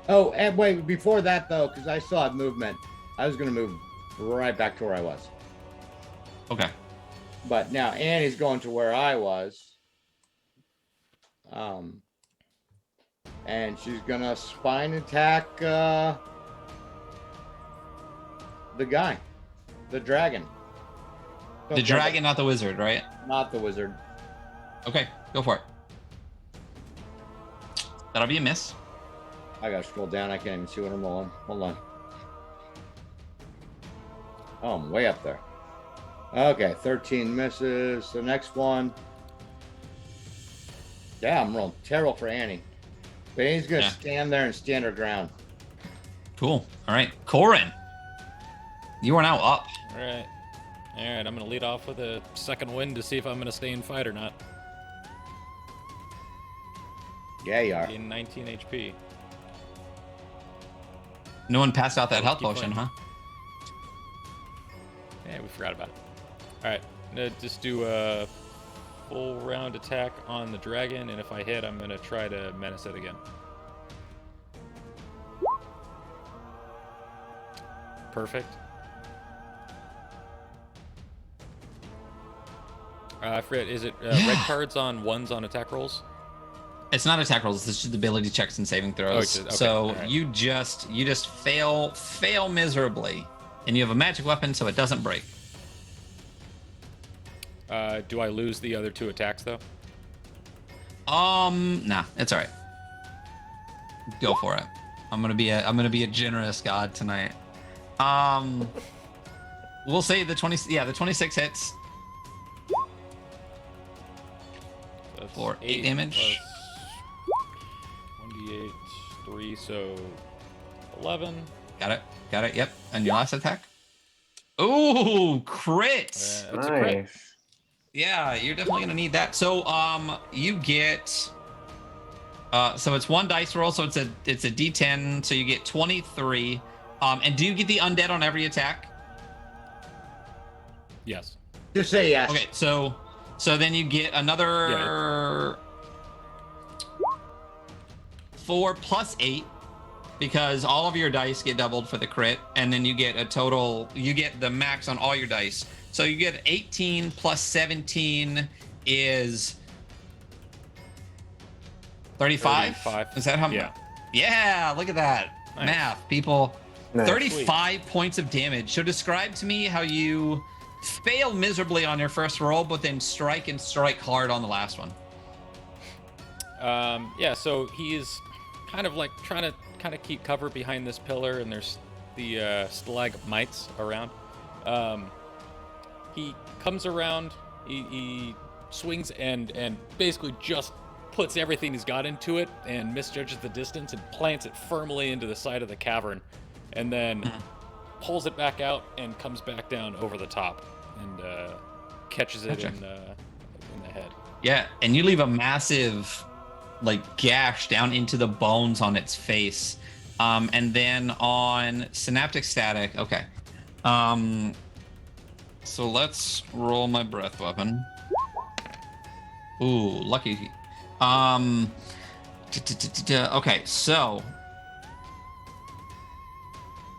Oh, and wait, before that though, because I still have movement, I was gonna move right back to where I was. Okay. But now Annie's going to where I was. And she's gonna spine attack the guy. The dragon. The dragon, not the wizard, right? Not the wizard. Okay, go for it. That'll be a miss. I gotta scroll down. I can't even see what I'm rolling. Hold on. Oh, I'm way up there. Okay, 13 misses. The next one. Yeah, I'm rolling terrible for Annie. But Annie's gonna Yeah. stand there and stand her ground. Cool. All right, Corin, you are now up. All right. I'm gonna lead off with a second wind to see if I'm gonna stay in fight or not. Yeah, you are. In 19 HP. No one passed out that health Keep potion, huh? Yeah, we forgot about it. All right, I'm gonna just do a full round attack on the dragon, and if I hit, I'm gonna try to menace it again. Perfect. I forget, is it red cards on ones on attack rolls? It's not attack rolls. It's just ability checks and saving throws. it's just- okay, So all right. you just fail miserably, and you have a magic weapon, so it doesn't break. Do I lose the other 2 attacks though? Nah, it's all right. Go for it. I'm gonna be a generous god tonight. We'll say the 26 hits. That's For 8 damage. Plus 1d8, 3, so 11. Got it. Yep. And your last attack. Ooh, crit. That's a crit. Nice. Yeah, you're definitely gonna need that. So you get so it's 1 dice roll, so it's a D10, so you get 23. And do you get the undead on every attack? Yes. Just say yes. Okay, so then you get another 4 plus 8, because all of your dice get doubled for the crit, and then you get the max on all your dice. So you get 18 plus 17 is 35. 35. Is that how much? Yeah. Yeah, look at that. Nice. Math, people. Nice. 35 points of damage. So describe to me how you fail miserably on your first roll, but then strike and strike hard on the last one. Yeah, so he is kind of like trying to keep cover behind this pillar, and there's the stalagmites around. He comes around, he swings and basically just puts everything he's got into it and misjudges the distance and plants it firmly into the side of the cavern, and then pulls it back out and comes back down over the top and catches it in the head. Yeah, and you leave a massive like gash down into the bones on its face. And then on Synaptic Static, okay. So let's roll my breath weapon. Ooh, lucky. Okay, so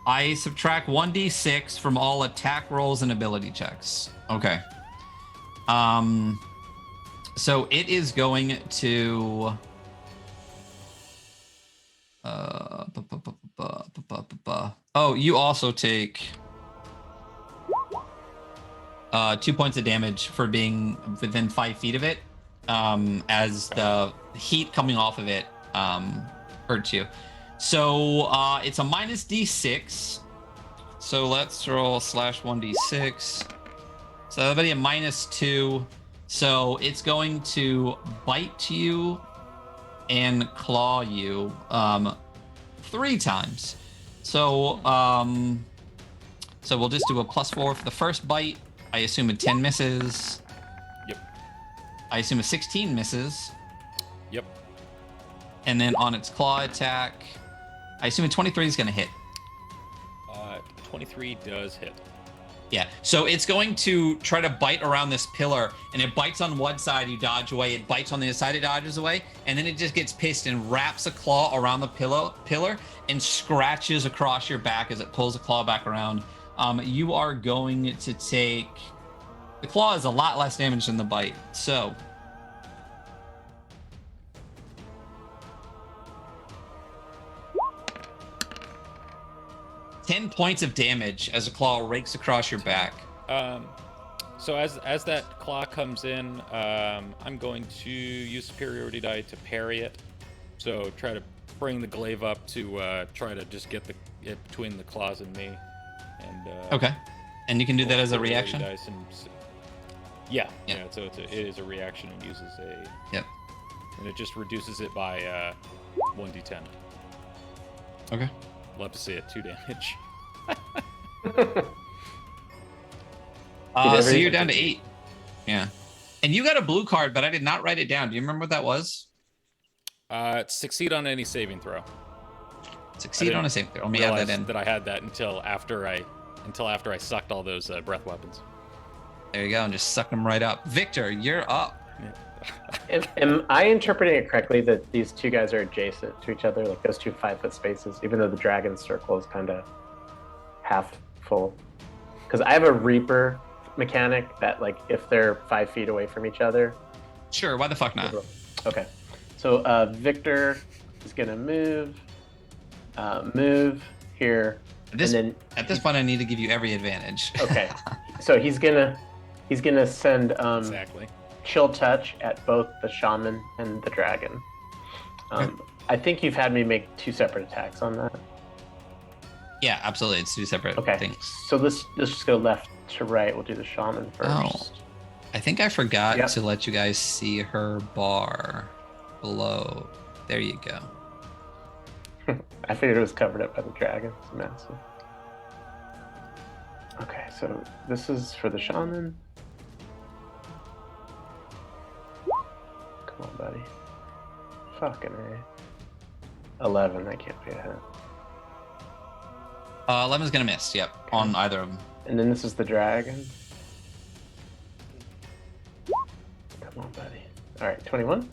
I subtract 1d6 from all attack rolls and ability checks. Okay. So it is going to oh, you also take 2 points of damage for being within 5 feet of it, as the heat coming off of it hurts you. So it's a minus d6. So let's roll /1d6. So that'll be a -2. So it's going to bite you and claw you 3 times. So so we'll just do a +4 for the first bite. I assume a 10 misses. Yep. I assume a 16 misses. Yep. And then on its claw attack, I assume a 23 is going to hit. 23 does hit. Yeah, so it's going to try to bite around this pillar, and it bites on one side, you dodge away. It bites on the other side, it dodges away, and then it just gets pissed and wraps a claw around the pillar and scratches across your back as it pulls the claw back around. You are going to take... The claw is a lot less damage than the bite, so... $10 points of damage as a claw rakes across your back. So as that claw comes in, I'm going to use superiority die to parry it. So try to bring the glaive up to try to just get it between the claws and me. And okay, and you can do that as a reaction. Yeah. So it is a reaction and uses a. Yep. And it just reduces it by 1d10. Okay. Love to see it. 2 damage. So you're down to 8. Yeah. And you got a blue card, but I did not write it down. Do you remember what that was? Succeed on any saving throw. Succeed on a saving throw. Let me add that in. That I had that until after I sucked all those breath weapons. There you go, and just suck them right up. Victor, you're up. Am I interpreting it correctly that these two guys are adjacent to each other, like those 2 5-foot spaces, even though the dragon circle is kind of half full? Because I have a Reaper mechanic that, like, if they're 5 feet away from each other. Sure, why the fuck not? Okay, so Victor is gonna move here, At this point, I need to give you every advantage. Okay, so he's gonna send Exactly. Chill Touch at both the shaman and the dragon. I think you've had me make 2 separate attacks on that. Yeah, absolutely. It's 2 separate things. So let's just go left to right. We'll do the shaman first. Oh, I think I forgot Yep. to let you guys see her bar below. There you go. I figured it was covered up by the dragon. It's massive. Okay, so this is for the shaman. Come on, buddy. Fucking A. 11, that can't be a hit. 11's gonna miss. Yep, on either of them. And then this is the dragon. Come on, buddy. All right, 21.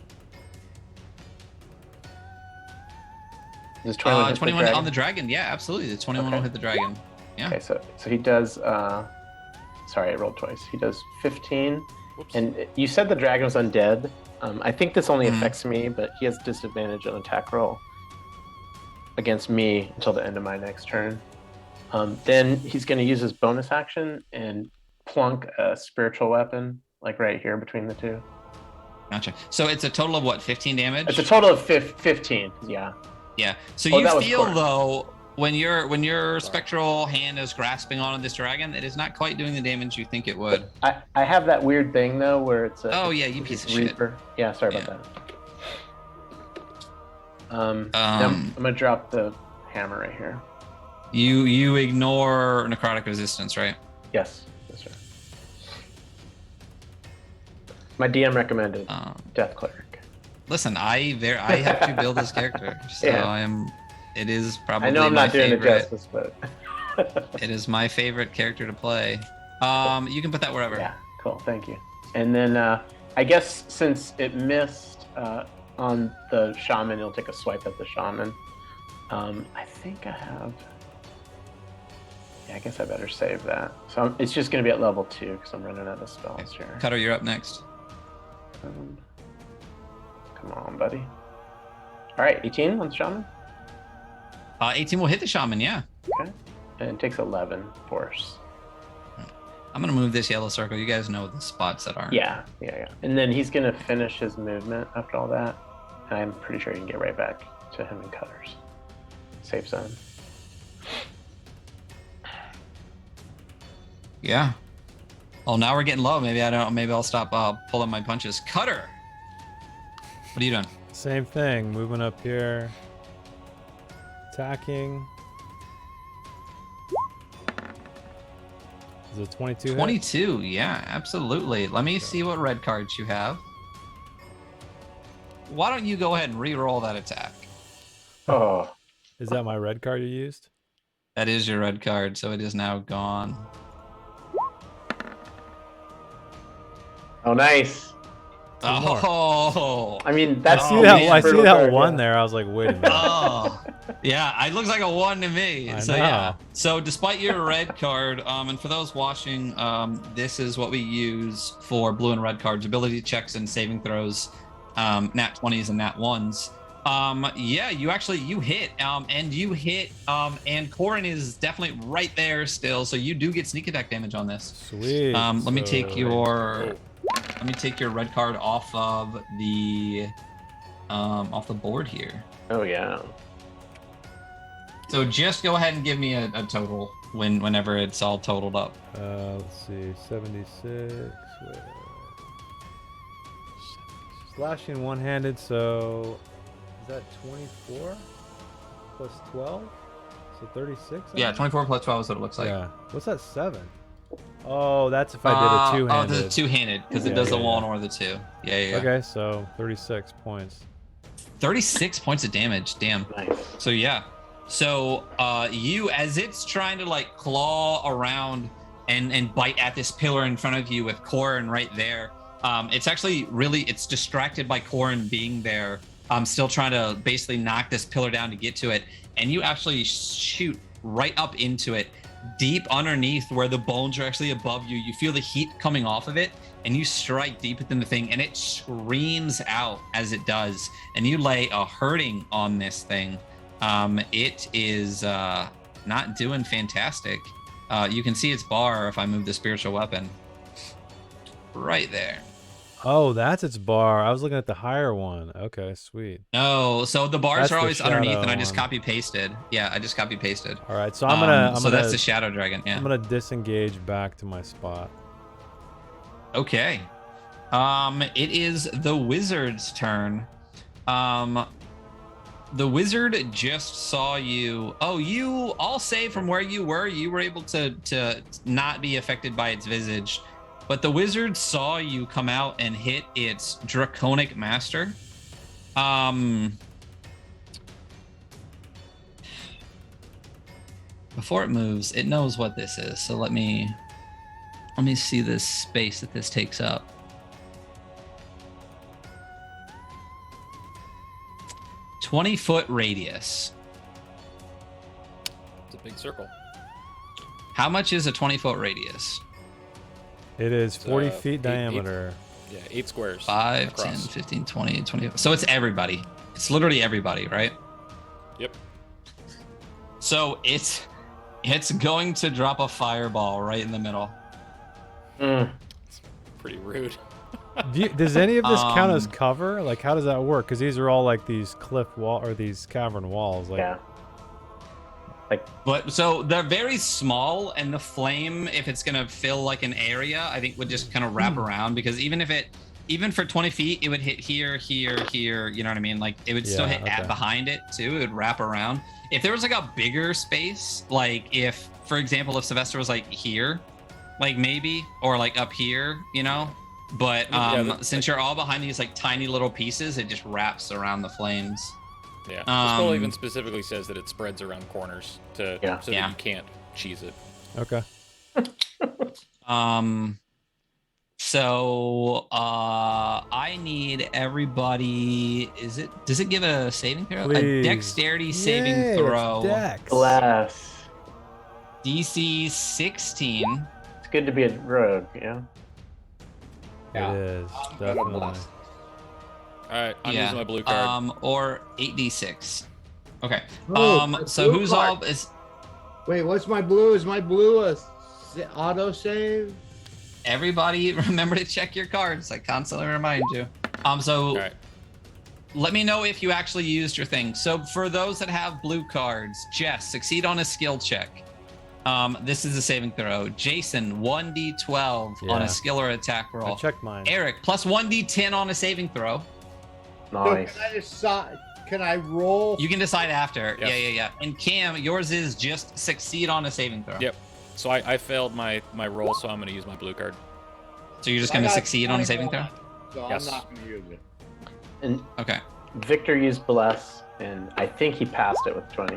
Does 21 hit 21 the dragon? on the dragon. Yeah, absolutely. The 21 will Okay. hit the dragon. Yeah. Okay, so he does. Sorry, I rolled twice. He does 15. Whoops. And you said the dragon was undead. I think this only Mhm. affects me, but he has disadvantage on attack roll against me until the end of my next turn. Then he's going to use his bonus action and plunk a spiritual weapon, like right here between the two. Gotcha. So it's a total of what, 15 damage? It's a total of 15. Yeah. Yeah. So Oh, you that was feel Corin. though, when your spectral hand is grasping onto this dragon, it is not quite doing the damage you think it would. I have that weird thing though where it's a Oh yeah, you piece of shit. Reaper. Yeah, sorry about that. I'm gonna drop the hammer right here. You ignore necrotic resistance, right? Yes, that's right. My DM recommended Death Cleric. Listen, I have to build this character, so Yeah. It is probably I know I'm my not doing favorite. it justice, but It is my favorite character to play. You can put that wherever. yeah, cool, thank you. And then I guess since it missed on the shaman, you'll take a swipe at the shaman. I think I have. Yeah, I guess I better save that. So it's just going to be at level 2 because I'm running out of spells here. Cutter, you're up next. Come on, buddy. All right, 18 on the shaman. 18 will hit the shaman, yeah. Okay. And it takes 11 force. I'm gonna move this yellow circle. You guys know the spots that aren't. Yeah. And then he's going to finish his movement after all that. And I'm pretty sure you can get right back to him and Cutters. Safe zone. Yeah. Oh, now we're getting low. Maybe I'll stop pulling my punches. Cutter. What are you doing? Same thing. Moving up here. Attacking. Is it 22? hit? 22. Yeah, absolutely. Let me see what red cards you have. Why don't you go ahead and re-roll that attack? Oh, Is that my red card you used? That is your red card, so it is now gone. nice. more. Oh. I mean, that's I see that- the I see brutal that card, one yeah. there. I was like, wait a minute. Oh, yeah, it looks like a 1 to me. I So know. yeah. So despite your red card, and for those watching, this is what we use for blue and red cards: ability checks and saving throws, nat 20s and nat 1s. Yeah, you hit, and you hit, and Corin is definitely right there still. So you do get sneak attack damage on this. Sweet. Let me take So- your red card off of the board here. Oh, yeah. So just go ahead and give me a total whenever it's all totaled up. Let's see, 76. Slashing one-handed, so is that 24 plus 12? So 36? Yeah, 24 plus 12 is what it looks like. Yeah. What's that, 7? Oh, that's if I did a two-handed. Oh, the two-handed, because it Yeah, does the yeah, one yeah. or the two. Yeah. Okay, so 36 points. 36 points of damage. Damn. Nice. So yeah. So you, as it's trying to like claw around and bite at this pillar in front of you with Corin right there, it's actually it's distracted by Corin being there. Still trying to basically knock this pillar down to get to it, and you actually shoot right up into it, deep underneath where the bones are actually above you. You feel the heat coming off of it, and you strike deep within the thing, and it screams out as it does, and you lay a hurting on this thing. It is not doing fantastic. You can see its bar if I move the spiritual weapon right there. Oh, that's its bar. I was looking at the higher one. Okay, sweet. No, so the bars That's are the always underneath, shadow and I just one. copy pasted. Yeah, I just copy pasted. All right, so I'm gonna. So that's the shadow dragon. Yeah. I'm gonna disengage back to my spot. Okay. It is the wizard's turn. The wizard just saw you. Oh, you all say from where you were able to not be affected by its visage. But the wizard saw you come out and hit its draconic master. Before it moves, it knows what this is. So let me see this space that this takes up. "20-foot radius." It's a big circle. How much is a 20-foot radius? It is 40 feet eight- diameter. Yeah, 8 squares. 5, 10, across. 15, 20, 25. So it's everybody. It's literally everybody, right? Yep. So it's going to drop a fireball right in the middle. Mm. Pretty rude. Does any of this count as Um, cover? Like, how does that work? Because these are all like these cliff wall or these cavern walls. Like, Yeah. But so they're very small, and the flame, if it's gonna fill like an area, I think would just kind of wrap around, because even for 20 feet, it would hit here, here, here. You know what I mean? Like it would still Yeah, hit okay. behind it too. It would wrap around. If there was like a bigger space, like if, for example, if Sylvester was like here, like maybe, or like up here, you know. But since you're all behind these like tiny little pieces, it just wraps around the flames. Yeah. The spell even Um, specifically says that it spreads around corners so Yeah. that Yeah. you can't cheese it. okay. So I need everybody. Does it give a saving throw? A Please. dexterity saving Yay, it's throw. Dex. Bless. DC 16. It's good to be a rogue, yeah? Yeah. It is I'm gonna definitely. bless. All right, I'm Yeah. using my blue card. Or 8d6. Okay. Oh, my So blue who's card. all is Wait, what's my blue? Is my blue a auto save? everybody remember to check your cards. I constantly remind you. So All right. let me know if you actually used your thing. So for those that have blue cards, Jess, succeed on a skill check. This is a saving throw. Jason, 1d12 on Yeah. a skill or attack I roll. checked mine. Eric, plus 1d10 on a saving throw. Nice. So can I decide? Can I roll? You can decide after. Yes. Yeah. And Cam, yours is just succeed on a saving throw. Yep. So I failed my roll, so I'm going to use my blue card. So you're just I going to got succeed on a saving throw? 21, So Yes. I'm not going to use it. And Okay. Victor used bless, and I think he passed it with 20.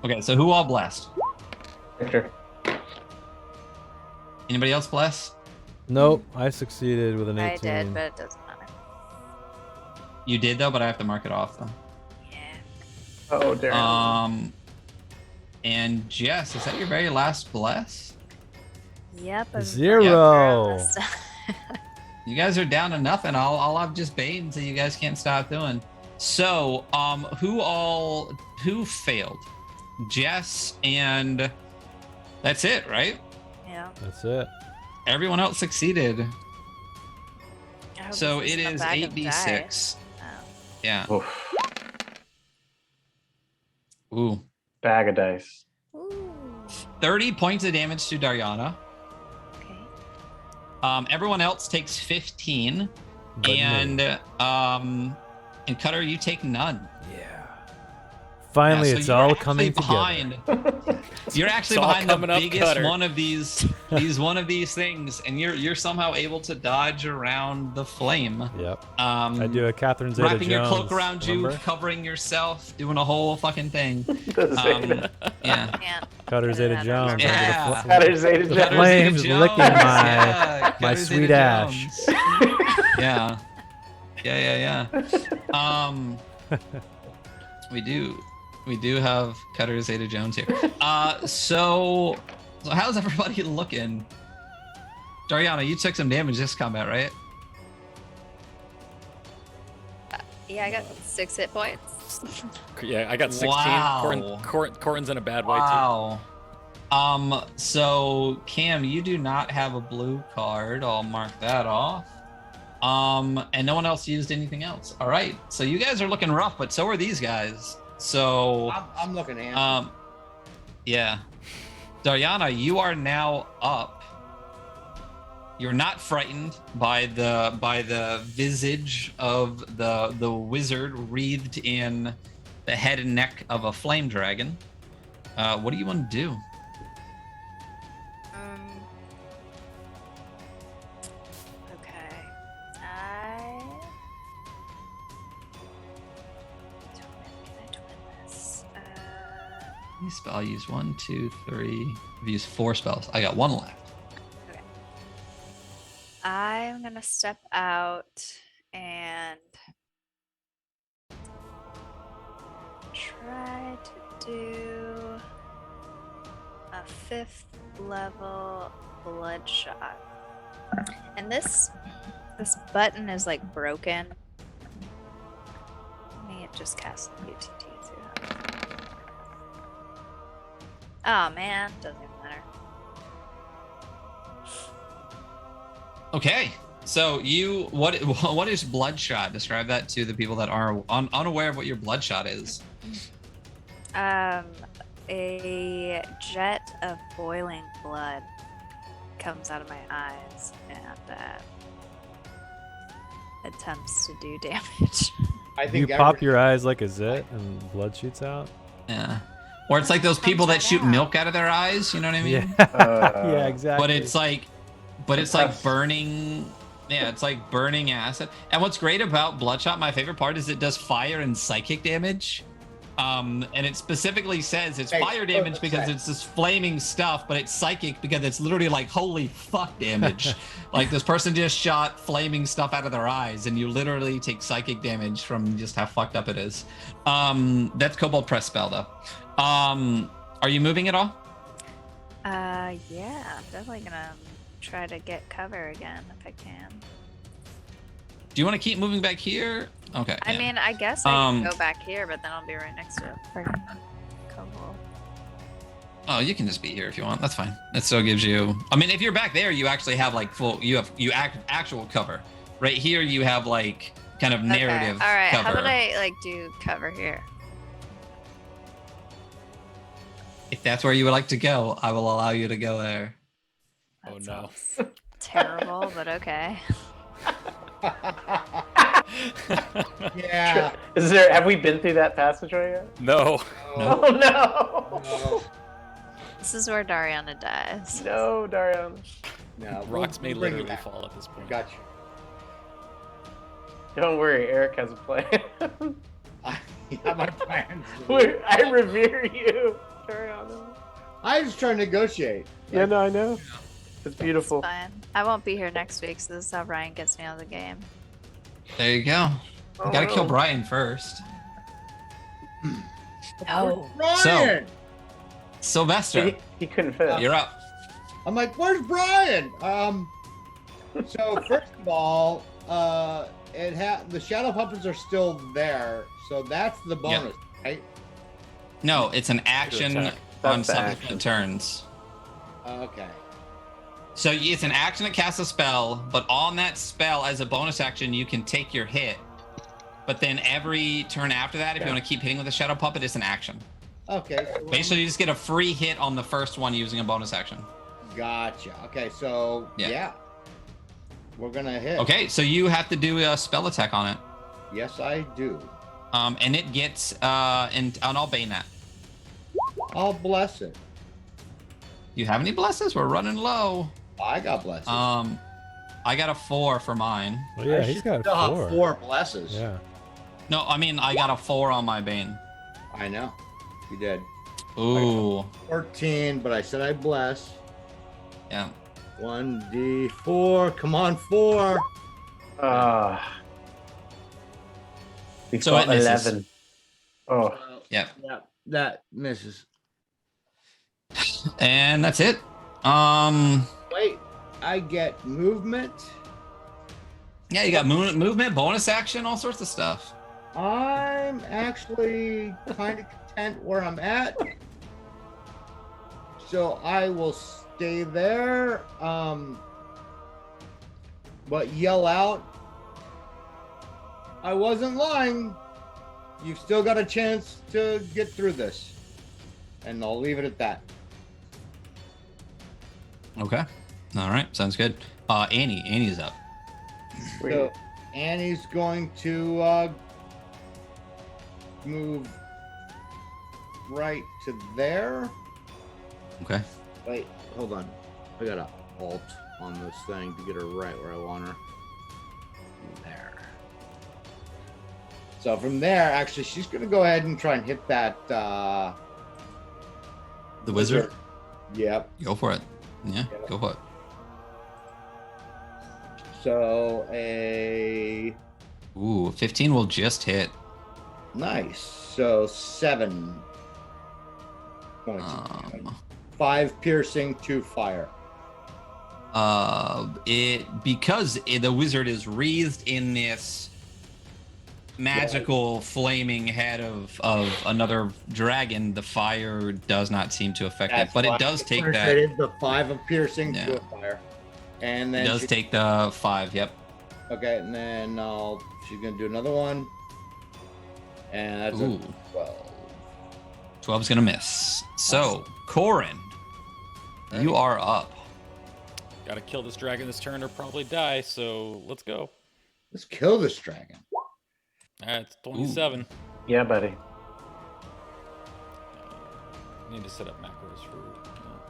Okay, so who all blessed? Victor. Anybody else blessed? Nope, I succeeded with an 18. I did, but it doesn't matter. You did though, but I have to mark it off though. Yeah. Oh, damn. And Jess, is that your very last bless? Yep. I'm 0. very fast. You guys are down to nothing. I'll have just bait until you guys can't stop doing. So, who failed? Jess, and that's it, right? Yeah. That's it. Everyone else succeeded. I hope So this it isn't a is bag of 8d6. Oh. Yeah. Oof. Ooh. Bag of dice. Ooh. 30 points of damage to Dariana. Okay. Everyone else takes 15. But me. And Cutter, you take none. Yeah. Finally, Yeah, so it's you're all actually coming together. You're actually It's all behind the coming up, biggest Cutter. one of these things, and you're somehow able to dodge around the flame. Yep. I I do a Catherine Zeta-Jones. wrapping your cloak around you, remember? covering yourself, doing a whole fucking thing. Doesn't say Um, that. yeah. Can't. Cutter Get it Zeta out of Jones. my Yeah. Remember the That is Zeta Cutter Jones. Flames Zeta-Jones, licking my- yeah, my Cutter sweet ash. Zeta-Jones. Yeah. We do have Cutter Zeta Jones here. So how's everybody looking? Dariana, you took some damage this combat, right? Yeah, I got 6 hit points. Yeah, I got 16. Wow. Corin's in a bad way too. Wow. So Cam, you do not have a blue card. I'll mark that off. And no one else used anything else. All right. So you guys are looking rough, but so are these guys. So I'm looking at yeah. Dariana, you are now up. You're not frightened by the visage of the wizard wreathed in the head and neck of a flame dragon. What do you want to do? Okay. Can I twin this? You spell. I use 1, 2, 3. I've used 4 spells. I got 1 left. I'm gonna step out and try to do a 5th level bloodshot. And this button is like broken. Let me just cast the UTT too. Oh man, doesn't even matter. Okay. So what is bloodshot? Describe that to the people that are unaware of what your bloodshot is. A jet of boiling blood comes out of my eyes and attempts to do damage. I You think pop your eyes like a zit and blood shoots out. Yeah. Or it's like those people that shoot milk out of their eyes. You know what I mean? Yeah, Uh, yeah, exactly. But it's like burning. Yeah, it's like burning acid. And what's great about Bloodshot, my favorite part, is it does fire and psychic damage. And it specifically says it's fire damage because it's this flaming stuff, but it's psychic because it's literally like holy fuck damage. Like this person just shot flaming stuff out of their eyes, and you literally take psychic damage from just how fucked up it is. That's Kobold Press spell though. Are you moving at all? Yeah, I'm definitely gonna try to get cover again if I can. Do you want to keep moving back here? Okay. I yeah. mean, I guess I can go back here, but then I'll be right next to a friggin' kobold. Oh, you can just be here if you want. That's fine. That still gives you. I mean, if you're back there, you actually have like actual cover. Right here, you have like kind of narrative Okay. All right. cover. How about I like do cover here? If that's where you would like to go, I will allow you to go there. Oh, That no. sounds terrible, but okay. Yeah. Have we been through that passageway yet? No. Oh no! No. This is where Dariana dies. No, Darian. No. Rocks may we'll bring you literally back. fall at this point. Got you. Don't worry, Eric has a plan. I have my plans. I revere you, Dariana. I was trying to negotiate. Yeah, no, I know. It's beautiful. It's fine. I won't be here next week, so this is how Ryan gets me out of the game. There you go. You gotta kill no. Brian first. No. Brian! Sylvester, He couldn't fit. you're up. I'm like, where's Brian? So first of all, the shadow puppets are still there, so that's the bonus, right? No, it's an action attack. on That's the subsequent action. turns. Okay. So it's an action to cast a spell, but on that spell, as a bonus action, you can take your hit. But then every turn after that, if you want to keep hitting with a shadow puppet, it's an action. Okay. So Basically, you just get a free hit on the first one using a bonus action. Gotcha. Okay, so yeah. We're gonna hit. Okay, so you have to do a spell attack on it. Yes, I do. And it gets and I'll bane that. I'll bless it. You have any blesses? We're running low. I got blessed. I got a 4 for mine. Well, yeah, I he's should got still have 4. 4 blesses. Yeah. No, I mean I got a 4 on my bane. I know. You did. Ooh, 14, but I said I bless. yeah. 1d4. Come on, 4. We So got it misses. 11. Oh, Yeah. Yeah, that misses. And that's it. Wait, I get movement. Yeah, you got movement, bonus action, all sorts of stuff. I'm actually kind of content where I'm at. So I will stay there. But yell out. I wasn't lying. You've still got a chance to get through this. And I'll leave it at that. Okay. All right. Sounds good. Annie's up. So Annie's going to move right to there. Okay. Wait, hold on. I got to alt on this thing to get her right where I want her. There. So from there, actually, she's going to go ahead and try and hit that. The wizard. Yep. Go for it. Yeah. Go for it. So a Ooh, 15 will just hit. nice. So 7 points. 5 piercing, 2 fire. Because the wizard is wreathed in this magical flaming head of another dragon, the fire does not seem to affect it, but it does take that. The 5 of piercing, Yeah. 2 of fire. And It then does take the 5. Yep. okay, and then she's gonna do another one. And that's Ooh. a 12. 12's gonna miss. So, Corin, you are up. Gotta kill this dragon this turn or probably die, so let's go. Let's kill this dragon. Alright, it's 27. Yeah, buddy. I need to set up macros for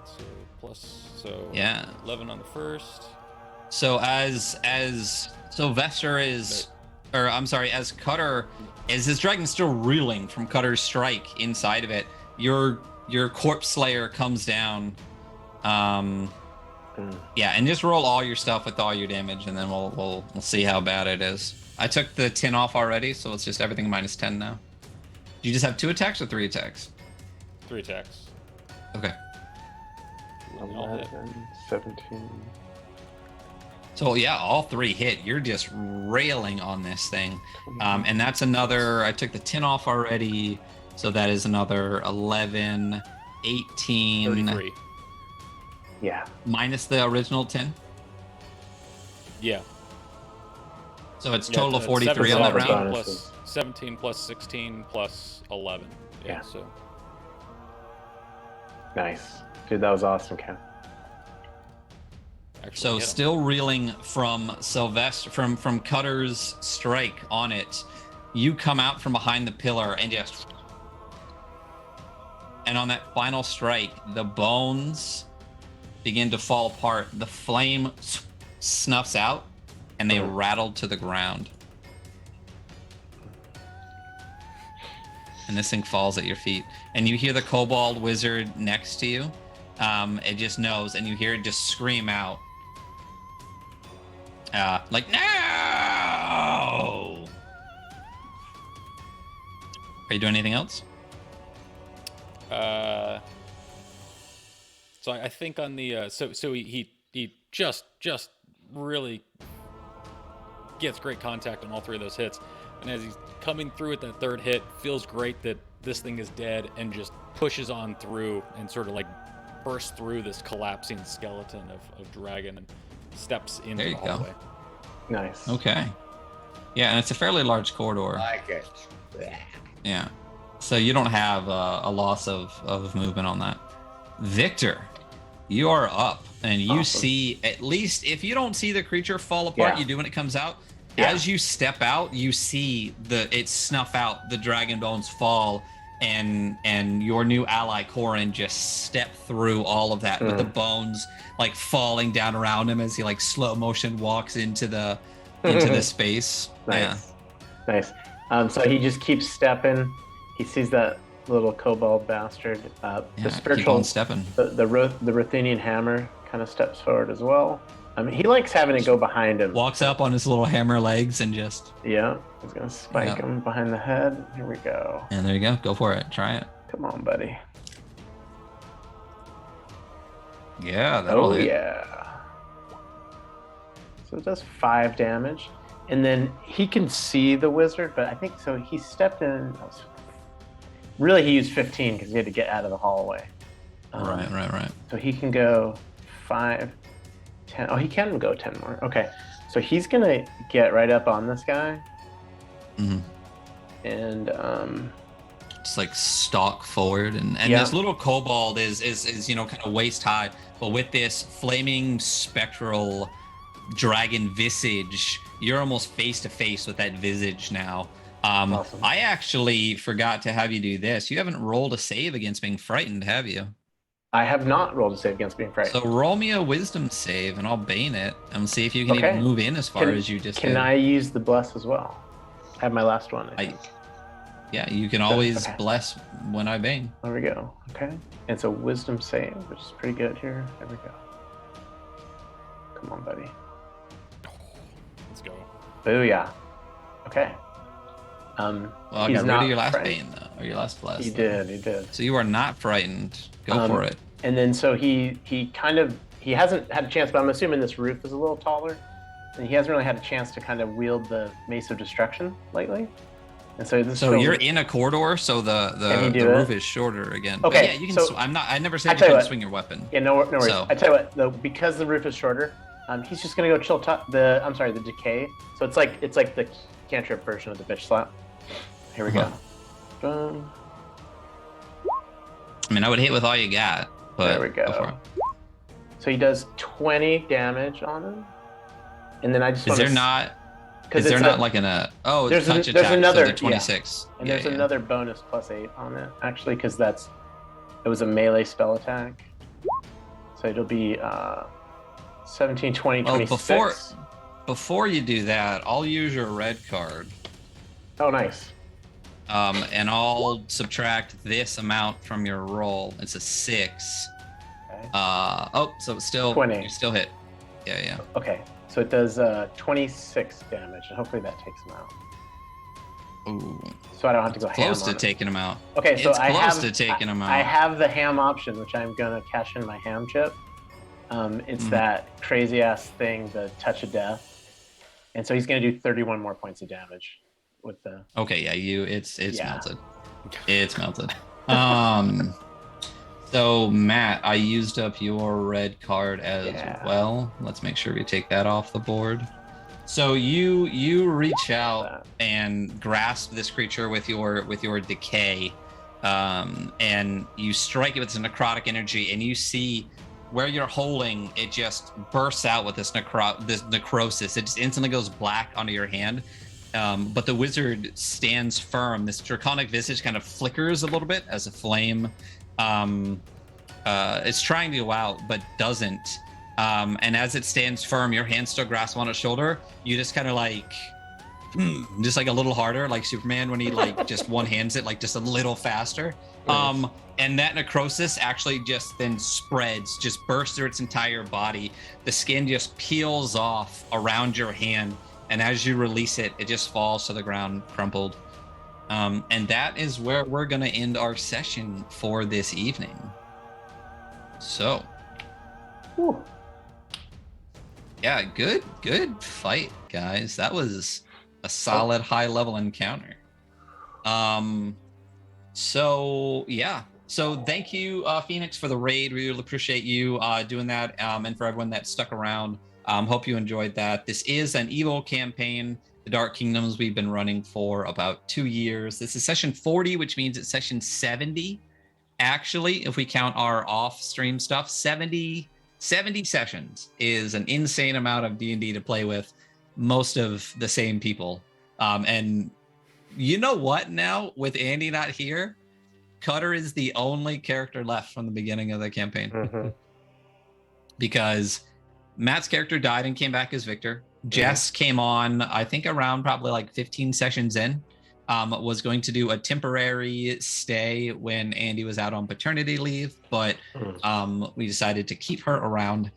so plus Yeah. 11 on the first. So as Sylvester is, or I'm sorry, as Cutter, as this dragon's still reeling from Cutter's strike inside of it, your corpse slayer comes down. Yeah, and just roll all your stuff with all your damage, and then we'll see how bad it is. I took the 10 off already, so it's just everything minus 10 now. Do you just have 2 attacks or 3 attacks? 3 attacks. Okay. All hit. 11, 17. So yeah, all 3 hit. You're just railing on this thing. And that's another, I took the 10 off already, so that is another 11, 18, 33. Yeah. minus the original 10. Yeah. So it's Yeah, total of it's 43 on that 17 round. Bonuses. plus 17 plus 16 plus 11. Yeah. So Nice. Dude, that was awesome, Cam. actually So hit 'em. still reeling from Sylvester, from Cutter's strike on it, you come out from behind the pillar and just, and on that final strike, the bones begin to fall apart. The flame snuffs out, and they rattle to the ground. And this thing falls at your feet, and you hear the kobold wizard next to you. It just knows, and you hear it just scream out, like, no! Are you doing anything else? So I think on the so he just really gets great contact on all 3 of those hits, and as he's coming through at that 3rd hit, feels great that this thing is dead, and just pushes on through and sort of like bursts through this collapsing skeleton of dragon and steps into There the you go. hallway. Nice. Okay. Yeah, and it's a fairly large corridor. Like it. Yeah. So you don't have a loss of movement on that. Victor, you are up, and you Awesome. see, at least if you don't see the creature fall apart, Yeah. you do when it comes out. Yeah. As you step out, you see it snuff out, the dragon bones fall, and your new ally Corin just step through all of that with the bones like falling down around him as he like slow motion walks into the space. Nice. Nice. So he just keeps stepping. He sees that little kobold bastard. Yeah, The keep spiritual, on stepping. the Ruthenian hammer kind of steps forward as well. I mean, he likes having it go behind him. Walks up on his little hammer legs and just, Yeah, he's gonna spike Yeah. him behind the head. Here we go. and there you go. Go for it. Try it. Come on, buddy. Yeah, that'll Oh hit. yeah. So it does 5 damage, and then he can see the wizard. But I think so. He stepped in. Really, he used 15 because he had to get out of the hallway. Right. So he can go 5, 10. Oh, he can go 10 more. Okay. So he's gonna get right up on this guy, Mhm. and Just like stalk forward, and Yeah. this little kobold is kind of waist high, but with this flaming spectral dragon visage, you're almost face to face with that visage now. Awesome. I actually forgot to have you do this. You haven't rolled a save against being frightened, have you? I have not rolled a save against being frightened. So roll me a wisdom save, and I'll bane it, and see if you can Okay. even move in as far as you just Can did. I use the bless as well? I have my last one. I I- think. Yeah, you can always Okay. bless when I bane. There we go. Okay. It's a wisdom save, which is pretty good here. There we go. Come on, buddy. Let's go. Booyah. Okay. Well, I he's got rid not of your last frightened. bane though, or your last bless. He though. did. So you are not frightened. Go Um, for it. And then so he hasn't had a chance, but I'm assuming this roof is a little taller, and he hasn't really had a chance to kind of wield the Mace of Destruction lately. And so this So feels- you're in a corridor, so Can the he do roof it? is shorter again. Okay, But yeah, you can. so- I never I said you tell you couldn't what. swing your weapon. Yeah, no worries. So- I tell you what, though, because the roof is shorter, He's just gonna go chill. The decay. So it's like the cantrip version of the bitch slap. Here we go. Boom. I mean, I would hit with all you got, but There we go. for it. So he does 20 damage on him, and then I just Is there not? Is there not like oh, there's touch there's attack? another So they're 26. and there's another bonus +8 on it actually because it was a melee spell attack. So it'll be 17, 20, Well, 26. before you do that, I'll use your red card. Oh, nice. And I'll subtract this amount from your roll. It's a 6. Okay. So it's still 20. You still hit. Yeah. Okay. So it does 26 damage, and hopefully that takes him out. Ooh, So I don't have to go ham close to on it. taking him out. Okay, so It's I close have to taking him out. I have the ham option, which I'm gonna cash in my ham chip. It's Mhm. that crazy ass thing, the touch of death, and so he's gonna do 31 more points of damage with the. Okay, yeah, it's Yeah. melted. It's melted. So Matt, I used up your red card as Yeah. well. Let's make sure we take that off the board. So you reach out and grasp this creature with your decay, and you strike it with this necrotic energy, and you see where you're holding it just bursts out with this necrosis. It just instantly goes black onto your hand. But the wizard stands firm. This draconic visage kind of flickers a little bit as a flame. It's trying to go out, but doesn't. And as it stands firm, your hand still grasps on its shoulder. You just kind of just like a little harder, like Superman when he like just one hands it, like just a little faster. Nice. And that necrosis actually just then spreads, just bursts through its entire body. The skin just peels off around your hand. And as you release it, it just falls to the ground, crumpled. And that is where we're going to end our session for this evening. So, Whew. yeah, good fight, guys. That was a solid high-level encounter. So, yeah. So thank you, Phoenix, for the raid. We really appreciate you doing that, and for everyone that stuck around. Hope you enjoyed that. This is an Evo campaign, the Dark Kingdoms, we've been running for about 2 years. This is session 40, which means it's session 70. Actually, if we count our off-stream stuff, 70 sessions is an insane amount of D&D to play with most of the same people. And you know what now, with Andy not here, Cutter is the only character left from the beginning of the campaign. Mm-hmm. Because Matt's character died and came back as Victor. Jess came on, I think around probably like 15 sessions in, was going to do a temporary stay when Andy was out on paternity leave, but we decided to keep her around.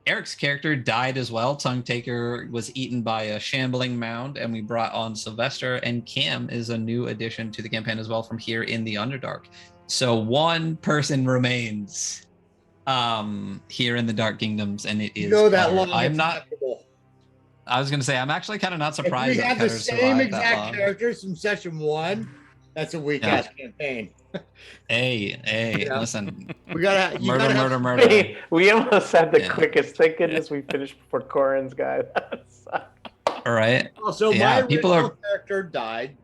Eric's character died as well. Tongue Taker was eaten by a shambling mound, and we brought on Sylvester, and Cam is a new addition to the campaign as well from here in the Underdark. So one person remains here in the Dark Kingdoms, and it is that Cutter. long. I'm it's not. acceptable. I was gonna say I'm actually kind of not If surprised we that have the Cutter same survived that exact long. characters from session 1, that's a weak ass campaign. Hey, Yeah. listen, We gotta you murder, gotta have- murder. Hey, we almost had the Yeah. quickest. Thank goodness we finished before Corin's guy. That sucked. All right. Also, Yeah, my people original are- character died.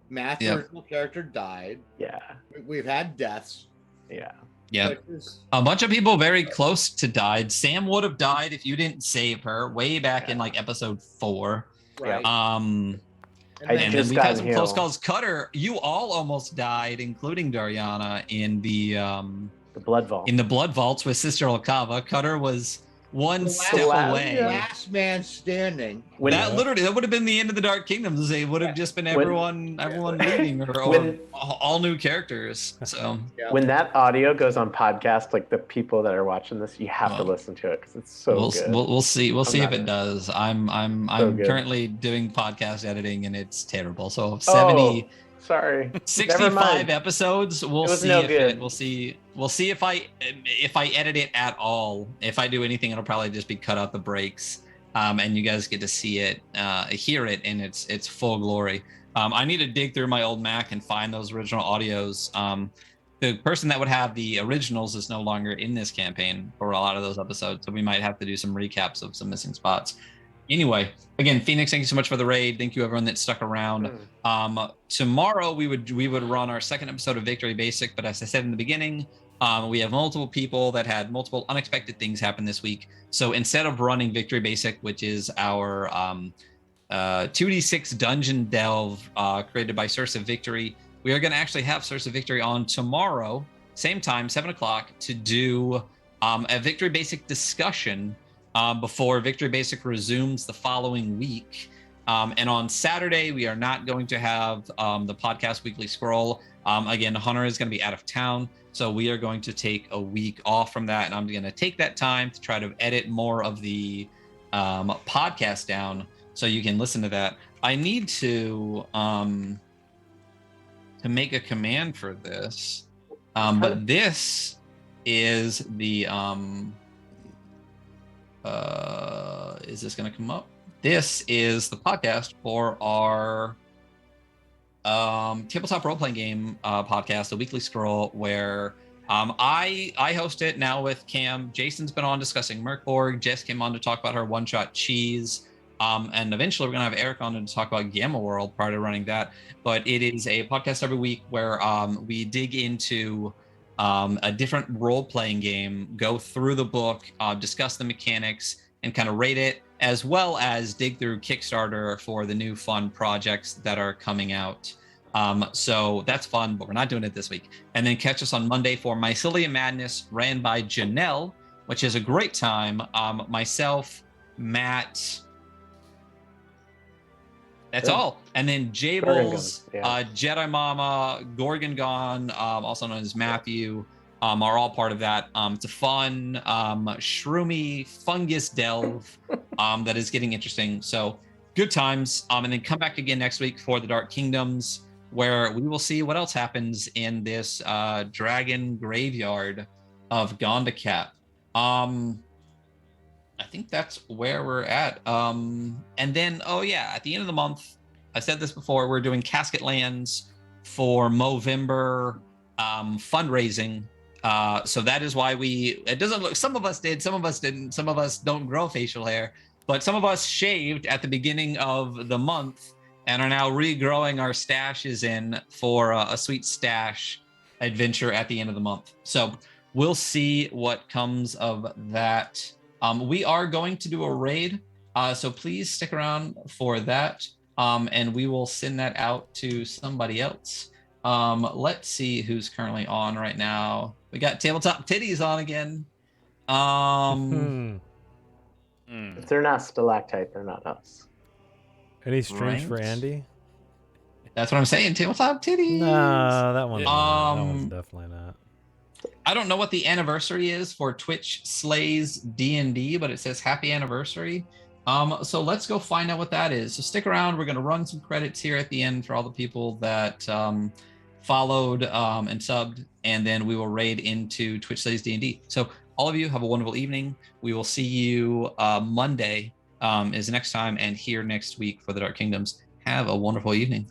Matt's Yep. original character died. Yeah, We've had deaths. yeah. Yeah. which is- A bunch of people very close to died. Sam would have died if you didn't save her way back in like episode 4. right. I And then just we've had got some healed. close calls. Cutter, you all almost died, including Dariana in the Blood Vault. Blood Vaults with Sister Olcava. Cutter was one The step last- away. Last man standing. When- That would have been the end of the Dark Kingdoms. It would have just been everyone leaving or When- all new characters. So Yeah. When that audio goes on podcast, like the people that are watching this, you have to Well, listen to it because it's so we'll good. we'll see if not it in. does. I'm So good. currently doing podcast editing and it's terrible. So 70 Sorry. Never 65 mind. episodes. We'll It was see no if good. we'll see if I edit it at all. If I do anything, it'll probably just be cut out the breaks. And you guys get to see it, hear it in its full glory. I need to dig through my old Mac and find those original audios. the person that would have the originals is no longer in this campaign for a lot of those episodes, so we might have to do some recaps of some missing spots. Anyway, again, Phoenix, thank you so much for the raid. Thank you everyone that stuck around. Tomorrow we would run our second episode of Victory Basic, but as I said in the beginning, we have multiple people that had multiple unexpected things happen this week. So instead of running Victory Basic, which is our 2d6 dungeon delve created by Source of Victory, we are going to actually have Source of Victory on tomorrow, same time, 7 o'clock, to do a Victory Basic discussion before Victory Basic resumes the following week. And on Saturday, we are not going to have the podcast Weekly Scroll. Again, Hunter is going to be out of town, so we are going to take a week off from that, and I'm going to take that time to try to edit more of the podcast down so you can listen to that. I need to make a command for this, but this is the is this going to come up? This is the podcast for our tabletop role-playing game podcast, the Weekly Scroll, where I host it now with Cam. Jason's been on discussing Merkborg. Jess came on to talk about her one-shot cheese. And eventually we're going to have Eric on to talk about Gamma World prior to running that. But it is a podcast every week where we dig into a different role-playing game, go through the book, discuss the mechanics, and kind of rate it, as well as dig through Kickstarter for the new fun projects that are coming out. So that's fun, but we're not doing it this week. And then catch us on Monday for Mycelium Madness, ran by Janelle, which is a great time. Myself, Matt, that's all. And then Jables, Jedi Mama, Gorgon Gone, also known as Matthew, are all part of that. It's a fun, shroomy fungus delve that is getting interesting. So good times. And then come back again next week for the Dark Kingdoms, where we will see what else happens in this dragon graveyard of Gondakap. I think that's where we're at. And then, at the end of the month, I said this before, we're doing Casket Lands for Movember fundraising. So that is why it doesn't look, some of us did, some of us didn't, some of us don't grow facial hair, but some of us shaved at the beginning of the month and are now regrowing our stashes in for a sweet stash adventure at the end of the month. So we'll see what comes of that. We are going to do a raid, so please stick around for that, and we will send that out to somebody else. Let's see who's currently on right now. We got Tabletop Titties on again. If they're not stalactite, they're not us. Any streams for Right. Andy? That's what I'm saying, Tabletop Titties. No, that one's not. That Um, one's definitely not. I don't know what the anniversary is for Twitch Slays D&D, but it says happy anniversary. So let's go find out what that is. So stick around. We're going to run some credits here at the end for all the people that followed and subbed, and then we will raid into Twitch Slays D&D. So all of you have a wonderful evening. We will see you Monday is next time, and here next week for the Dark Kingdoms. Have a wonderful evening.